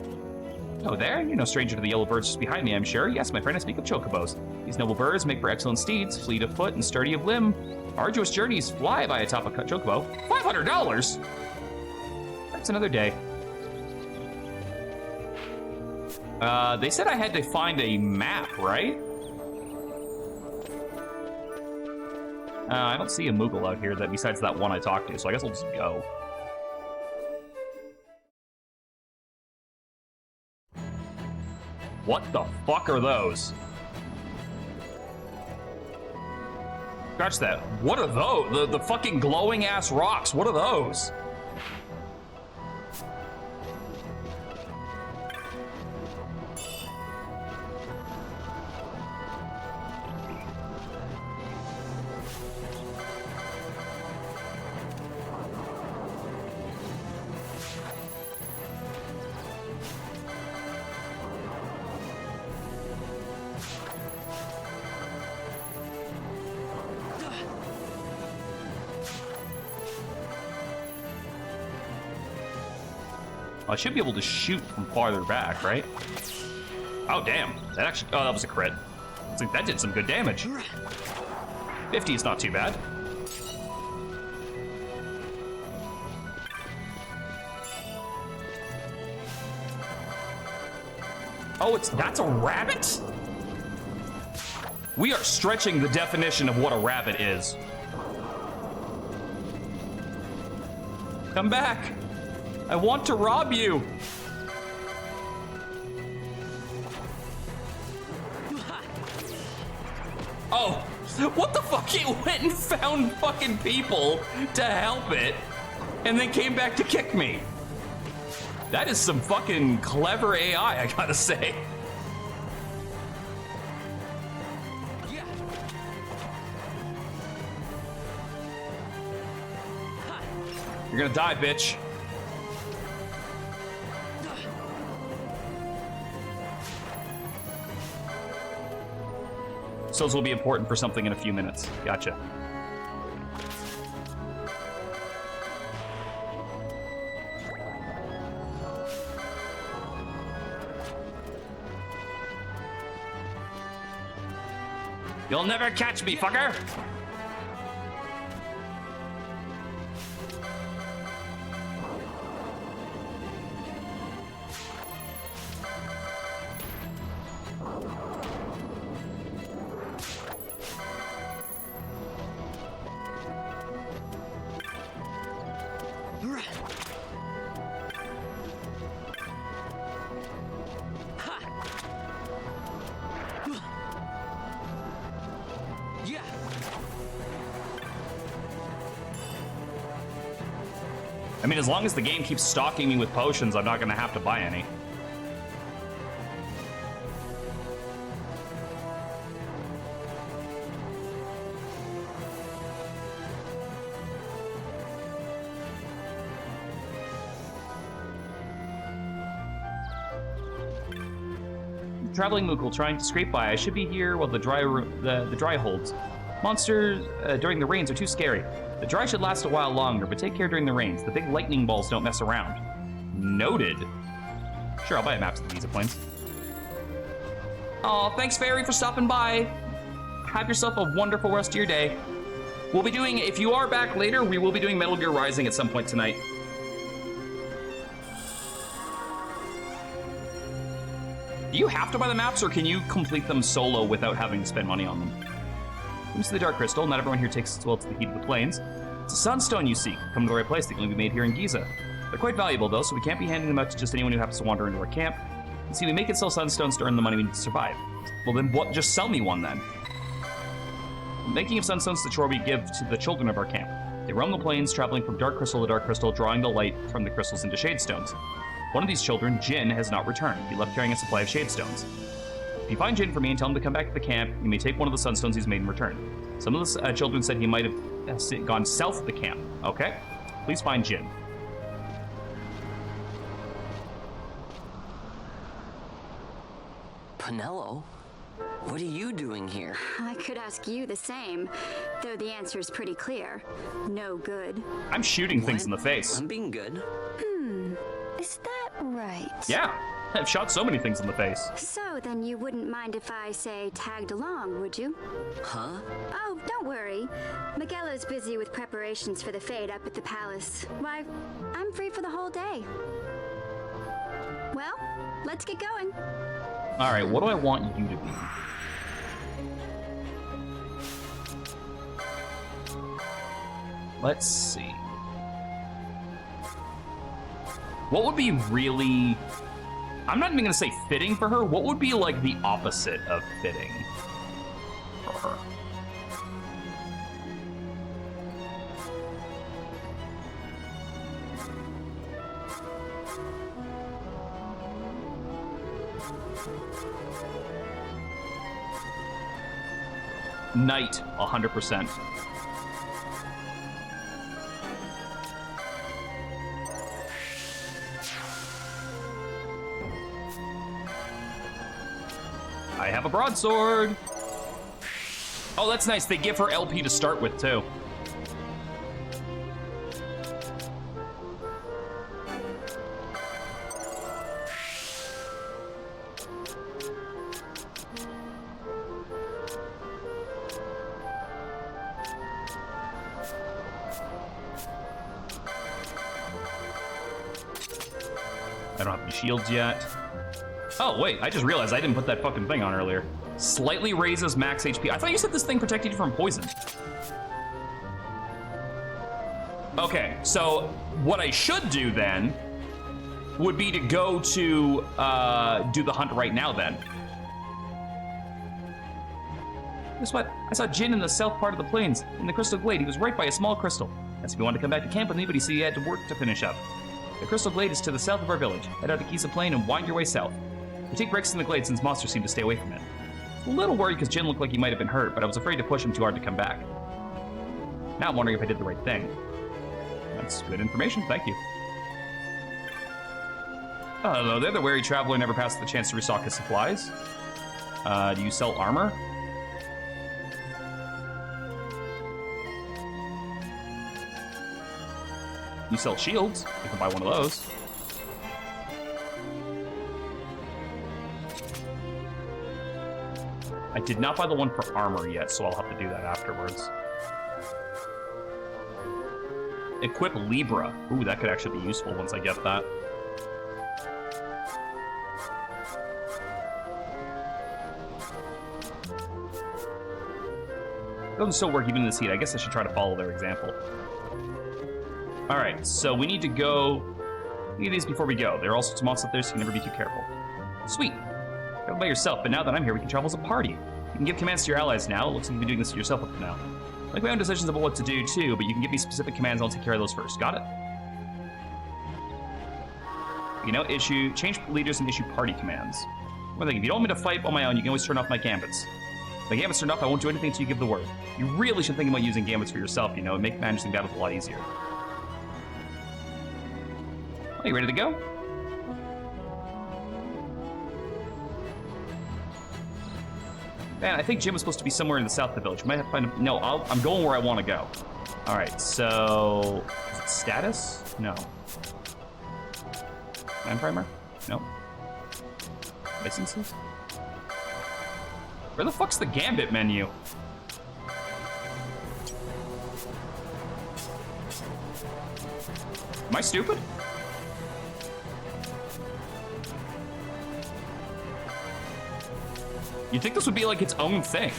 Oh, there? You're no stranger to the yellow birds just behind me, I'm sure. Yes, my friend, I speak of chocobos. These noble birds make for excellent steeds, fleet of foot and sturdy of limb. Arduous journeys fly by atop a chocobo. $500? That's another day. They said I had to find a map, right? I don't see a Moogle out here that besides that one I talked to, so I guess I'll just go. What the fuck are those? Scratch that. What are those? The fucking glowing ass rocks. What are those? I should be able to shoot from farther back, right? Oh, damn. That actually... Oh, that was a crit. I think that did some good damage. 50 is not too bad. Oh, that's a rabbit? We are stretching the definition of what a rabbit is. Come back. I want to rob you. Oh, what the fuck? It went and found fucking people to help it and then came back to kick me. That is some fucking clever AI, I gotta say. You're gonna die, bitch. Souls will be important for something in a few minutes. Gotcha. You'll never catch me, fucker! I mean, as long as the game keeps stocking me with potions, I'm not gonna have to buy any. Traveling Moogle trying to scrape by. I should be here while the dry holds. Monsters during the rains are too scary. The dry should last a while longer, but take care during the rains. The big lightning balls don't mess around. Noted. Sure, I'll buy a map to the Visa points. Aw, thanks, Fairy, for stopping by. Have yourself a wonderful rest of your day. We'll be doing, if you are back later, we will be doing Metal Gear Rising at some point tonight. Do you have to buy the maps, or can you complete them solo without having to spend money on them? Comes to the Dark Crystal. Not everyone here takes as well to the heat of the plains. It's a sunstone you seek. Come to the right place. They can only be made here in Giza. They're quite valuable, though, so we can't be handing them out to just anyone who happens to wander into our camp. You see, we make it sell sunstones to earn the money we need to survive. Well, then what? Just sell me one, then. The making of sunstones the chore we give to the children of our camp. They roam the plains, traveling from Dark Crystal to Dark Crystal, drawing the light from the crystals into shade stones. One of these children, Jin, has not returned. He left carrying a supply of shade stones. If you find Jin for me and tell him to come back to the camp, you may take one of the sunstones he's made in return. Some of the children said he might have gone south of the camp. Okay, please find Jin. Penelo? What are you doing here? I could ask you the same, though the answer is pretty clear. No good. I'm shooting things in the face. I'm being good. Is that right? Yeah. I've shot so many things in the face. So then you wouldn't mind if I, say, tagged along, would you? Huh? Oh, don't worry. Magello's busy with preparations for the fete up at the palace. Why, I'm free for the whole day. Well, let's get going. All right, what do I want you to be? Let's see. What would be really... I'm not even gonna say fitting for her. What would be like the opposite of fitting for her? Knight, 100%. I have a broadsword. Oh, that's nice. They give her LP to start with, too. I don't have any shields yet. Oh, wait, I just realized I didn't put that fucking thing on earlier. Slightly raises max HP. I thought you said this thing protected you from poison. Okay, so what I should do then would be to go to do the hunt right now then. Guess what? I saw Jin in the south part of the plains, in the Crystal Glade. He was right by a small crystal. Asked if he wanted to come back to camp with me, but he said he had to work to finish up. The Crystal Glade is to the south of our village. Head out to Kisa Plain and wind your way south. We take breaks in the glade since monsters seem to stay away from it. A little worried because Jin looked like he might have been hurt, but I was afraid to push him too hard to come back. Now I'm wondering if I did the right thing. That's good information, thank you. Oh, hello there, the wary traveler never passed the chance to restock his supplies. Do you sell armor? You sell shields, you can buy one of those. I did not buy the one for armor yet, so I'll have to do that afterwards. Equip Libra. Ooh, that could actually be useful once I get that. Doesn't still work even in this heat. I guess I should try to follow their example. All right, so we need to go... We need these before we go. There are all sorts of monsters up there, so you can never be too careful. Sweet. Travel by yourself, but now that I'm here, we can travel as a party. You can give commands to your allies now. It looks like you've been doing this to yourself up to now. I make my own decisions about what to do, too, but you can give me specific commands, and I'll take care of those first. Got it? You know, change leaders and issue party commands. One thing, if you don't want me to fight on my own, you can always turn off my gambits. If my gambits turn off, I won't do anything until you give the word. You really should think about using gambits for yourself, you know, and make managing battles a lot easier. Are you ready to go? Man, I think Jim was supposed to be somewhere in the south of the village. We might have to find him. No, I'm going where I want to go. All right, so... Is it status? No. Time primer? No. Licenses? Where the fuck's the Gambit menu? Am I stupid? You'd think this would be like its own thing.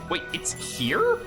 Wait, it's here?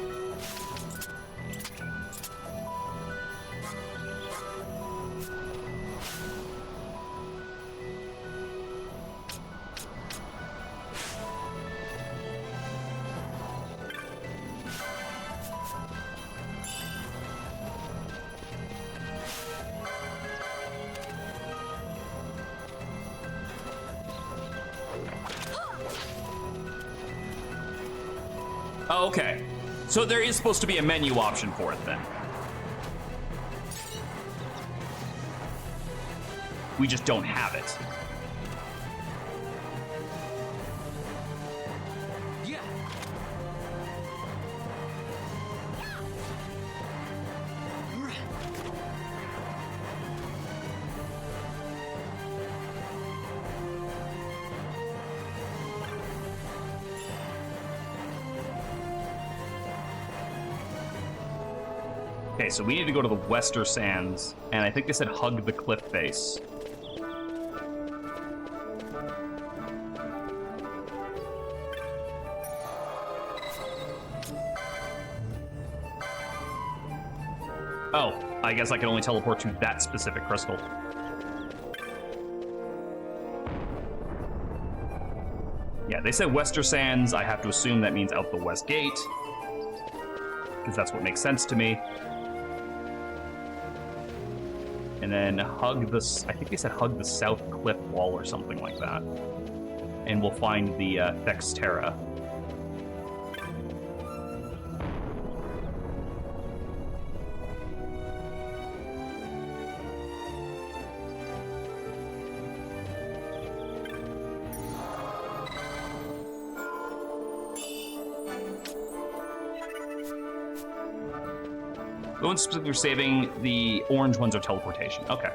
Oh, okay. So there is supposed to be a menu option for it then. We just don't have it. Yeah. Okay, so we need to go to the Western Sands, and I think they said hug the cliff face. Oh, I guess I can only teleport to that specific crystal. Yeah, they said Western Sands. I have to assume that means out the west gate, because that's what makes sense to me. And then hug this, I think they said hug the south cliff wall or something like that. And we'll find the Thexterra. The ones specifically for saving, the orange ones are teleportation. Okay.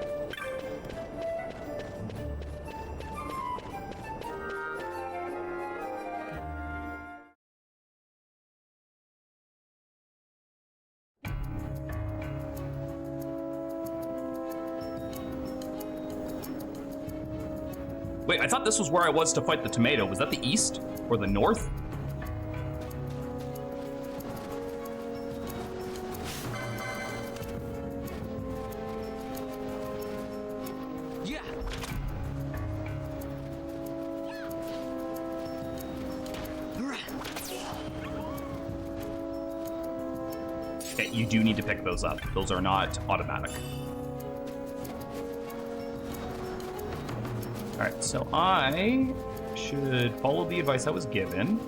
Wait, I thought this was where I was to fight the tomato. Was that the east or the north? Okay, you do need to pick those up. Those are not automatic. Alright, so I should follow the advice I was given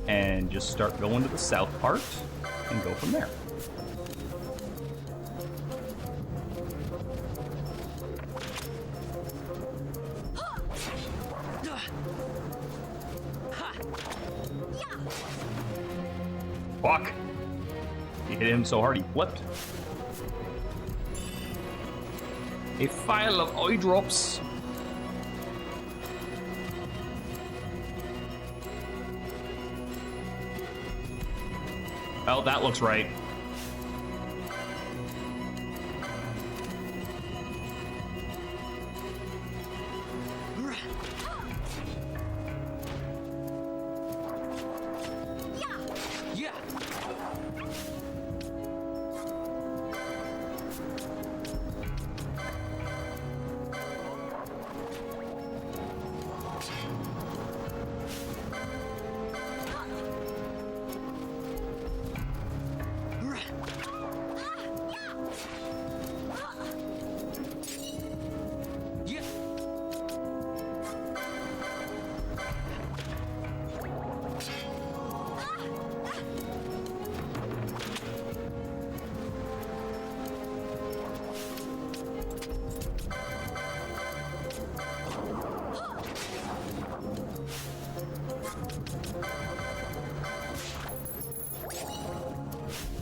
and just start going to the south part and go from there. Fuck! You hit him so hard he flipped. A file of eye drops. Oh, that looks right.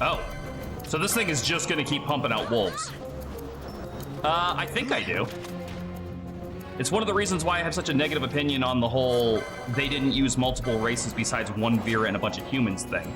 Oh, so this thing is just gonna keep pumping out wolves. I think I do. It's one of the reasons why I have such a negative opinion on the whole they didn't use multiple races besides one Vera and a bunch of humans thing.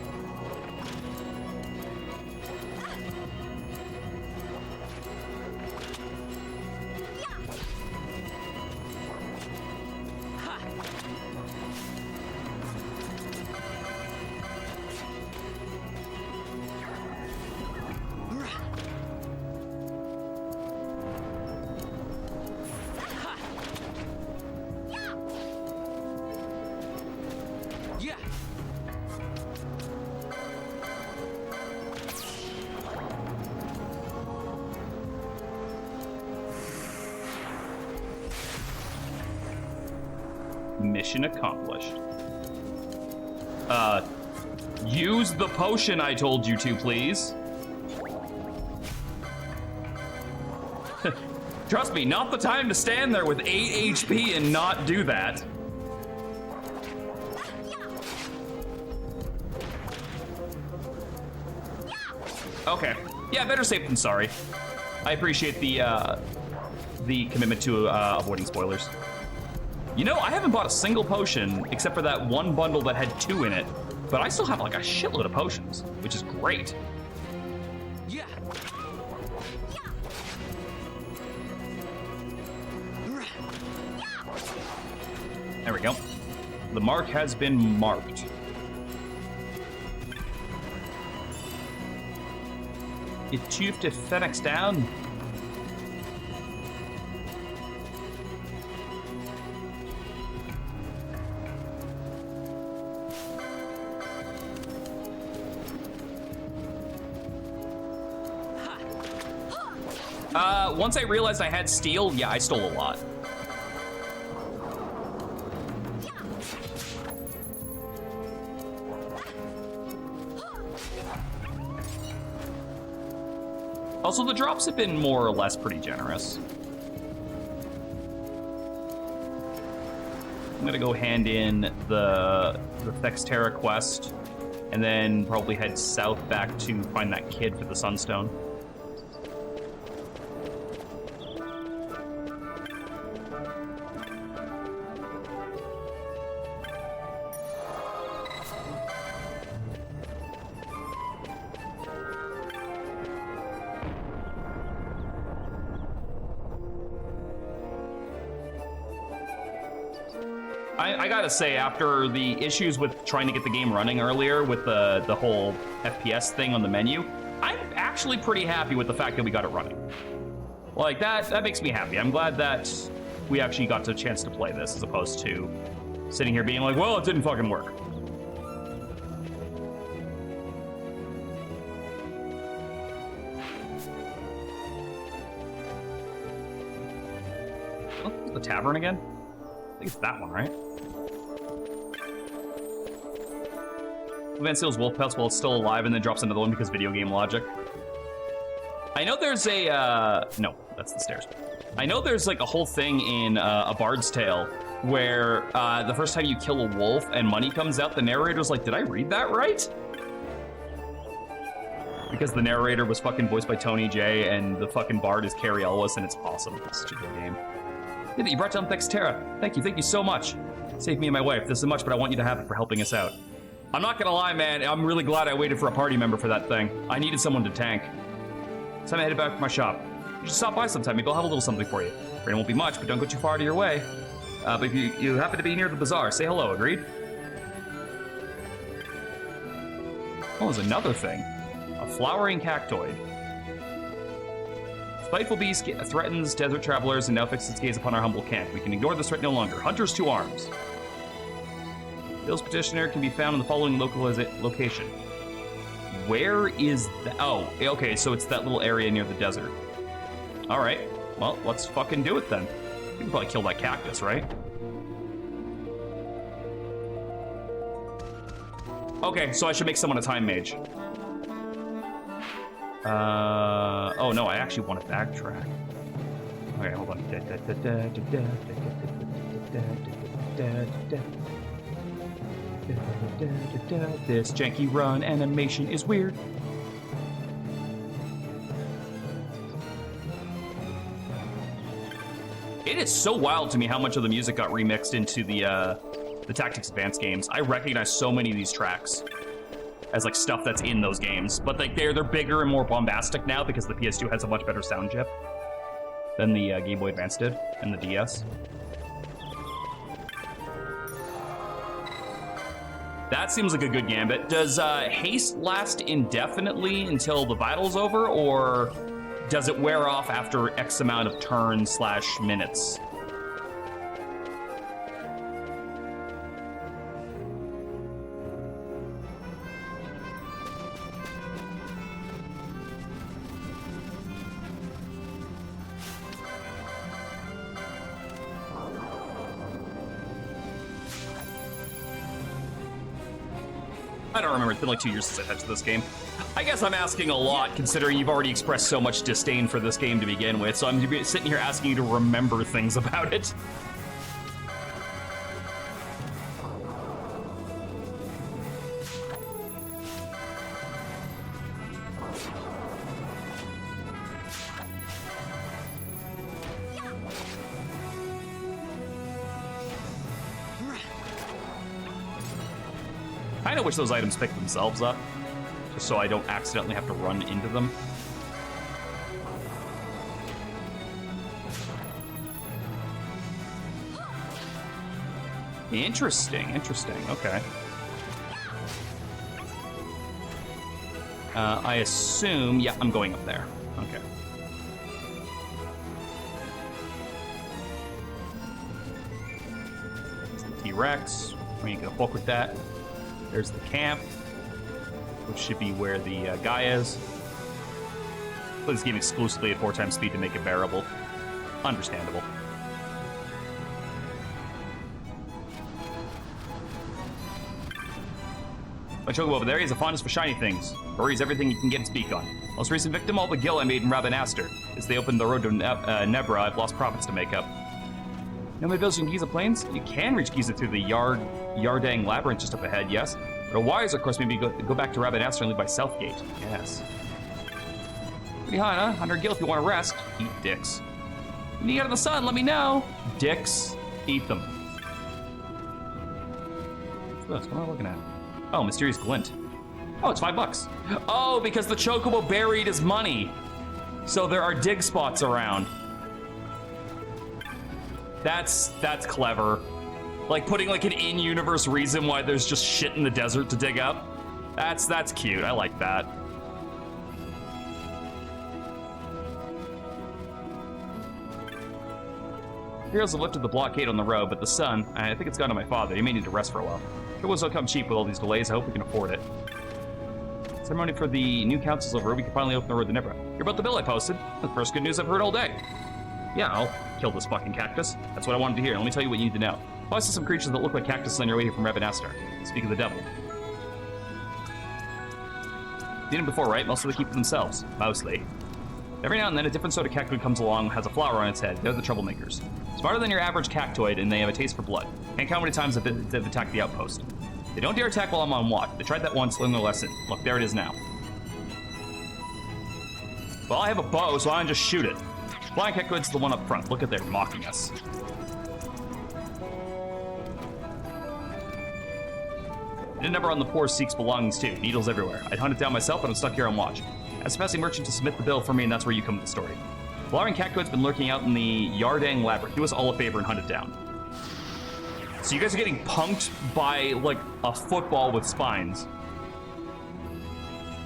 Mission accomplished. Use the potion I told you to, please. Trust me, not the time to stand there with 8 HP and not do that. Okay. Yeah, better safe than sorry. I appreciate the commitment to avoiding spoilers. You know, I haven't bought a single potion except for that one bundle that had 2 in it, but I still have like a shitload of potions, which is great. Yeah. There we go. The mark has been marked. You choose to Phoenix down. Once I realized I had steel, yeah, I stole a lot. Also, the drops have been more or less pretty generous. I'm gonna go hand in the Thexterra quest, and then probably head south back to find that kid for the Sunstone. I gotta say, after the issues with trying to get the game running earlier with the whole FPS thing on the menu, I'm actually pretty happy with the fact that we got it running. Like, that makes me happy. I'm glad that we actually got the chance to play this as opposed to sitting here being like, well, it didn't fucking work. Oh, the tavern again? I think it's that one, right? Van steals wolf pelts while it's still alive and then drops another one because video game logic. I know there's a, no, that's the stairs. I know there's like a whole thing in A Bard's Tale where the first time you kill a wolf and money comes out, the narrator's like, did I read that right? Because the narrator was fucking voiced by Tony J and the fucking bard is Carrie Elwes and it's awesome. It's such a good game. Yeah, you brought down Thexterra. Thank you so much. Saved me and my wife. This is much, but I want you to have it for helping us out. I'm not gonna lie, man. I'm really glad I waited for a party member for that thing. I needed someone to tank. So I'm headed back to my shop. You should stop by sometime. Maybe I'll have a little something for you. Rain won't be much, but don't go too far out of your way. But if you happen to be near the bazaar, say hello, agreed? Oh, there's another thing. A flowering cactoid. Spiteful beast threatens desert travelers and now fixes its gaze upon our humble camp. We can ignore this threat no longer. Hunters to arms. Bill's petitioner can be found in the following location. Where is that? Oh, okay, so it's that little area near the desert. All right, well, let's fucking do it then. You can probably kill that cactus, right? Okay, so I should make someone a time mage. Oh no, I actually want to backtrack. Okay, hold on. This janky run animation is weird. It is so wild to me how much of the music got remixed into the Tactics Advance games. I recognize so many of these tracks as like stuff that's in those games, but like they're bigger and more bombastic now because the PS2 has a much better sound chip than the Game Boy Advance did and the DS. That seems like a good gambit. Does haste last indefinitely until the battle's over, or does it wear off after X amount of turns / minutes? I don't remember. It's been like 2 years since I touched this game. I guess I'm asking a lot, considering you've already expressed so much disdain for this game to begin with, so I'm sitting here asking you to remember things about it. I wish those items picked themselves up. just so I don't accidentally have to run into them. Interesting, okay. I assume, yeah, I'm going up there. Okay. There's the T-Rex. We ain't gonna fuck with that. There's the camp, which should be where the guy is. Play this game exclusively at 4 times speed to make it bearable. Understandable. My chocobo over there, he has a fondness for shiny things. Worries everything he can get its beak on. Most recent victim, all the gill I made in Rabanastre. As they opened the road to Nebra, I've lost profits to make up. You know my bills in Giza Plains? You can reach Giza through the Yardang Labyrinth just up ahead, yes. But a wiser course maybe go back to Rabanastre and leave by Southgate. Yes. Pretty hot, huh? 100 gil if you want to rest. Eat dicks. You need out of the sun, let me know. Dicks, eat them. What's this? What am I looking at? Oh, mysterious glint. Oh, it's $5. Oh, because the chocobo buried his money. So there are dig spots around. That's clever. Like putting like an in-universe reason why there's just shit in the desert to dig up. That's cute. I like that. Heroes have lifted the blockade on the road, but the sun, I think it's gone to my father. He may need to rest for a while. It will come cheap with all these delays. I hope we can afford it. Ceremony for the new council's over. We can finally open the road to Nebra. Hear about the bill I posted? That's the first good news I've heard all day. Yeah, I'll kill this fucking cactus. That's what I wanted to hear. Let me tell you what you need to know. I saw some creatures that look like cactuses on your way here from Rabanastre. Speak of the devil. Seen them before, right? Most of them keep it themselves. Mostly. Every now and then, a different sort of cactoid comes along, has a flower on its head. They're the troublemakers. Smarter than your average cactoid, and they have a taste for blood. Can't count how many times they've attacked the outpost. They don't dare attack while I'm on watch. They tried that once, learned their lesson. Look, there it is now. Well, I have a bow, so I can just shoot it. Flying cactoid's the one up front. Look at they're mocking us. The number on the poor seeks belongings too. Needles everywhere. I'd hunt it down myself, but I'm stuck here on watch. Ask a passing merchant to submit the bill for me, and that's where you come to the story. Flowering cactoid's been lurking out in the Yardang Labyrinth. Do us all a favor and hunt it down. So you guys are getting punked by, like, a football with spines.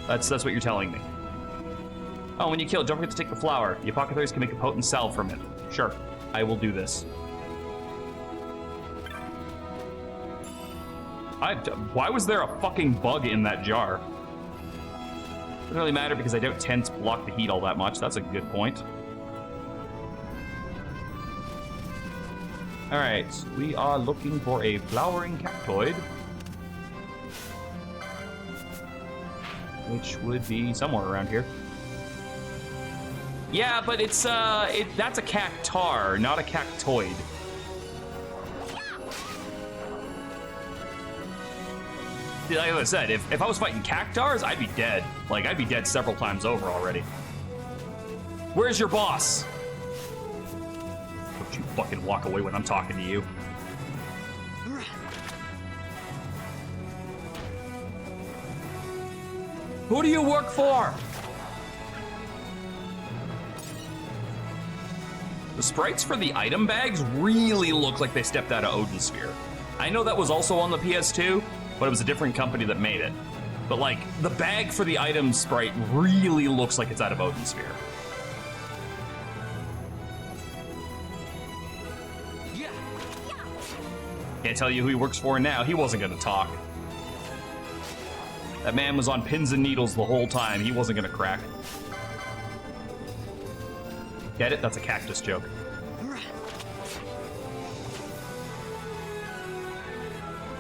That's what you're telling me. Oh, when you kill, don't forget to take the flower. The apothecaries can make a potent salve from it. Sure, I will do this. Why was there a fucking bug in that jar? Doesn't really matter because I doubt tents block the heat all that much. That's a good point. All right, we are looking for a flowering cactoid, which would be somewhere around here. Yeah, but it's that's a cactar, not a cactoid. Like I said, if I was fighting cactars, I'd be dead. Like, I'd be dead several times over already. Where's your boss? Don't you fucking walk away when I'm talking to you. Who do you work for? The sprites for the item bags really look like they stepped out of Odin Sphere. I know that was also on the PS2, but it was a different company that made it. But like, the bag for the item sprite really looks like it's out of Odin Sphere. Can't tell you who he works for now. He wasn't gonna talk. That man was on pins and needles the whole time. He wasn't gonna crack. Get it? That's a cactus joke.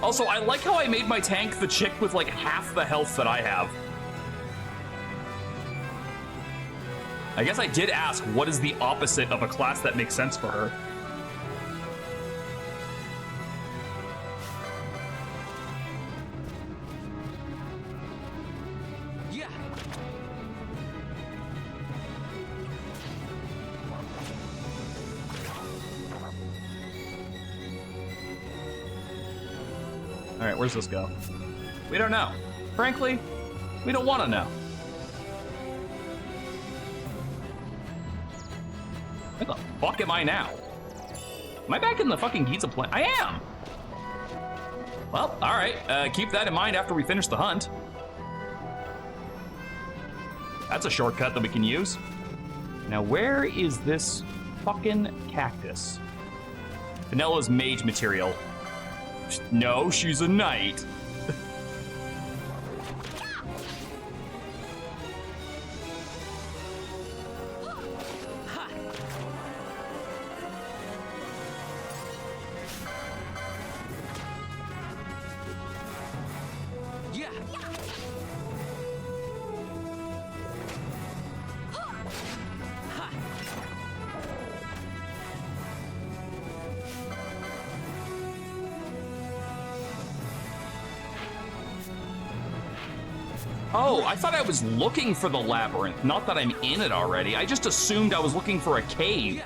Also, I like how I made my tank the chick with like half the health that I have. I guess I did ask, what is the opposite of a class that makes sense for her? Yeah. All right, where's this go? We don't know. Frankly, We don't want to know. Where the fuck am I now? Am I back in the fucking Giza planet? I am! Well, alright. Keep that in mind after we finish the hunt. That's a shortcut that we can use. Now, where is this fucking cactus? Vanello's mage material. No, she's a knight. Oh, I thought I was looking for the labyrinth, not that I'm in it already. I just assumed I was looking for a cave.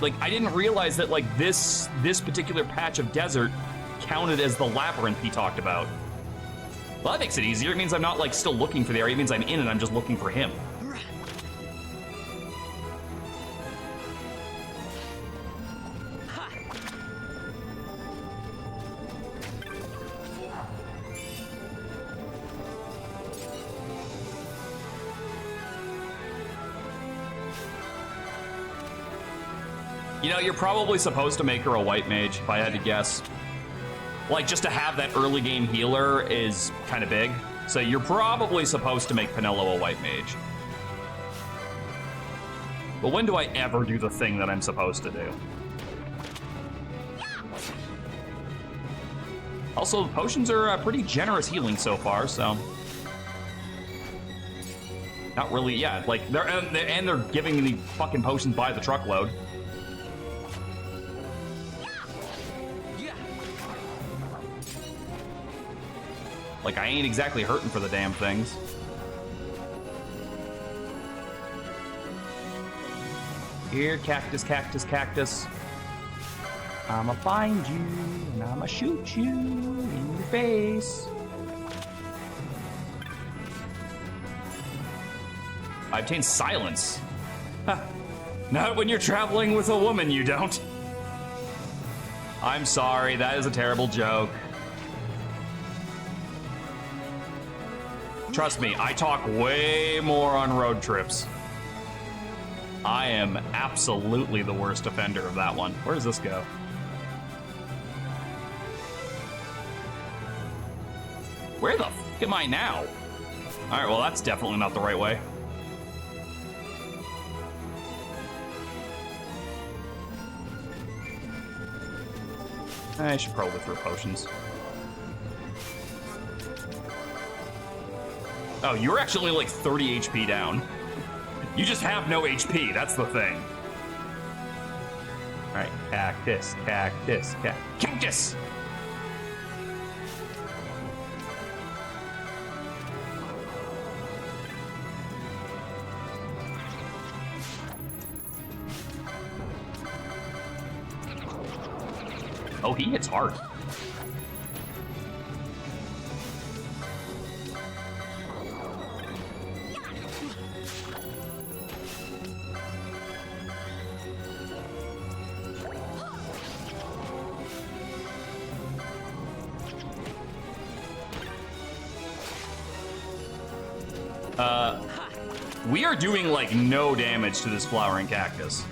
Like, I didn't realize that, like, this particular patch of desert counted as the labyrinth he talked about. Well, that makes it easier. It means I'm not, like, still looking for the area. It means I'm in it, I'm just looking for him. You know, you're probably supposed to make her a white mage, if I had to guess. Like, just to have that early game healer is kind of big. So you're probably supposed to make Penelo a white mage. But when do I ever do the thing that I'm supposed to do? Also, the potions are pretty generous healing so far, so... Not really, yeah, like, they're giving me fucking potions by the truckload. Like, I ain't exactly hurting for the damn things. Here, cactus, cactus, cactus. I'ma find you, and I'ma shoot you in your face. I obtained silence. Huh. Not when you're traveling with a woman, you don't. I'm sorry, that is a terrible joke. Trust me, I talk way more on road trips. I am absolutely the worst offender of that one. Where does this go? Where the f am I now? All right, well, that's definitely not the right way. I should probably throw potions. Oh, you're actually like 30 HP down. You just have no HP, that's the thing. All right, cactus, cactus, cactus! Oh, he hits hard. We are doing like no damage to this flowering cactus.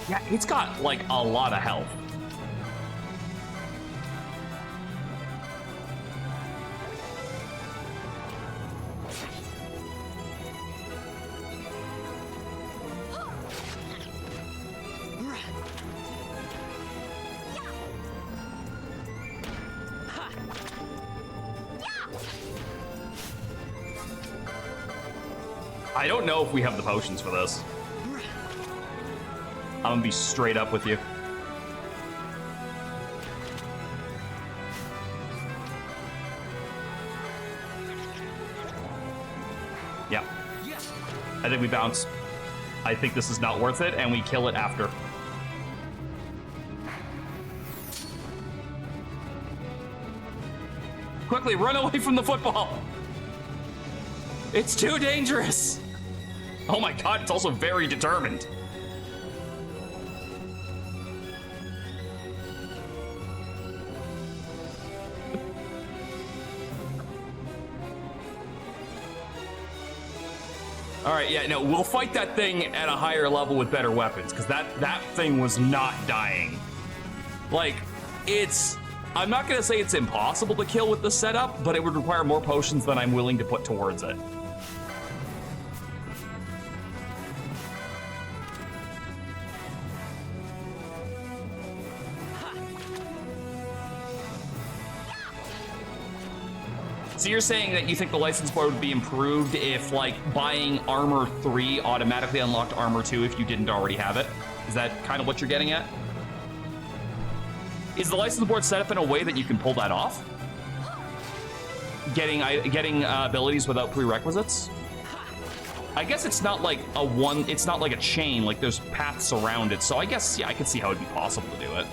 Yeah, it's got like a lot of health. I don't know if we have the potions for this. I'm gonna be straight up with you. Yeah. I think we bounce. I think this is not worth it, and we kill it after. Quickly, run away from the football! It's too dangerous! Oh my god, it's also very determined. Alright, yeah, no, we'll fight that thing at a higher level with better weapons, because that thing was not dying. Like, I'm not gonna say it's impossible to kill with the setup, but it would require more potions than I'm willing to put towards it. So you're saying that you think the license board would be improved if, like, buying Armor 3 automatically unlocked Armor 2 if you didn't already have it? Is that kind of what you're getting at? Is the license board set up in a way that you can pull that off? Getting abilities without prerequisites? I guess it's not like it's not like a chain, like there's paths around it. So I guess, yeah, I could see how it'd be possible to do it.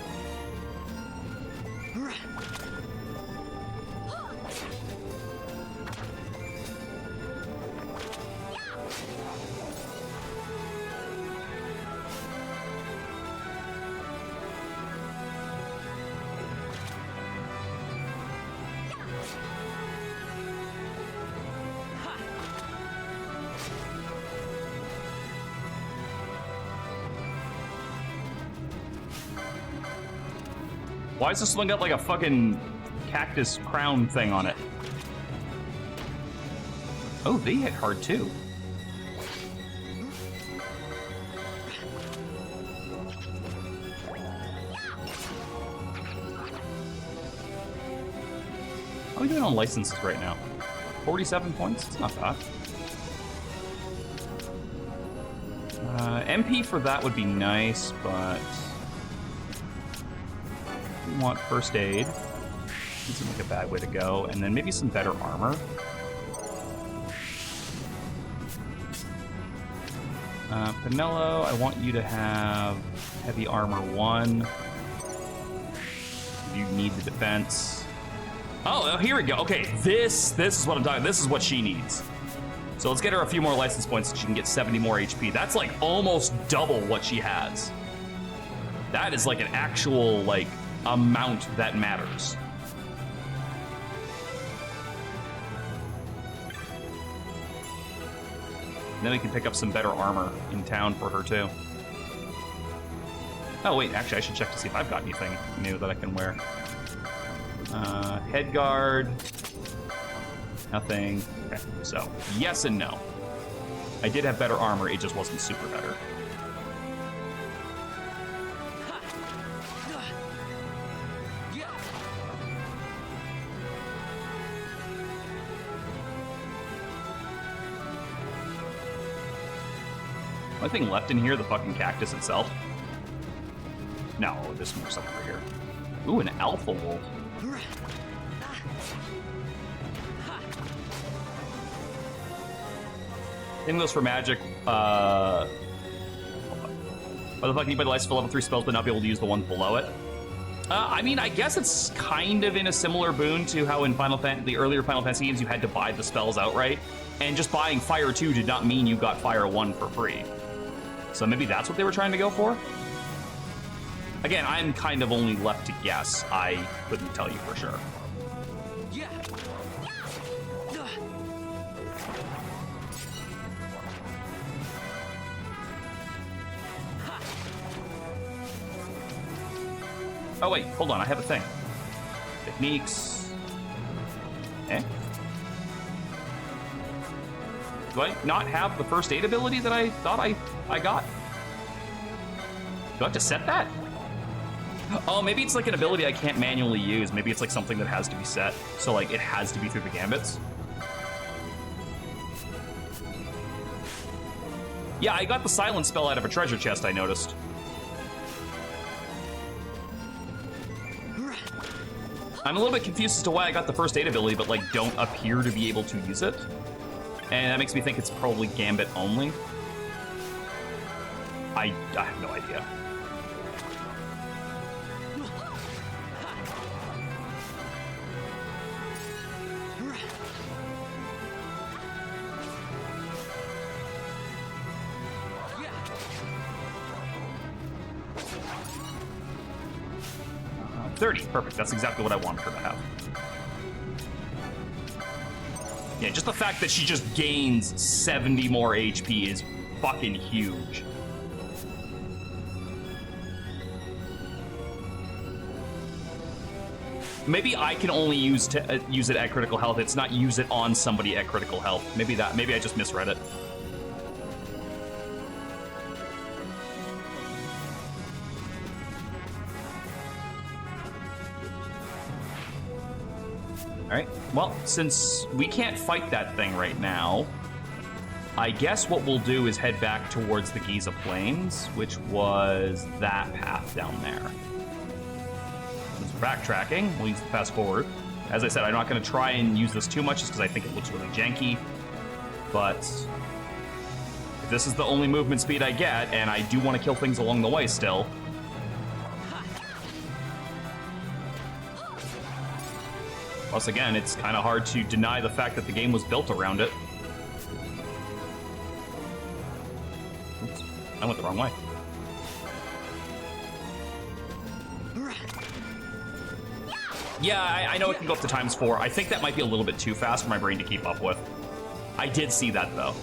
Why is this one got like a fucking cactus crown thing on it? Oh, they hit hard too. How are we doing on licenses right now? 47 points? It's not bad. MP for that would be nice, but we want first aid. This seems like a bad way to go. And then maybe some better armor. Pinello, I want you to have heavy armor 1. You need the defense. Oh, here we go. Okay, this is what I'm talking about. This is what she needs. So let's get her a few more license points so she can get 70 more HP. That's like almost double what she has. That is like an actual like amount that matters. And then we can pick up some better armor in town for her too. Oh wait, actually I should check to see if I've got anything new that I can wear. Head guard. Nothing. Okay, so yes and no. I did have better armor, it just wasn't super better. Only thing left in here, the fucking cactus itself. No, this moves over here. Ooh, an alpha wolf. Same goes for magic. Why the fuck anybody likes for level 3 spells but not be able to use the ones below it? I mean, I guess it's kind of in a similar boon to how in the earlier Final Fantasy games you had to buy the spells outright, and just buying Fire 2 did not mean you got Fire 1 for free. So maybe that's what they were trying to go for? Again, I'm kind of only left to guess. I couldn't tell you for sure. Oh wait, hold on, I have a thing. Techniques. Eh? Do I not have the first aid ability that I thought I got? Do I have to set that? Oh, maybe it's like an ability I can't manually use. Maybe it's like something that has to be set. So like it has to be through the gambits. Yeah, I got the silence spell out of a treasure chest, I noticed. I'm a little bit confused as to why I got the first aid ability, but like don't appear to be able to use it. And that makes me think it's probably Gambit only. I have no idea. Uh, 30, perfect. That's exactly what I wanted her to have. Yeah, just the fact that she just gains 70 more HP is fucking huge. Maybe I can only use it at critical health. It's not use it on somebody at critical health. Maybe I just misread it. All right. Well, since we can't fight that thing right now, I guess what we'll do is head back towards the Giza Plains, which was that path down there. Since we're backtracking, we'll use the fast forward. As I said, I'm not going to try and use this too much just because I think it looks really janky. But if this is the only movement speed I get, and I do want to kill things along the way still. Plus, again, it's kind of hard to deny the fact that the game was built around it. Oops, I went the wrong way. Yeah, I know it can go up to ×4. I think that might be a little bit too fast for my brain to keep up with. I did see that, though.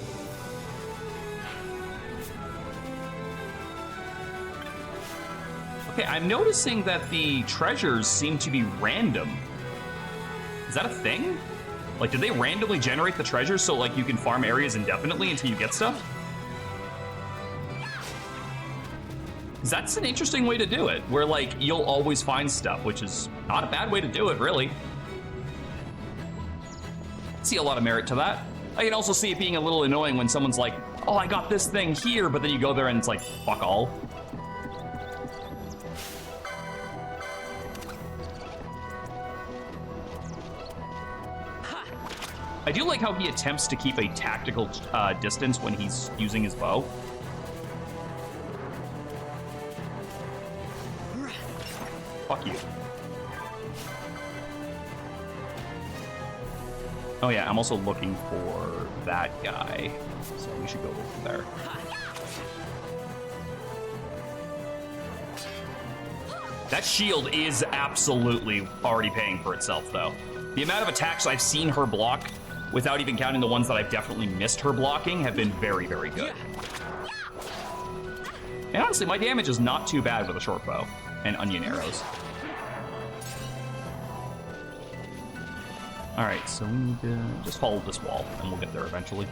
Okay, I'm noticing that the treasures seem to be random. Is that a thing? Like, did they randomly generate the treasures so, like, you can farm areas indefinitely until you get stuff? That's an interesting way to do it, where, like, you'll always find stuff, which is not a bad way to do it, really. I see a lot of merit to that. I can also see it being a little annoying when someone's like, oh, I got this thing here, but then you go there and it's like, fuck all. I do like how he attempts to keep a tactical distance when he's using his bow. Fuck you. Oh yeah, I'm also looking for that guy, so we should go over there. That shield is absolutely already paying for itself, though. The amount of attacks I've seen her block, without even counting the ones that I've definitely missed her blocking, have been very, very good. And honestly, my damage is not too bad with a short bow and onion arrows. All right, so we need to just follow this wall, and we'll get there eventually.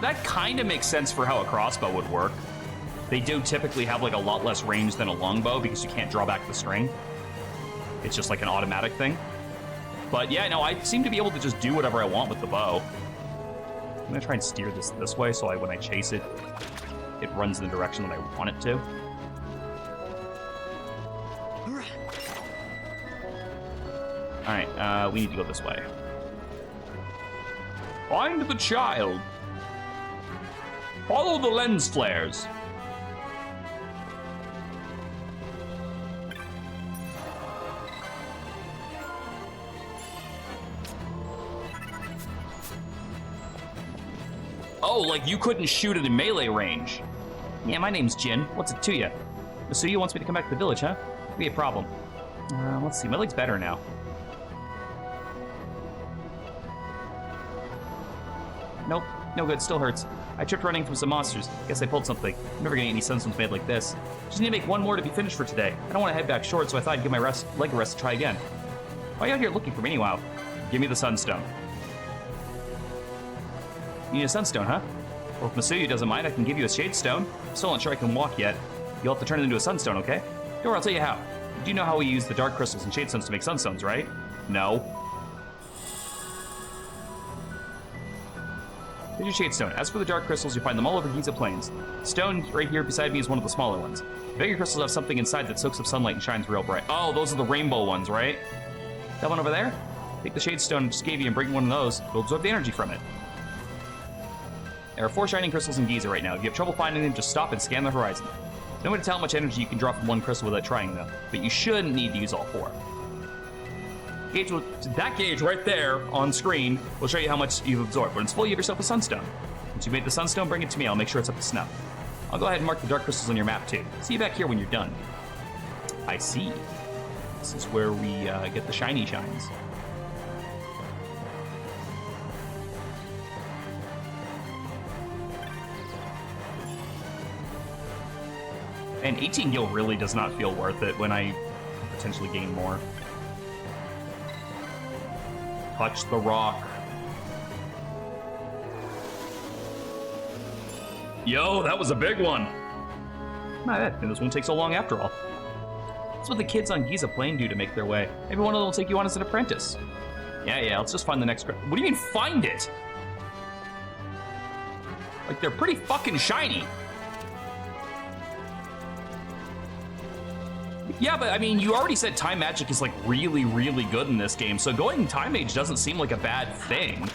That kind of makes sense for how a crossbow would work. They do typically have like a lot less range than a longbow because you can't draw back the string. It's just like an automatic thing. But yeah, no, I seem to be able to just do whatever I want with the bow. I'm gonna try and steer this way so when I chase it, it runs in the direction that I want it to. All right, we need to go this way. Find the child. Follow the lens flares. Oh, like you couldn't shoot at a melee range. Yeah, my name's Jin. What's it to you? Masuya wants me to come back to the village, huh? Could be a problem. Let's see, my leg's better now. Nope. No good, still hurts. I tripped running from some monsters. Guess I pulled something. I'm never gonna eat any sunstones made like this. Just need to make one more to be finished for today. I don't want to head back short, so I thought I'd give my leg a rest to try again. Why are you out here looking for me anyhow? Give me the sunstone. You need a sunstone, huh? Well, if Masuyu doesn't mind, I can give you a shade stone. I'm still not sure I can walk yet. You'll have to turn it into a sunstone, okay? Don't worry, I'll tell you how. You do know how we use the dark crystals and shade stones to make sunstones, right? No. Here's your shade stone. As for the dark crystals, you find them all over Giza Plains. The stone right here beside me is one of the smaller ones. The bigger crystals have something inside that soaks up sunlight and shines real bright. Oh, those are the rainbow ones, right? That one over there? Take the shade stone I just gave you and bring one of those. It'll absorb the energy from it. There are 4 shining crystals in Giza right now. If you have trouble finding them, just stop and scan the horizon. No way to tell how much energy you can draw from one crystal without trying, though. But you shouldn't need to use all 4. That gauge right there on screen will show you how much you've absorbed. When it's full, you have yourself a sunstone. Once you've made the sunstone, bring it to me. I'll make sure it's up to snuff. I'll go ahead and mark the dark crystals on your map, too. See you back here when you're done. I see. This is where we get the shiny shines. And 18 gil really does not feel worth it when I potentially gain more. Touch the rock. Yo, that was a big one. Not bad. And this won't take so long after all. That's what the kids on Giza Plain do to make their way. Maybe one of them will take you on as an apprentice. Yeah, let's just find the next... What do you mean, find it? Like, they're pretty fucking shiny. Yeah, but I mean, you already said time magic is like really, really good in this game, so going time mage doesn't seem like a bad thing.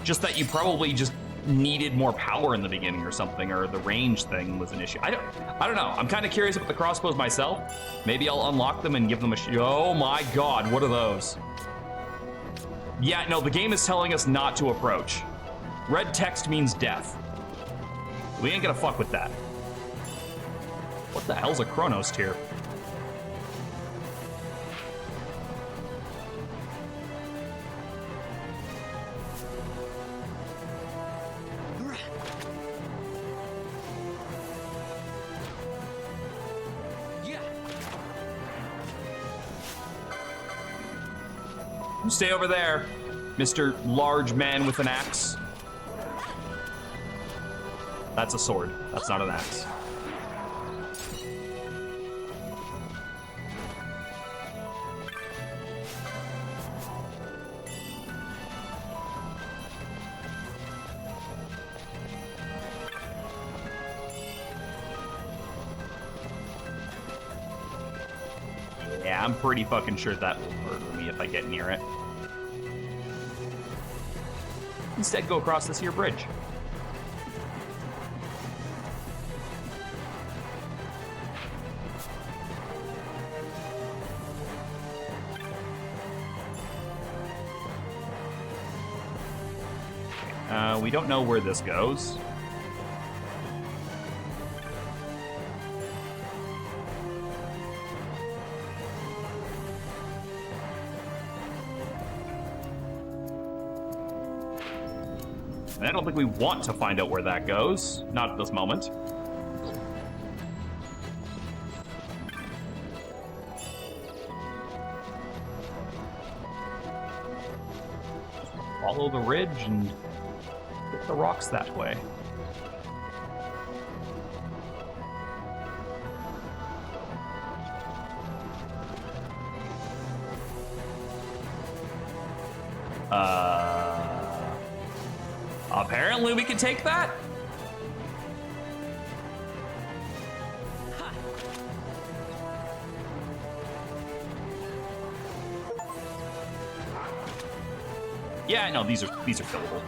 Just that you probably just needed more power in the beginning or something, or the range thing was an issue. I don't know. I'm kind of curious about the crossbows myself. Maybe I'll unlock them and give them a oh my god, what are those? Yeah, no, the game is telling us not to approach. Red text means death. We ain't gonna fuck with that. What the hell's a Chronos tier? Stay over there, Mr. Large Man with an axe. That's a sword. That's not an axe. Yeah, I'm pretty fucking sure that will murder me if I get near it. Instead, go across this here bridge. We don't know where this goes. And I don't think we want to find out where that goes. Not at this moment. Follow the ridge and get the rocks that way. Apparently we can take that? Yeah, no, these are fillable.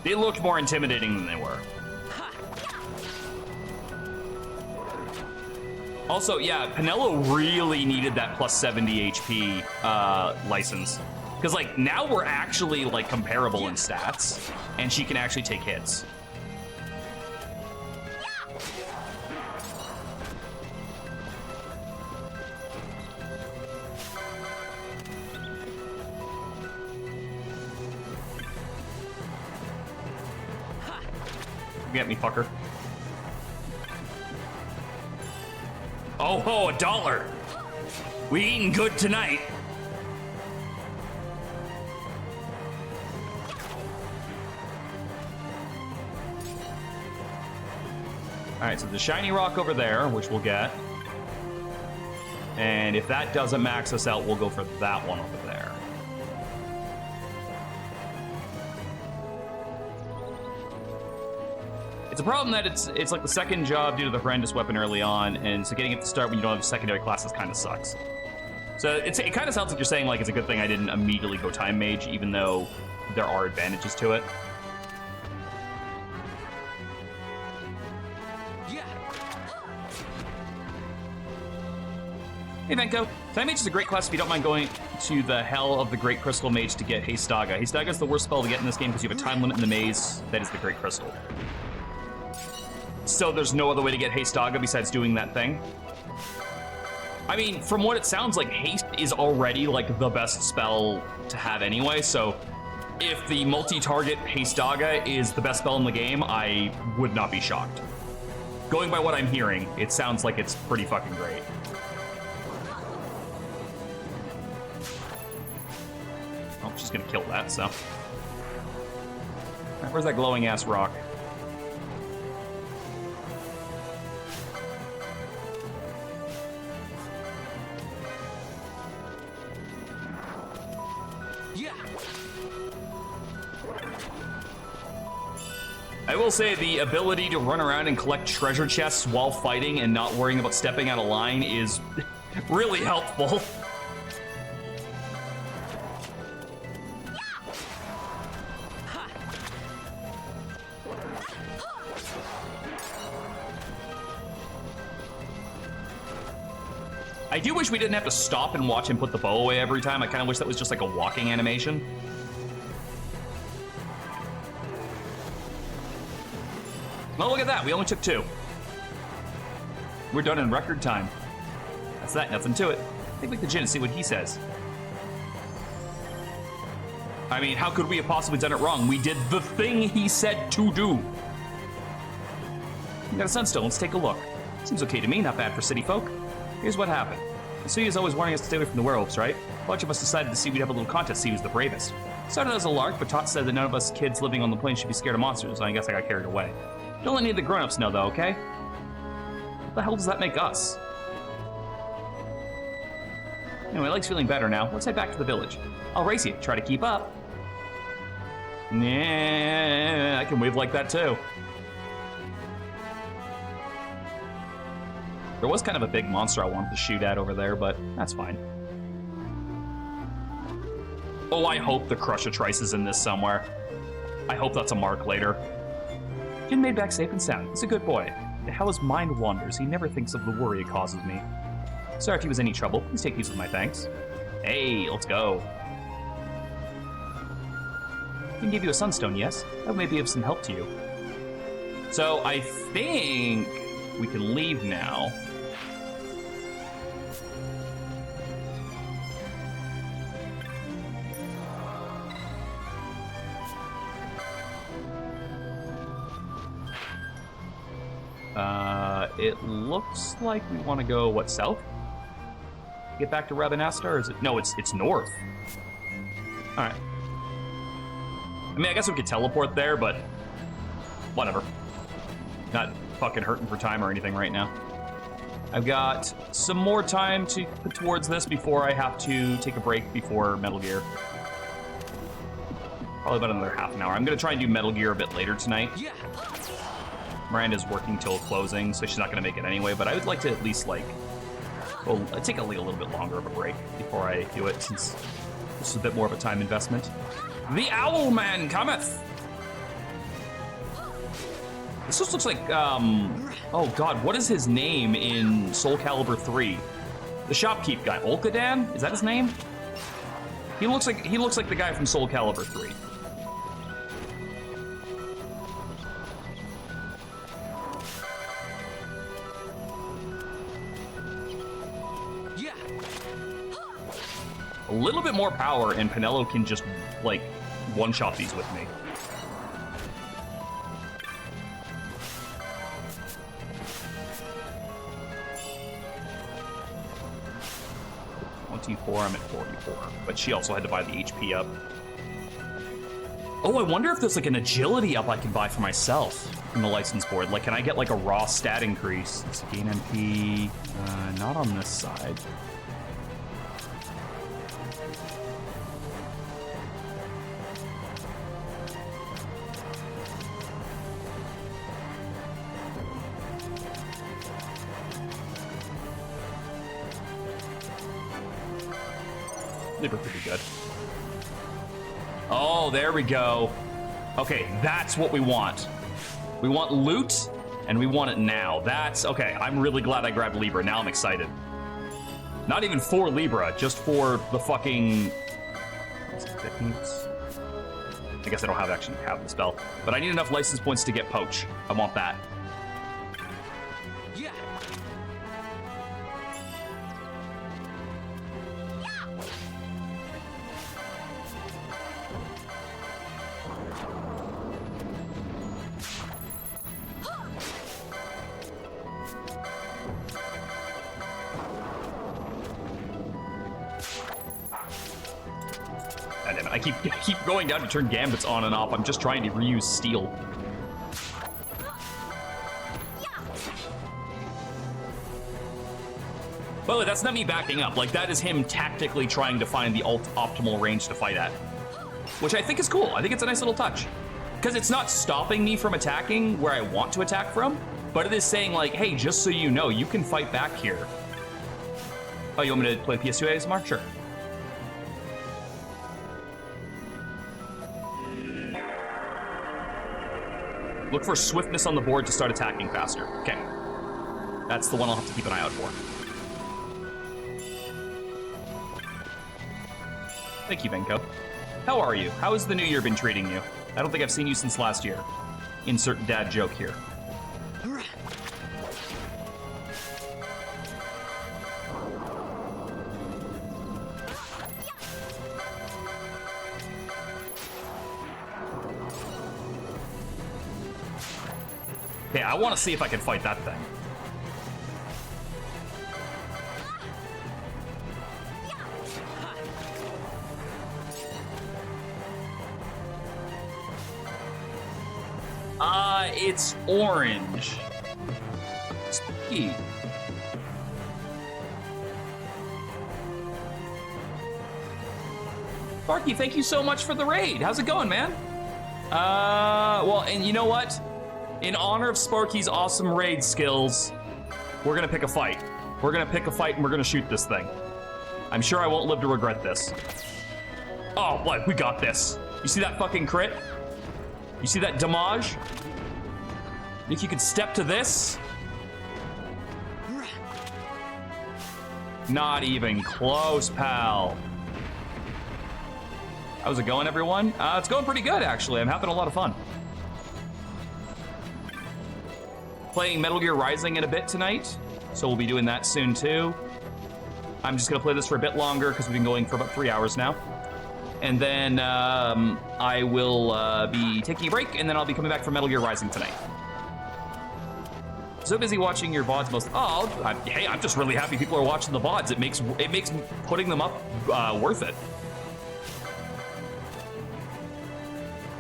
They looked more intimidating than they were. Also, yeah, Pinello really needed that plus 70 HP license. Because, like, now we're actually, like, comparable in stats. And she can actually take hits. get me, fucker. Oh, ho, $1. We eating good tonight. All right, so the shiny rock over there, which we'll get. And if that doesn't max us out, we'll go for that one over there. It's a problem that it's like the second job due to the horrendous weapon early on, and so getting it to start when you don't have secondary classes kind of sucks. So it kind of sounds like you're saying like it's a good thing I didn't immediately go time mage, even though there are advantages to it. Hey Venko, Time Mage is a great class if you don't mind going to the hell of the Great Crystal Mage to get Hastaga. Hastaga is the worst spell to get in this game because you have a time limit in the maze that is the Great Crystal. So there's no other way to get Hastaga besides doing that thing. I mean, from what it sounds like, Haste is already like the best spell to have anyway, so if the multi-target Hastaga is the best spell in the game, I would not be shocked. Going by what I'm hearing, it sounds like it's pretty fucking great. Oh, she's gonna kill that, so. Right, where's that glowing ass rock? I will say the ability to run around and collect treasure chests while fighting and not worrying about stepping out of line is really helpful. I do wish we didn't have to stop and watch him put the bow away every time. I kind of wish that was just like a walking animation. Oh, look at that. We only took 2. We're done in record time. That's that. Nothing to it. Take like the Jin and see what he says. I mean, how could we have possibly done it wrong? We did the thing he said to do. We got a sunstone. Let's take a look. Seems okay to me. Not bad for city folk. Here's what happened. Suya's always warning us to stay away from the werewolves, right? A bunch of us decided to see we'd have a little contest to see who's the bravest. Started as a lark, but Tot said that none of us kids living on the plains should be scared of monsters, so I guess I got carried away. Don't let any of the grown-ups know, though, okay? What the hell does that make us? Anyway, Leg's feeling better now. Let's head back to the village. I'll race you. Try to keep up. Nah, I can wave like that, too. There was kind of a big monster I wanted to shoot at over there, but that's fine. Oh, I hope the Crushatrice is in this somewhere. I hope that's a mark later. Jin made back safe and sound. He's a good boy. How his mind wanders, he never thinks of the worry it causes me. Sorry if he was any trouble. Please take these with my thanks. Hey, let's go. I can give you a sunstone, yes? That may be of some help to you. So I think we can leave now. It looks like we want to go, what, south? Get back to Rabanastar, or is it? No, it's north. All right. I mean, I guess we could teleport there, but whatever. Not fucking hurting for time or anything right now. I've got some more time to put towards this before I have to take a break before Metal Gear. Probably about another half an hour. I'm gonna try and do Metal Gear a bit later tonight. Yeah. Miranda's working till closing, so she's not gonna make it anyway, but I would like to at least like, well, take a little bit longer of a break before I do it, since this is a bit more of a time investment. The Owl Man cometh! This just looks like, oh god, what is his name in Soul Calibur 3? The shopkeep guy, Olkadan? Is that his name? He looks like the guy from Soul Calibur 3. A little bit more power and Penelo can just, like, one-shot these with me. 54, I'm at 44. But she also had to buy the HP up. Oh, I wonder if there's like an agility up I can buy for myself in the license board. Like, can I get like a raw stat increase? Let's gain MP, not on this side. They were pretty good. Oh, there we go. Okay, that's what we want. We want loot, and we want it now. That's, okay, I'm really glad I grabbed Libra. Now I'm excited. Not even for Libra, just for the fucking... I guess I don't actually have the spell. But I need enough license points to get Poach. I want that. Yeah. God damn it. I keep going down to turn gambits on and off. I'm just trying to reuse steel. By the way, that's not me backing up. Like, that is him tactically trying to find the optimal range to fight at. Which I think is cool. I think it's a nice little touch. Because it's not stopping me from attacking where I want to attack from, but it is saying, like, hey, just so you know, you can fight back here. Oh, you want me to play PS2 ASMR? Sure. Look for swiftness on the board to start attacking faster. Okay. That's the one I'll have to keep an eye out for. Thank you, Venko. How are you? How has the new year been treating you? I don't think I've seen you since last year. Insert dad joke here. Okay, I want to see if I can fight that thing. It's orange. Spooky. Sparky, thank you so much for the raid. How's it going, man? Well, and you know what? In honor of Sparky's awesome raid skills, we're gonna pick a fight. We're gonna pick a fight and we're gonna shoot this thing. I'm sure I won't live to regret this. Oh, what? We got this. You see that fucking crit? You see that damage? Think you could step to this? Not even close, pal. How's it going, everyone? It's going pretty good, actually. I'm having a lot of fun. Playing Metal Gear Rising in a bit tonight, so we'll be doing that soon, too. I'm just gonna play this for a bit longer, because we've been going for about 3 hours now. And then I will be taking a break, and then I'll be coming back for Metal Gear Rising tonight. So busy watching your VODs most. Oh, hey, I'm just really happy people are watching the VODs. It makes putting them up worth it.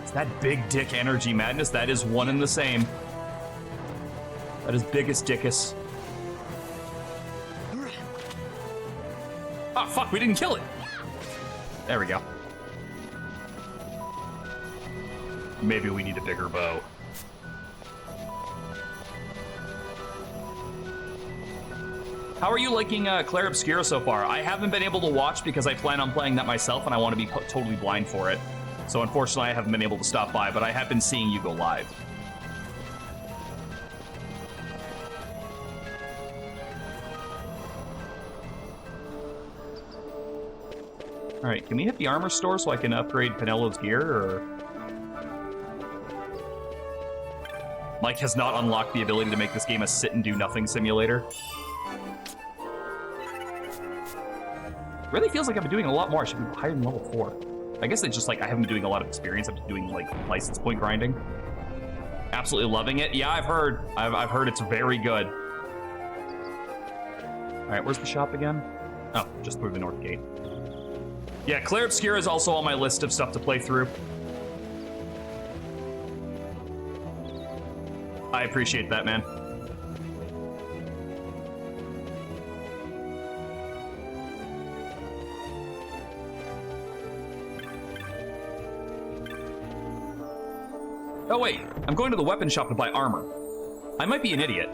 It's that big dick energy madness. That is one and the same. That is biggest dickus. Oh fuck, we didn't kill it. There we go. Maybe we need a bigger bow. How are you liking Claire Obscura so far? I haven't been able to watch because I plan on playing that myself and I want to be totally blind for it. So unfortunately I haven't been able to stop by, but I have been seeing you go live. All right, can we hit the armor store so I can upgrade Penelo's gear, or? Mike has not unlocked the ability to make this game a sit-and-do-nothing simulator. Really feels like I've been doing a lot more. I should be higher than level 4. I guess it's just like I haven't been doing a lot of experience. I'm just doing like license point grinding. Absolutely loving it. Yeah, I've heard. I've heard it's very good. All right, where's the shop again? Oh, just through the north gate. Yeah, Claire Obscura is also on my list of stuff to play through. I appreciate that, man. Oh wait, I'm going to the weapon shop to buy armor. I might be an idiot.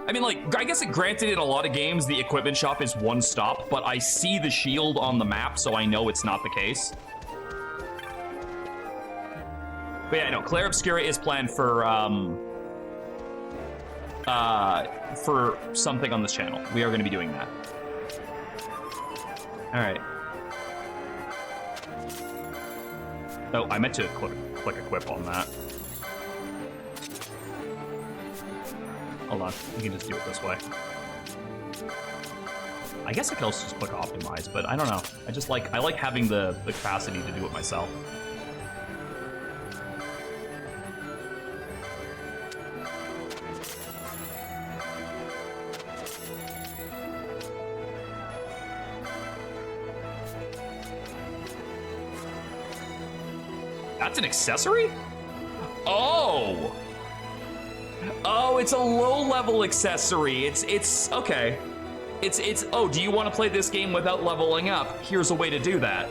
I mean, like, I guess granted in a lot of games, the equipment shop is one stop, but I see the shield on the map, so I know it's not the case. But yeah, no, Claire Obscura is planned for something on this channel. We are going to be doing that. All right. Oh, I meant to click equip on that. Hold on, you can just do it this way. I guess I could also just click optimize, but I don't know. I like having the capacity to do it myself. That's an accessory? Oh! Oh, it's a low-level accessory. It's okay. It's oh, do you want to play this game without leveling up? Here's a way to do that.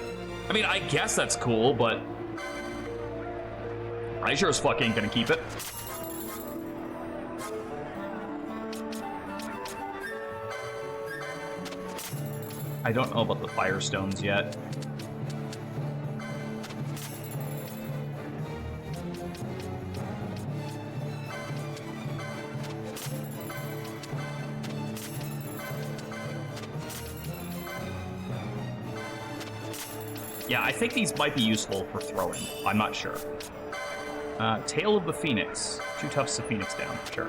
I mean, I guess that's cool, but I sure as fuck ain't gonna keep it. I don't know about the Firestones yet. Yeah, I think these might be useful for throwing. I'm not sure. Tail of the Phoenix. 2 Tufts of Phoenix down. Sure.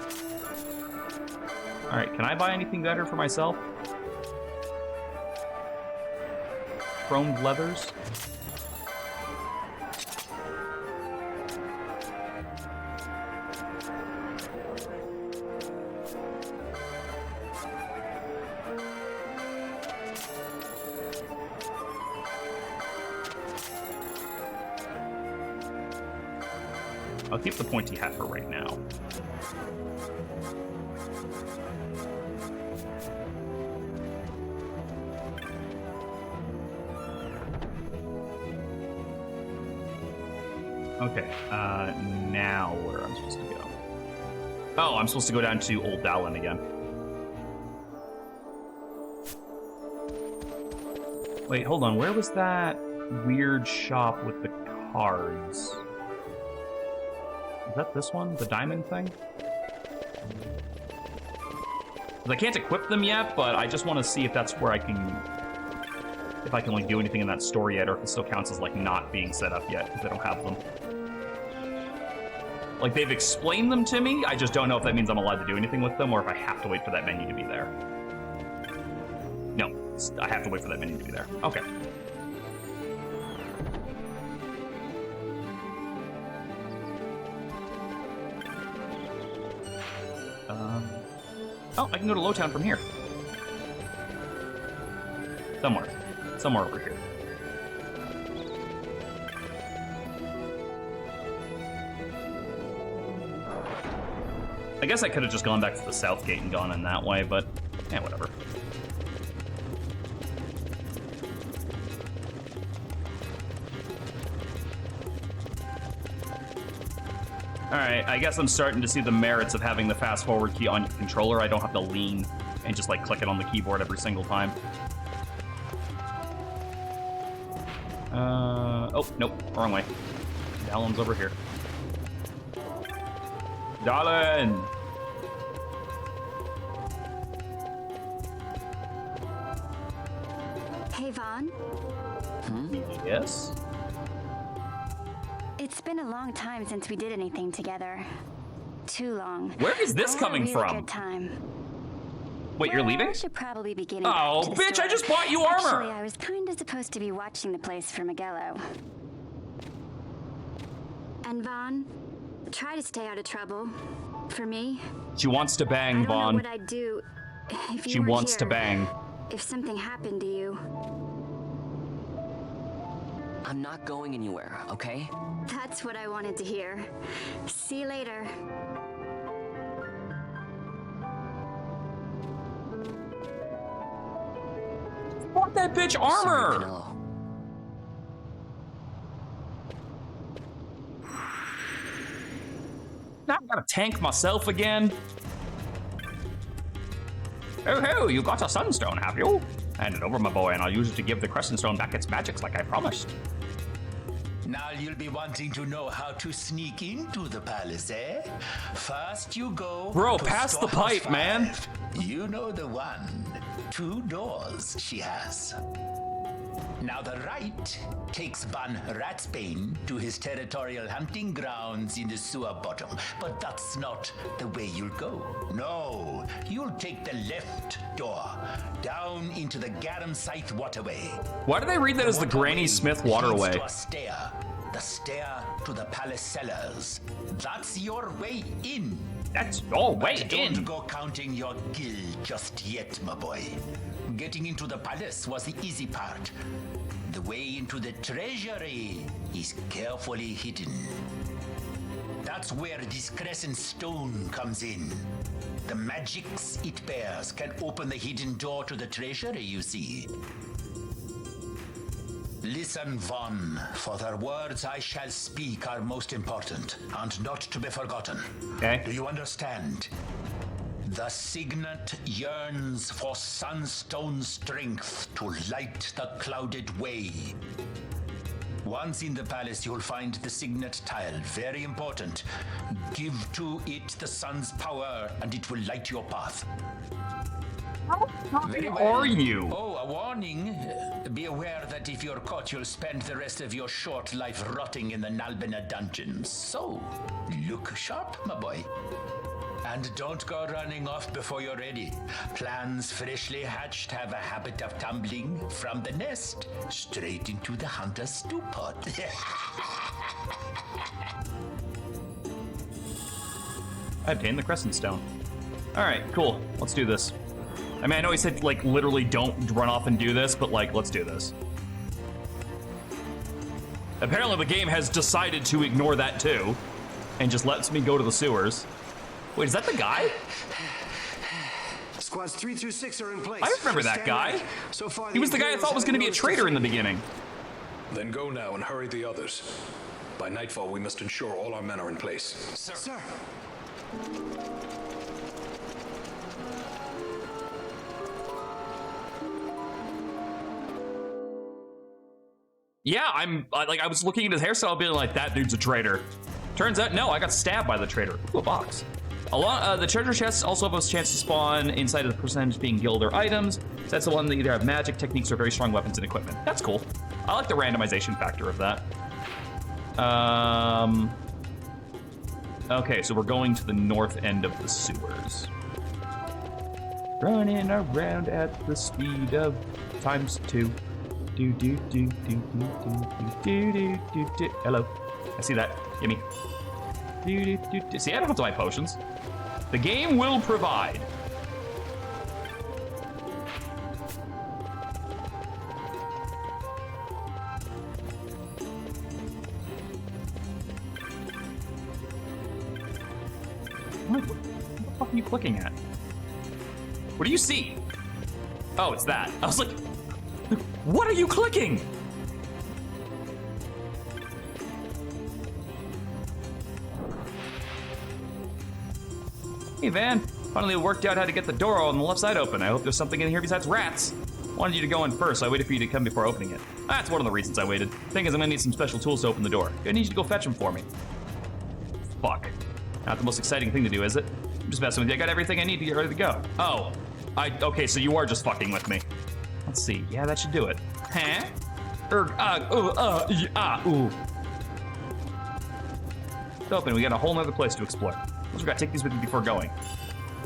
All right, can I buy anything better for myself? Chromed leathers. I'll keep the pointy hat for right now. Okay, now where am I supposed to go? Oh, I'm supposed to go down to Old Dallin again. Wait, hold on, where was that weird shop with the cards? Is that this one? The diamond thing? 'Cause I can't equip them yet, but I just want to see if that's where I can... If I can, like, do anything in that store yet, or if it still counts as, like, not being set up yet, because I don't have them. Like, they've explained them to me, I just don't know if that means I'm allowed to do anything with them, or if I have to wait for that menu to be there. No, I have to wait for that menu to be there. Okay. Oh, I can go to Lowtown from here. Somewhere over here. I guess I could have just gone back to the south gate and gone in that way, but yeah, whatever. Alright, I guess I'm starting to see the merits of having the fast forward key on your controller. I don't have to lean and just like click it on the keyboard every single time. Oh, nope, wrong way. Dallin's over here. Dallin! Hey, Vaughn. Yes? It's been a long time since we did anything together. Too long. Where is this coming really from? Good time. Wait, you're leaving? I should probably be getting Oh, back to the bitch, store. I just bought you armor! Actually, I was kind of supposed to be watching the place for Miguelo. And Vaughn, try to stay out of trouble. For me. She wants to bang, I don't Vaughn. know what I'd do If you She weren't wants to here, bang. if something happened to you, I'm not going anywhere, okay? that's what I wanted to hear. See you later. Fuck that bitch armor! Sorry, Canelo. Now I gotta tank myself again. Oh ho, you got a sunstone, have you? Hand it over, my boy, and I'll use it to give the Crescent Stone back its magics like I promised. Now you'll be wanting to know how to sneak into the palace, eh? First you go... Bro, to pass the Storehouse pipe, man. 5. You know the one. 2 doors she has. Now the right takes Ban Ratsbane to his territorial hunting grounds in the sewer bottom. But that's not the way you'll go. No, you'll take the left door, down into the Garum Scythe waterway. Why do they read that as the Granny Smith waterway? Leads to a stair. The stair to the palace cellars. That's your way in. That's your way But in. don't go counting your gil just yet, my boy. Getting into the palace was the easy part. The way into the treasury is carefully hidden. That's where this Crescent Stone comes in. The magics it bears can open the hidden door to the treasury, you see. Listen, Von, for the words I shall speak are most important, and not to be forgotten. Okay. Do you understand? The Signet yearns for sunstone strength to light the clouded way. Once in the palace, you'll find the Signet tile. Very important. Give to it the sun's power, and it will light your path. Very well. Are you? Oh, a warning. Be aware that if you're caught, you'll spend the rest of your short life rotting in the Nalbina dungeons. So, look sharp, my boy. And don't go running off before you're ready. Plans freshly hatched have a habit of tumbling from the nest straight into the hunter's stew pot. I obtained the Crescent Stone. Alright, cool. Let's do this. I mean, I know he said, like, literally don't run off and do this, but, like, let's do this. Apparently the game has decided to ignore that, too, and just lets me go to the sewers. Wait, is that the guy? Squads 3 through 6 are in place. I remember that Stand guy. ready. So far, He was the guy I thought was going to be a traitor in the beginning. Then go now and hurry the others. By nightfall, we must ensure all our men are in place. Sir. Yeah, I was looking at his hairstyle being like, that dude's a traitor. Turns out, no, I got stabbed by the traitor. Ooh, a box. The treasure chests also have a chance to spawn inside of the percentage being guild or items. So that's the one that either have magic techniques or very strong weapons and equipment. That's cool. I like the randomization factor of that. Okay, so we're going to the north end of the sewers. Running around at the speed of ×2. Do do do do do do do do do do. Hello, I see that. Gimme. Do do do do. See, I don't have to buy potions. The game will provide. What the fuck are you clicking at? What do you see? Oh, it's that. I was like, what are you clicking? Hey, Van. Finally worked out how to get the door on the left side open. I hope there's something in here besides rats. Wanted you to go in first, so I waited for you to come before opening it. That's one of the reasons I waited. Thing is, I'm gonna need some special tools to open the door. I need you to go fetch them for me. Fuck. Not the most exciting thing to do, is it? I'm just messing with you. I got everything I need to get ready to go. Oh. Okay, so you are just fucking with me. Let's see. Yeah, that should do it. Huh? Ooh. It's open. We got a whole nother place to explore. We gotta take these with me before going.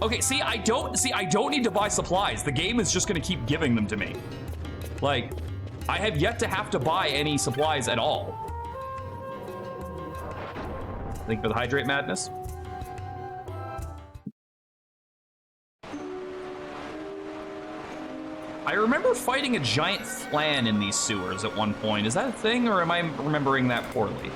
Okay, see, I don't need to buy supplies. The game is just gonna keep giving them to me. Like, I have yet to have to buy any supplies at all. Think for the hydrate madness. I remember fighting a giant flan in these sewers at one point. Is that a thing, or am I remembering that poorly?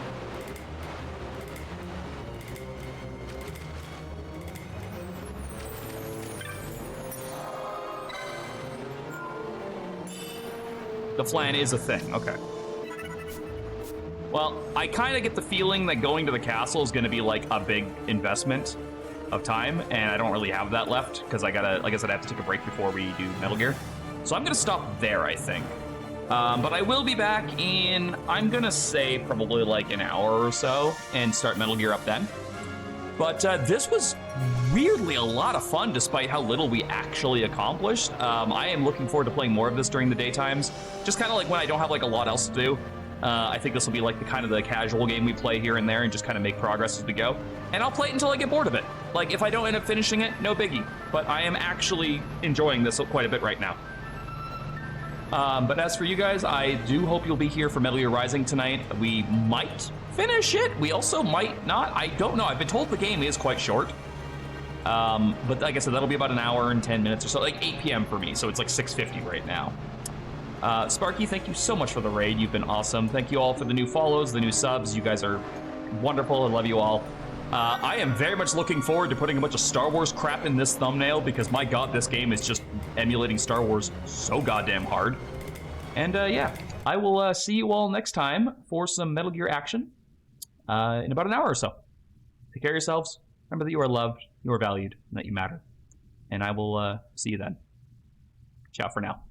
The flan is a thing, okay. Well, I kind of get the feeling that going to the castle is going to be like a big investment of time, and I don't really have that left because I gotta, like I said, I have to take a break before we do Metal Gear. So I'm gonna stop there, I think. But I will be back in, I'm gonna say probably like an hour or so and start Metal Gear up then. But this was weirdly a lot of fun despite how little we actually accomplished. I am looking forward to playing more of this during the daytimes, just kind of like when I don't have like a lot else to do. I think this will be like the kind of the casual game we play here and there and just kind of make progress as we go. And I'll play it until I get bored of it. Like, if I don't end up finishing it, no biggie. But I am actually enjoying this quite a bit right now. But as for you guys, I do hope you'll be here for Metal Gear Rising tonight. We might finish it. We also might not. I don't know. I've been told the game is quite short. But like I said, that'll be about an hour and 10 minutes or so. Like 8 p.m. for me, so it's like 6:50 right now. Sparky, thank you so much for the raid. You've been awesome. Thank you all for the new follows, the new subs. You guys are wonderful. I love you all. I am very much looking forward to putting a bunch of Star Wars crap in this thumbnail because, my God, this game is just emulating Star Wars so goddamn hard. And yeah, I will see you all next time for some Metal Gear action in about an hour or so. Take care of yourselves. Remember that you are loved, you are valued, and that you matter. And I will see you then. Ciao for now.